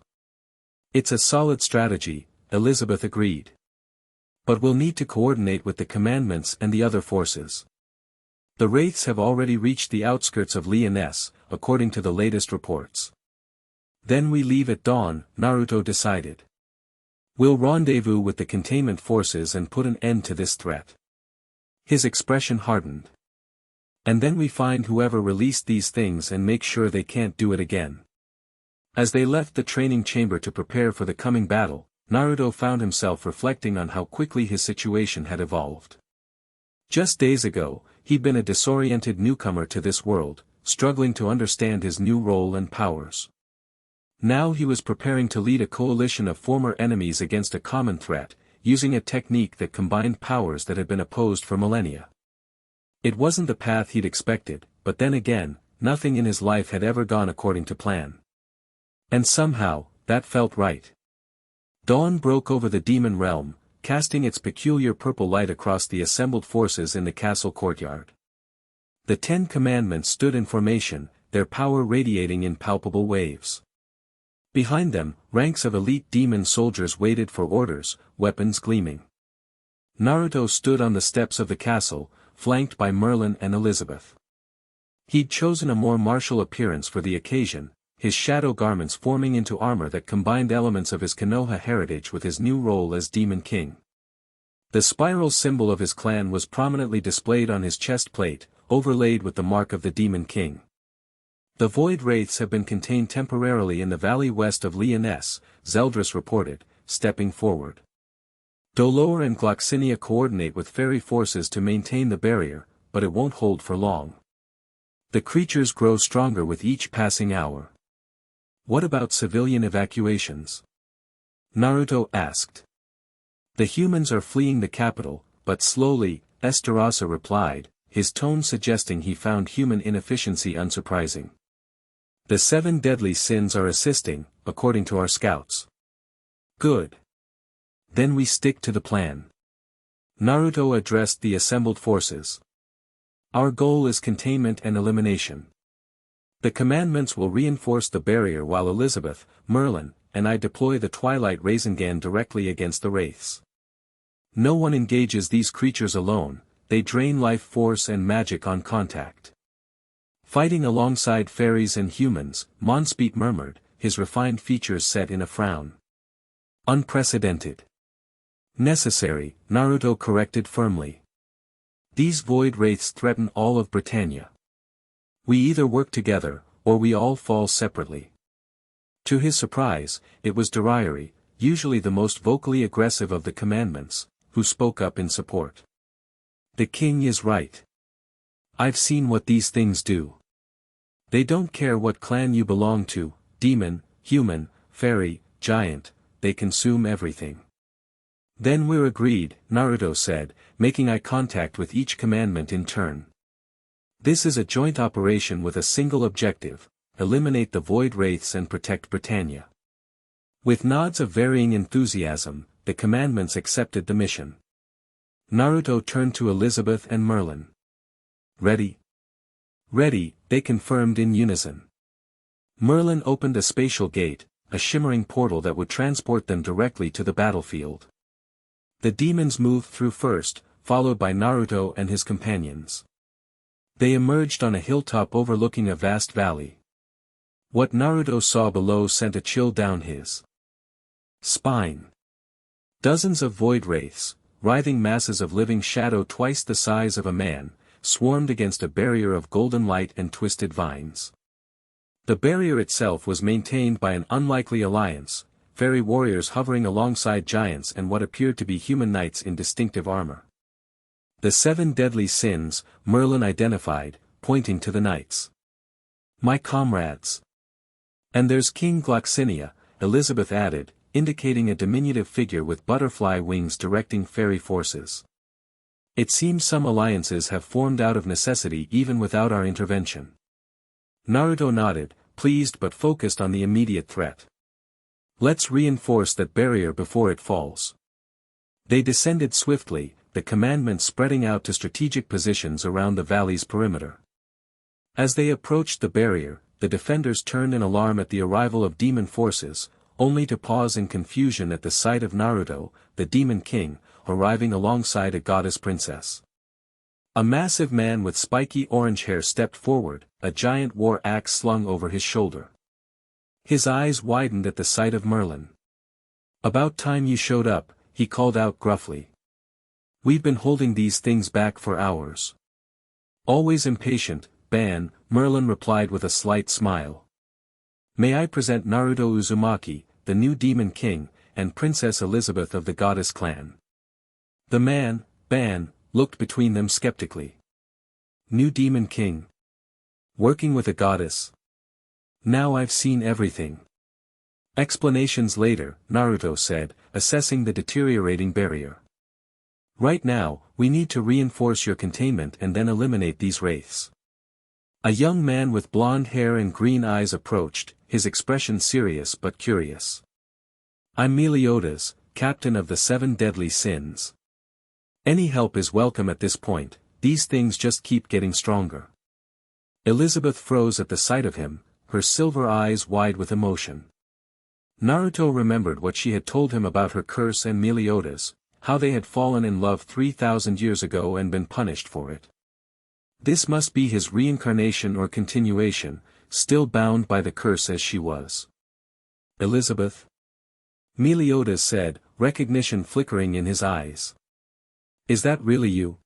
It's a solid strategy, Elizabeth agreed. But we'll need to coordinate with the commandments and the other forces. The wraiths have already reached the outskirts of Lyonesse, according to the latest reports. Then we leave at dawn, Naruto decided. We'll rendezvous with the containment forces and put an end to this threat. His expression hardened. And then we find whoever released these things and make sure they can't do it again. As they left the training chamber to prepare for the coming battle, Naruto found himself reflecting on how quickly his situation had evolved. Just days ago, he'd been a disoriented newcomer to this world, struggling to understand his new role and powers. Now he was preparing to lead a coalition of former enemies against a common threat, using a technique that combined powers that had been opposed for millennia. It wasn't the path he'd expected, but then again, nothing in his life had ever gone according to plan. And somehow, that felt right. Dawn broke over the demon realm, casting its peculiar purple light across the assembled forces in the castle courtyard. The 10 Commandments stood in formation, their power radiating in palpable waves. Behind them, ranks of elite demon soldiers waited for orders, weapons gleaming. Naruto stood on the steps of the castle, flanked by Merlin and Elizabeth. He'd chosen a more martial appearance for the occasion, his shadow garments forming into armor that combined elements of his Konoha heritage with his new role as Demon King. The spiral symbol of his clan was prominently displayed on his chest plate, overlaid with the mark of the Demon King. The Void Wraiths have been contained temporarily in the valley west of Lyonesse, Zeldris reported, stepping forward. Dolor and Gloxinia coordinate with fairy forces to maintain the barrier, but it won't hold for long. The creatures grow stronger with each passing hour. What about civilian evacuations? Naruto asked. The humans are fleeing the capital, but slowly, Esterasa replied, his tone suggesting he found human inefficiency unsurprising. The 7 deadly sins are assisting, according to our scouts. Good. Then we stick to the plan. Naruto addressed the assembled forces. Our goal is containment and elimination. The commandments will reinforce the barrier while Elizabeth, Merlin, and I deploy the Twilight Rasengan directly against the wraiths. No one engages these creatures alone, they drain life force and magic on contact. Fighting alongside fairies and humans, Monspeet murmured, his refined features set in a frown. Unprecedented. Necessary, Naruto corrected firmly. These void wraiths threaten all of Britannia. We either work together, or we all fall separately. To his surprise, it was Dorayuri, usually the most vocally aggressive of the commandments, who spoke up in support. The king is right. I've seen what these things do. They don't care what clan you belong to, demon, human, fairy, giant, they consume everything. Then we're agreed, Naruto said, making eye contact with each commandment in turn. This is a joint operation with a single objective, eliminate the void wraiths and protect Britannia. With nods of varying enthusiasm, the commandments accepted the mission. Naruto turned to Elizabeth and Merlin. Ready? Ready, they confirmed in unison. Merlin opened a spatial gate, a shimmering portal that would transport them directly to the battlefield. The demons moved through first, followed by Naruto and his companions. They emerged on a hilltop overlooking a vast valley. What Naruto saw below sent a chill down his spine. Dozens of void wraiths, writhing masses of living shadow twice the size of a man, swarmed against a barrier of golden light and twisted vines. The barrier itself was maintained by an unlikely alliance, fairy warriors hovering alongside giants and what appeared to be human knights in distinctive armor. The 7 deadly sins, Merlin identified, pointing to the knights. My comrades. And there's King Gloxinia, Elizabeth added, indicating a diminutive figure with butterfly wings directing fairy forces. It seems some alliances have formed out of necessity even without our intervention. Naruto nodded, pleased but focused on the immediate threat. Let's reinforce that barrier before it falls. They descended swiftly, the commandment spreading out to strategic positions around the valley's perimeter. As they approached the barrier, the defenders turned in alarm at the arrival of demon forces, only to pause in confusion at the sight of Naruto, the Demon King, arriving alongside a goddess princess. A massive man with spiky orange hair stepped forward, a giant war axe slung over his shoulder. His eyes widened at the sight of Merlin. "About time you showed up," he called out gruffly. "We've been holding these things back for hours." "Always impatient, Ban," Merlin replied with a slight smile. "May I present Naruto Uzumaki, the new Demon King, and Princess Elizabeth of the Goddess clan." The man, Ban, looked between them skeptically. "New Demon King? Working with a goddess? Now I've seen everything." Explanations later, Naruto said, assessing the deteriorating barrier. "Right now, we need to reinforce your containment and then eliminate these wraiths." A young man with blonde hair and green eyes approached, his expression serious but curious. "I'm Meliodas, captain of the 7 deadly sins. Any help is welcome at this point, these things just keep getting stronger." Elizabeth froze at the sight of him, her silver eyes wide with emotion. Naruto remembered what she had told him about her curse and Meliodas, how they had fallen in love 3,000 years ago and been punished for it. This must be his reincarnation or continuation, still bound by the curse as she was. "Elizabeth?" Meliodas said, recognition flickering in his eyes. "Is that really you?"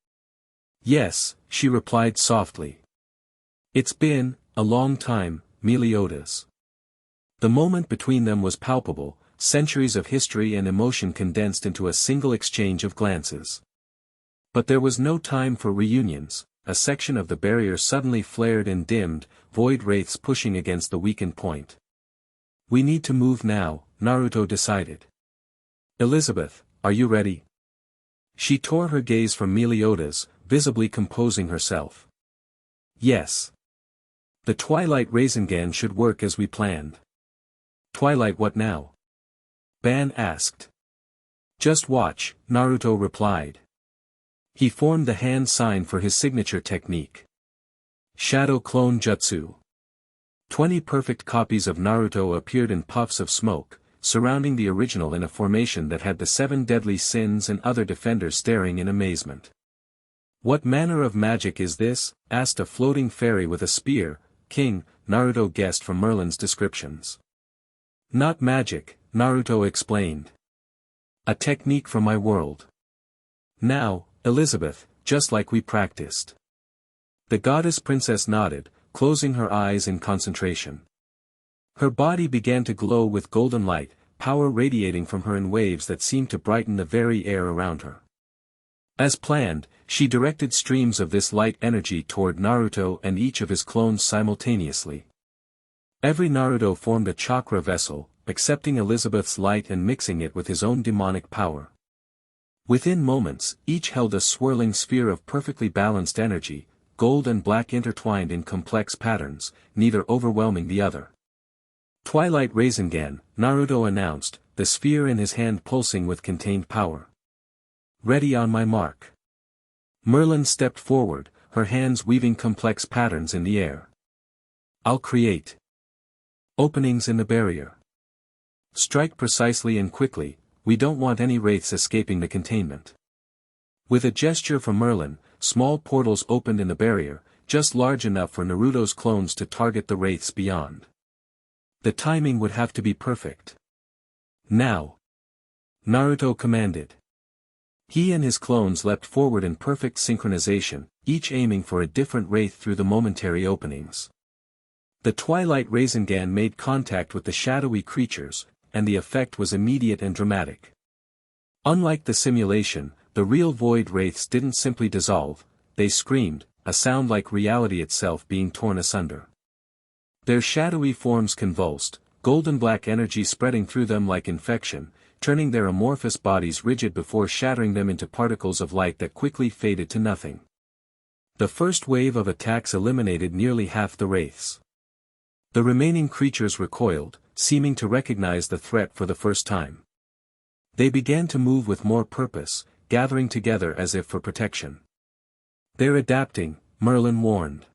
"Yes," she replied softly. "It's been a long time, Meliodas." The moment between them was palpable, centuries of history and emotion condensed into a single exchange of glances. But there was no time for reunions. A section of the barrier suddenly flared and dimmed, void wraiths pushing against the weakened point. "We need to move now," Naruto decided. "Elizabeth, are you ready?" She tore her gaze from Meliodas, visibly composing herself. "Yes. The Twilight Rasengan should work as we planned." "Twilight what now?" Ban asked. "Just watch," Naruto replied. He formed the hand sign for his signature technique. Shadow Clone Jutsu. 20 perfect copies of Naruto appeared in puffs of smoke, surrounding the original in a formation that had the 7 deadly sins and other defenders staring in amazement. "What manner of magic is this?" asked a floating fairy with a spear. "King," Naruto guessed from Merlin's descriptions. "Not magic," Naruto explained. "A technique from my world. Now, Elizabeth, just like we practiced." The goddess princess nodded, closing her eyes in concentration. Her body began to glow with golden light, power radiating from her in waves that seemed to brighten the very air around her. As planned, she directed streams of this light energy toward Naruto and each of his clones simultaneously. Every Naruto formed a chakra vessel, accepting Elizabeth's light and mixing it with his own demonic power. Within moments, each held a swirling sphere of perfectly balanced energy, gold and black intertwined in complex patterns, neither overwhelming the other. "Twilight Rasengan," Naruto announced, the sphere in his hand pulsing with contained power. "Ready on my mark." Merlin stepped forward, her hands weaving complex patterns in the air. "I'll create openings in the barrier. Strike precisely and quickly, we don't want any wraiths escaping the containment." With a gesture from Merlin, small portals opened in the barrier, just large enough for Naruto's clones to target the wraiths beyond. The timing would have to be perfect. "Now!" Naruto commanded. He and his clones leapt forward in perfect synchronization, each aiming for a different wraith through the momentary openings. The Twilight Rasengan made contact with the shadowy creatures, and the effect was immediate and dramatic. Unlike the simulation, the real void wraiths didn't simply dissolve, they screamed, a sound like reality itself being torn asunder. Their shadowy forms convulsed, golden black energy spreading through them like infection, turning their amorphous bodies rigid before shattering them into particles of light that quickly faded to nothing. The first wave of attacks eliminated nearly half the wraiths. The remaining creatures recoiled, seeming to recognize the threat for the first time. They began to move with more purpose, gathering together as if for protection. "They're adapting," Merlin warned.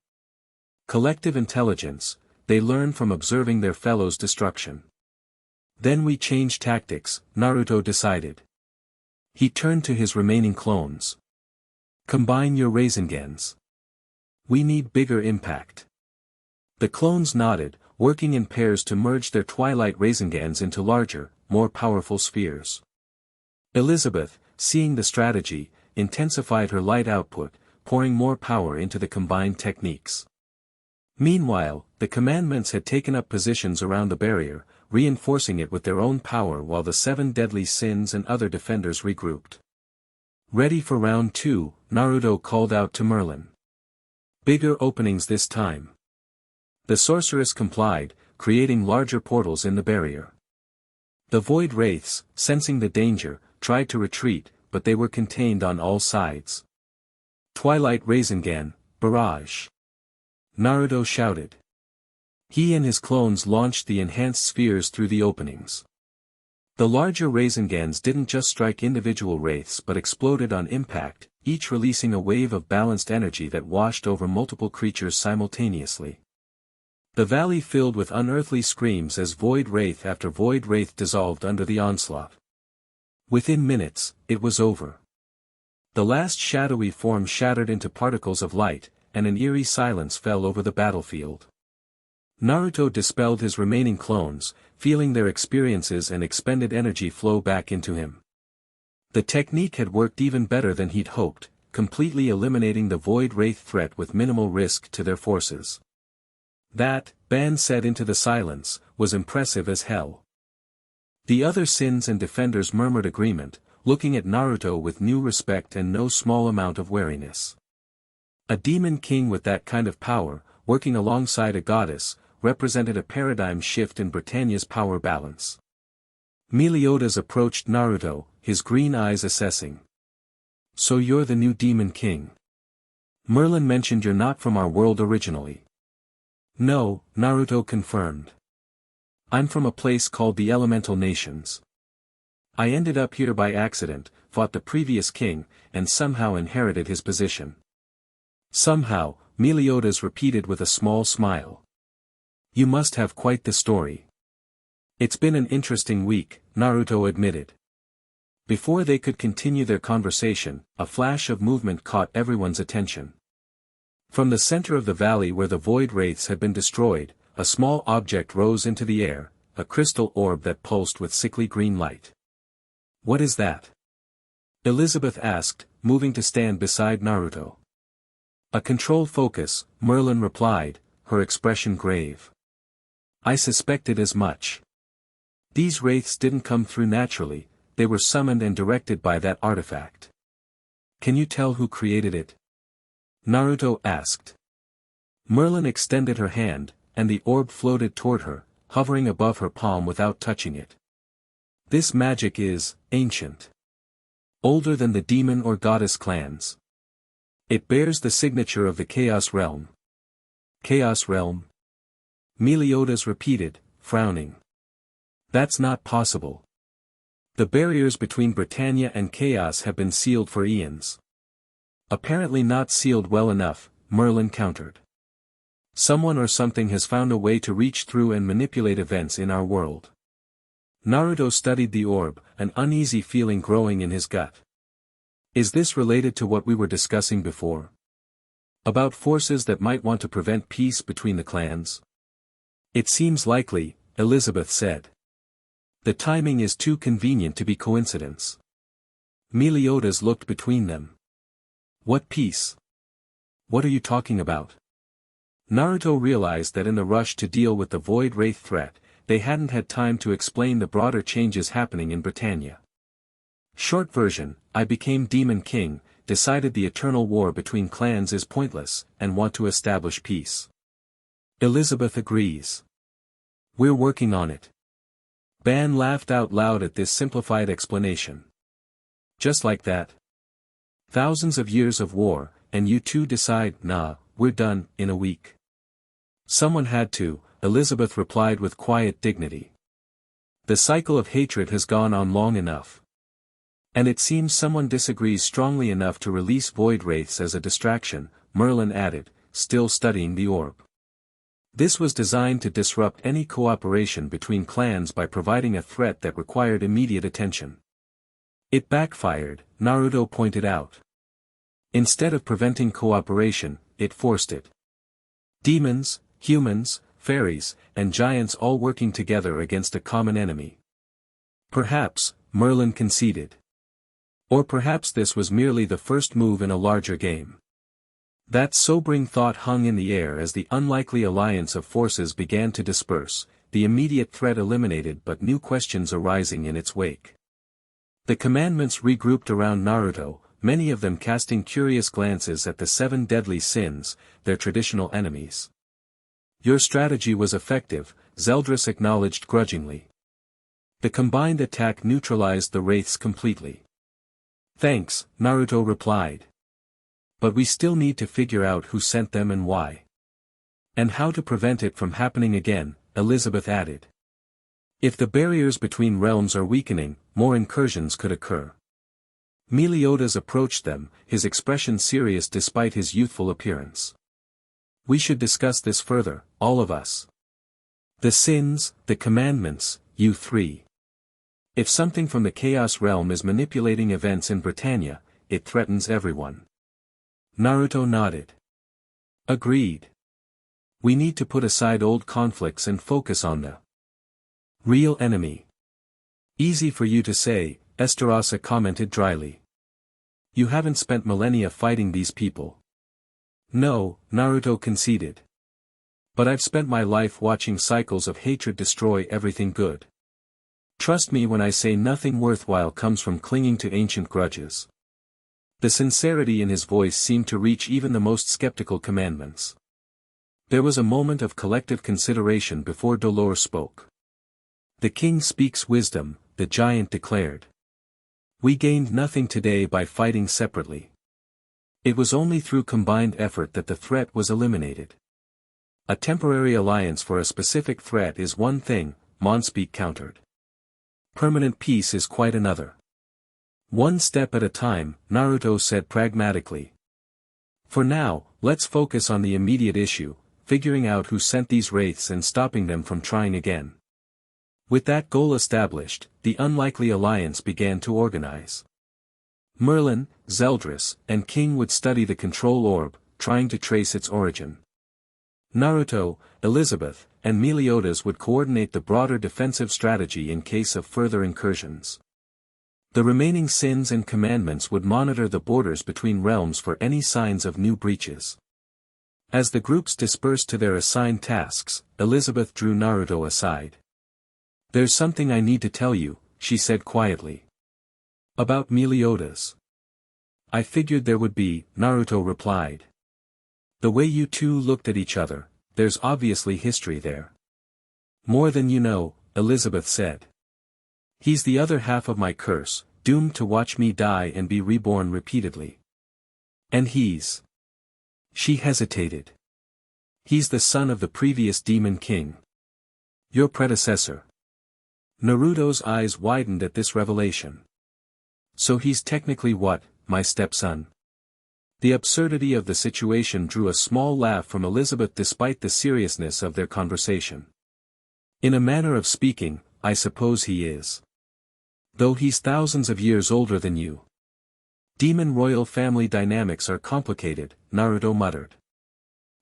"Collective intelligence, they learn from observing their fellows' destruction." "Then we change tactics," Naruto decided. He turned to his remaining clones. "Combine your Raisengans. We need bigger impact." The clones nodded, working in pairs to merge their Twilight Raisengans into larger, more powerful spheres. Elizabeth, seeing the strategy, intensified her light output, pouring more power into the combined techniques. Meanwhile, the commandments had taken up positions around the barrier, reinforcing it with their own power while the 7 deadly sins and other defenders regrouped. "Ready for round 2, Naruto called out to Merlin. "Bigger openings this time." The sorceress complied, creating larger portals in the barrier. The Void Wraiths, sensing the danger, tried to retreat, but they were contained on all sides. "Twilight Rasengan, barrage!" Naruto shouted. He and his clones launched the enhanced spheres through the openings. The larger Rasengans didn't just strike individual wraiths but exploded on impact, each releasing a wave of balanced energy that washed over multiple creatures simultaneously. The valley filled with unearthly screams as Void Wraith after Void Wraith dissolved under the onslaught. Within minutes, it was over. The last shadowy form shattered into particles of light, and an eerie silence fell over the battlefield. Naruto dispelled his remaining clones, feeling their experiences and expended energy flow back into him. The technique had worked even better than he'd hoped, completely eliminating the Void Wraith threat with minimal risk to their forces. That, Ban said into the silence, was impressive as hell. The other sins and defenders murmured agreement, looking at Naruto with new respect and no small amount of wariness. A demon king with that kind of power, working alongside a goddess, represented a paradigm shift in Britannia's power balance. Meliodas approached Naruto, his green eyes assessing. "So you're the new demon king. Merlin mentioned you're not from our world originally." "No," Naruto confirmed. "I'm from a place called the Elemental Nations. I ended up here by accident, fought the previous king, and somehow inherited his position." "Somehow," Meliodas repeated with a small smile. "You must have quite the story." "It's been an interesting week," Naruto admitted. Before they could continue their conversation, a flash of movement caught everyone's attention. From the center of the valley where the Void Wraiths had been destroyed, a small object rose into the air, a crystal orb that pulsed with sickly green light. "What is that?" Elizabeth asked, moving to stand beside Naruto. "A control focus," Merlin replied, her expression grave. "I suspected as much. These wraiths didn't come through naturally, they were summoned and directed by that artifact. Can you tell who created it?" Naruto asked. Merlin extended her hand, and the orb floated toward her, hovering above her palm without touching it. "This magic is ancient. Older than the demon or goddess clans. It bears the signature of the Chaos Realm." "Chaos Realm?" Meliodas repeated, frowning. "That's not possible. The barriers between Britannia and Chaos have been sealed for eons." "Apparently not sealed well enough," Merlin countered. "Someone or something has found a way to reach through and manipulate events in our world." Naruto studied the orb, an uneasy feeling growing in his gut. "Is this related to what we were discussing before? About forces that might want to prevent peace between the clans?" "It seems likely," Elizabeth said. "The timing is too convenient to be coincidence." Meliodas looked between them. "What peace? What are you talking about?" Naruto realized that in the rush to deal with the Void Wraith threat, they hadn't had time to explain the broader changes happening in Britannia. Short version, "I became Demon King, decided the eternal war between clans is pointless, and want to establish peace." Elizabeth agrees. "We're working on it." Ban laughed out loud at this simplified explanation. Just like that? Thousands of years of war, and you two decide, nah, we're done, in a week. Someone had to, Elizabeth replied with quiet dignity. The cycle of hatred has gone on long enough. And it seems someone disagrees strongly enough to release void wraiths as a distraction, Merlin added, still studying the orb. This was designed to disrupt any cooperation between clans by providing a threat that required immediate attention. It backfired, Naruto pointed out. Instead of preventing cooperation, it forced it. Demons, humans, fairies, and giants all working together against a common enemy. Perhaps, Merlin conceded. Or perhaps this was merely the first move in a larger game. That sobering thought hung in the air as the unlikely alliance of forces began to disperse, the immediate threat eliminated but new questions arising in its wake. The commandments regrouped around Naruto, many of them casting curious glances at the 7 deadly sins, their traditional enemies. Your strategy was effective, Zeldris acknowledged grudgingly. The combined attack neutralized the wraiths completely. Thanks, Naruto replied. But we still need to figure out who sent them and why. And how to prevent it from happening again, Elizabeth added. If the barriers between realms are weakening, more incursions could occur. Meliodas approached them, his expression serious despite his youthful appearance. We should discuss this further, all of us. The sins, the commandments, you three. If something from the Chaos Realm is manipulating events in Britannia, it threatens everyone. Naruto nodded. Agreed. We need to put aside old conflicts and focus on the real enemy. Easy for you to say, Esterasa commented dryly. You haven't spent millennia fighting these people. No, Naruto conceded. But I've spent my life watching cycles of hatred destroy everything good. Trust me when I say nothing worthwhile comes from clinging to ancient grudges. The sincerity in his voice seemed to reach even the most skeptical commandments. There was a moment of collective consideration before Dolores spoke. The king speaks wisdom, the giant declared. We gained nothing today by fighting separately. It was only through combined effort that the threat was eliminated. A temporary alliance for a specific threat is one thing, Monspeak countered. Permanent peace is quite another. One step at a time, Naruto said pragmatically. For now, let's focus on the immediate issue, figuring out who sent these wraiths and stopping them from trying again. With that goal established, the unlikely alliance began to organize. Merlin, Zeldris, and King would study the control orb, trying to trace its origin. Naruto, Elizabeth, and Meliodas would coordinate the broader defensive strategy in case of further incursions. The remaining sins and commandments would monitor the borders between realms for any signs of new breaches. As the groups dispersed to their assigned tasks, Elizabeth drew Naruto aside. There's something I need to tell you, she said quietly. About Meliodas. I figured there would be, Naruto replied. The way you two looked at each other, there's obviously history there. More than you know, Elizabeth said. He's the other half of my curse, doomed to watch me die and be reborn repeatedly. And he's... She hesitated. He's the son of the previous demon king. Your predecessor. Naruto's eyes widened at this revelation. So he's technically what, my stepson? The absurdity of the situation drew a small laugh from Elizabeth despite the seriousness of their conversation. In a manner of speaking, I suppose he is. Though he's thousands of years older than you. Demon royal family dynamics are complicated, Naruto muttered.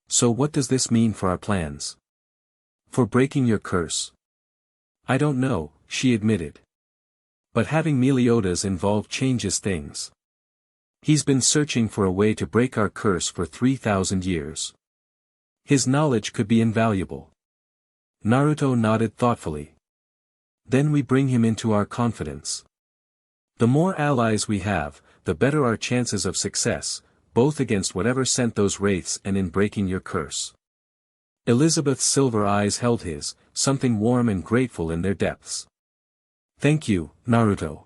So what does this mean for our plans? For breaking your curse? I don't know, she admitted. But having Meliodas involved changes things. He's been searching for a way to break our curse for 3,000 years. His knowledge could be invaluable. Naruto nodded thoughtfully. Then we bring him into our confidence. The more allies we have, the better our chances of success, both against whatever sent those wraiths and in breaking your curse. Elizabeth's silver eyes held his, something warm and grateful in their depths. Thank you, Naruto.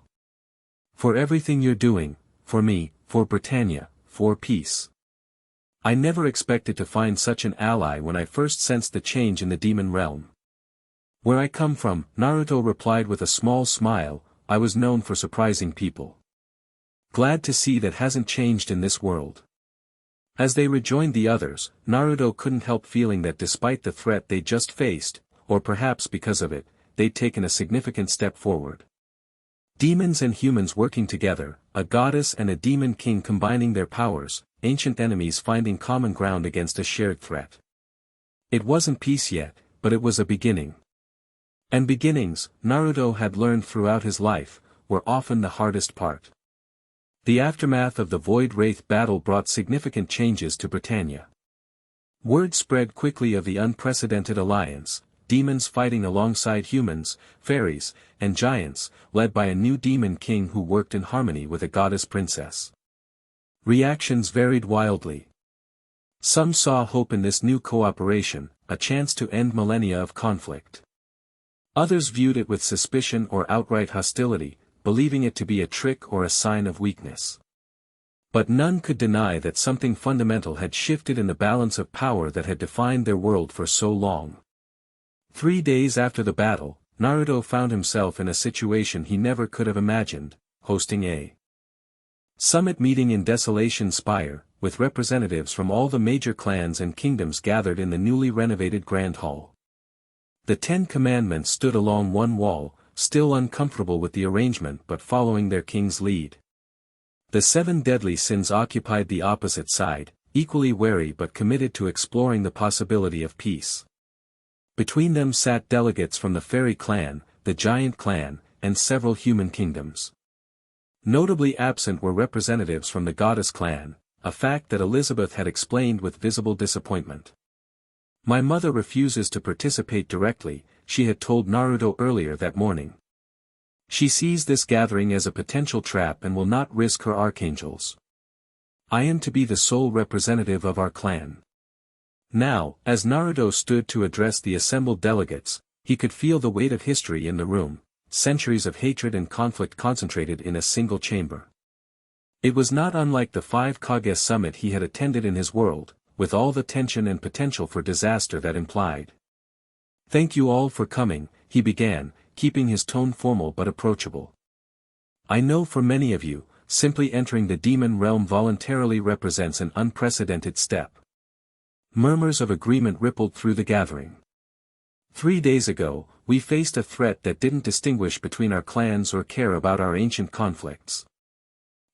For everything you're doing, for me, for Britannia, for peace. I never expected to find such an ally when I first sensed the change in the demon realm. Where I come from, Naruto replied with a small smile, I was known for surprising people. Glad to see that hasn't changed in this world. As they rejoined the others, Naruto couldn't help feeling that despite the threat they just faced, or perhaps because of it, they'd taken a significant step forward. Demons and humans working together, a goddess and a demon king combining their powers, ancient enemies finding common ground against a shared threat. It wasn't peace yet, but it was a beginning. And beginnings, Naruto had learned throughout his life, were often the hardest part. The aftermath of the Void Wraith battle brought significant changes to Britannia. Word spread quickly of the unprecedented alliance, demons fighting alongside humans, fairies, and giants, led by a new demon king who worked in harmony with a goddess princess. Reactions varied wildly. Some saw hope in this new cooperation, a chance to end millennia of conflict. Others viewed it with suspicion or outright hostility, believing it to be a trick or a sign of weakness. But none could deny that something fundamental had shifted in the balance of power that had defined their world for so long. 3 days after the battle, Naruto found himself in a situation he never could have imagined, hosting a summit meeting in Desolation Spire, with representatives from all the major clans and kingdoms gathered in the newly renovated Grand Hall. The 10 Commandments stood along one wall, still uncomfortable with the arrangement but following their king's lead. The 7 deadly sins occupied the opposite side, equally wary but committed to exploring the possibility of peace. Between them sat delegates from the Fairy Clan, the Giant Clan, and several human kingdoms. Notably absent were representatives from the Goddess Clan, a fact that Elizabeth had explained with visible disappointment. My mother refuses to participate directly, she had told Naruto earlier that morning. She sees this gathering as a potential trap and will not risk her archangels. I am to be the sole representative of our clan. Now, as Naruto stood to address the assembled delegates, he could feel the weight of history in the room, centuries of hatred and conflict concentrated in a single chamber. It was not unlike the 5 Kage summit he had attended in his world, with all the tension and potential for disaster that implied. Thank you all for coming, he began, keeping his tone formal but approachable. I know for many of you, simply entering the demon realm voluntarily represents an unprecedented step. Murmurs of agreement rippled through the gathering. 3 days ago, we faced a threat that didn't distinguish between our clans or care about our ancient conflicts.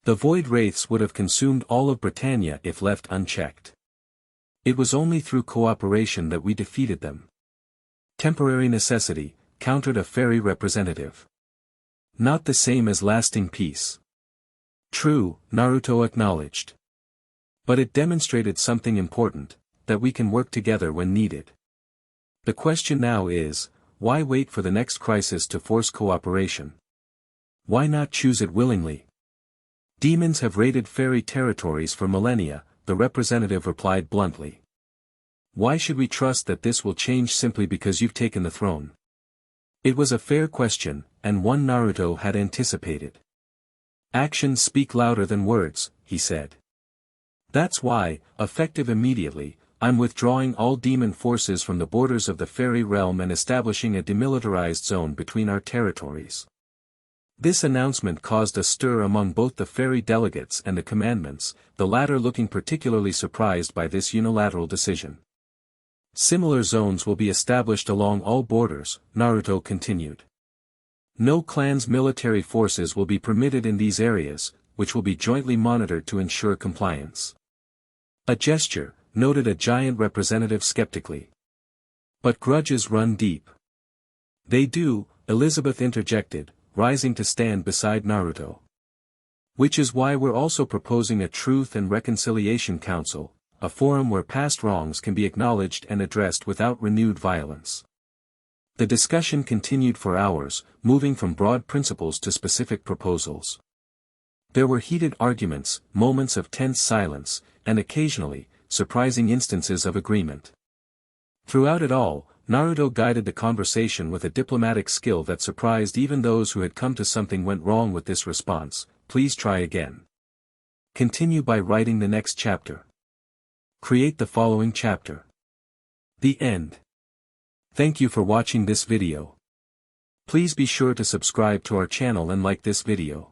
The Void Wraiths would have consumed all of Britannia if left unchecked. It was only through cooperation that we defeated them. Temporary necessity, countered a fairy representative. Not the same as lasting peace. True, Naruto acknowledged. But it demonstrated something important, that we can work together when needed. The question now is, why wait for the next crisis to force cooperation? Why not choose it willingly? Demons have raided fairy territories for millennia, the representative replied bluntly. Why should we trust that this will change simply because you've taken the throne? It was a fair question, and one Naruto had anticipated. Actions speak louder than words, he said. That's why, effective immediately, I'm withdrawing all demon forces from the borders of the fairy realm and establishing a demilitarized zone between our territories. This announcement caused a stir among both the fairy delegates and the commandments, the latter looking particularly surprised by this unilateral decision. Similar zones will be established along all borders, Naruto continued. No clan's military forces will be permitted in these areas, which will be jointly monitored to ensure compliance. A gesture, noted a giant representative skeptically. But grudges run deep. They do, Elizabeth interjected, rising to stand beside Naruto. Which is why we're also proposing a Truth and Reconciliation Council, a forum where past wrongs can be acknowledged and addressed without renewed violence. The discussion continued for hours, moving from broad principles to specific proposals. There were heated arguments, moments of tense silence, and occasionally, surprising instances of agreement. Throughout it all, Naruto guided the conversation with a diplomatic skill that surprised even those who had come to something went wrong with this response. Please try again. Continue by writing the next chapter. Create the following chapter. The end. Thank you for watching this video. Please be sure to subscribe to our channel and like this video.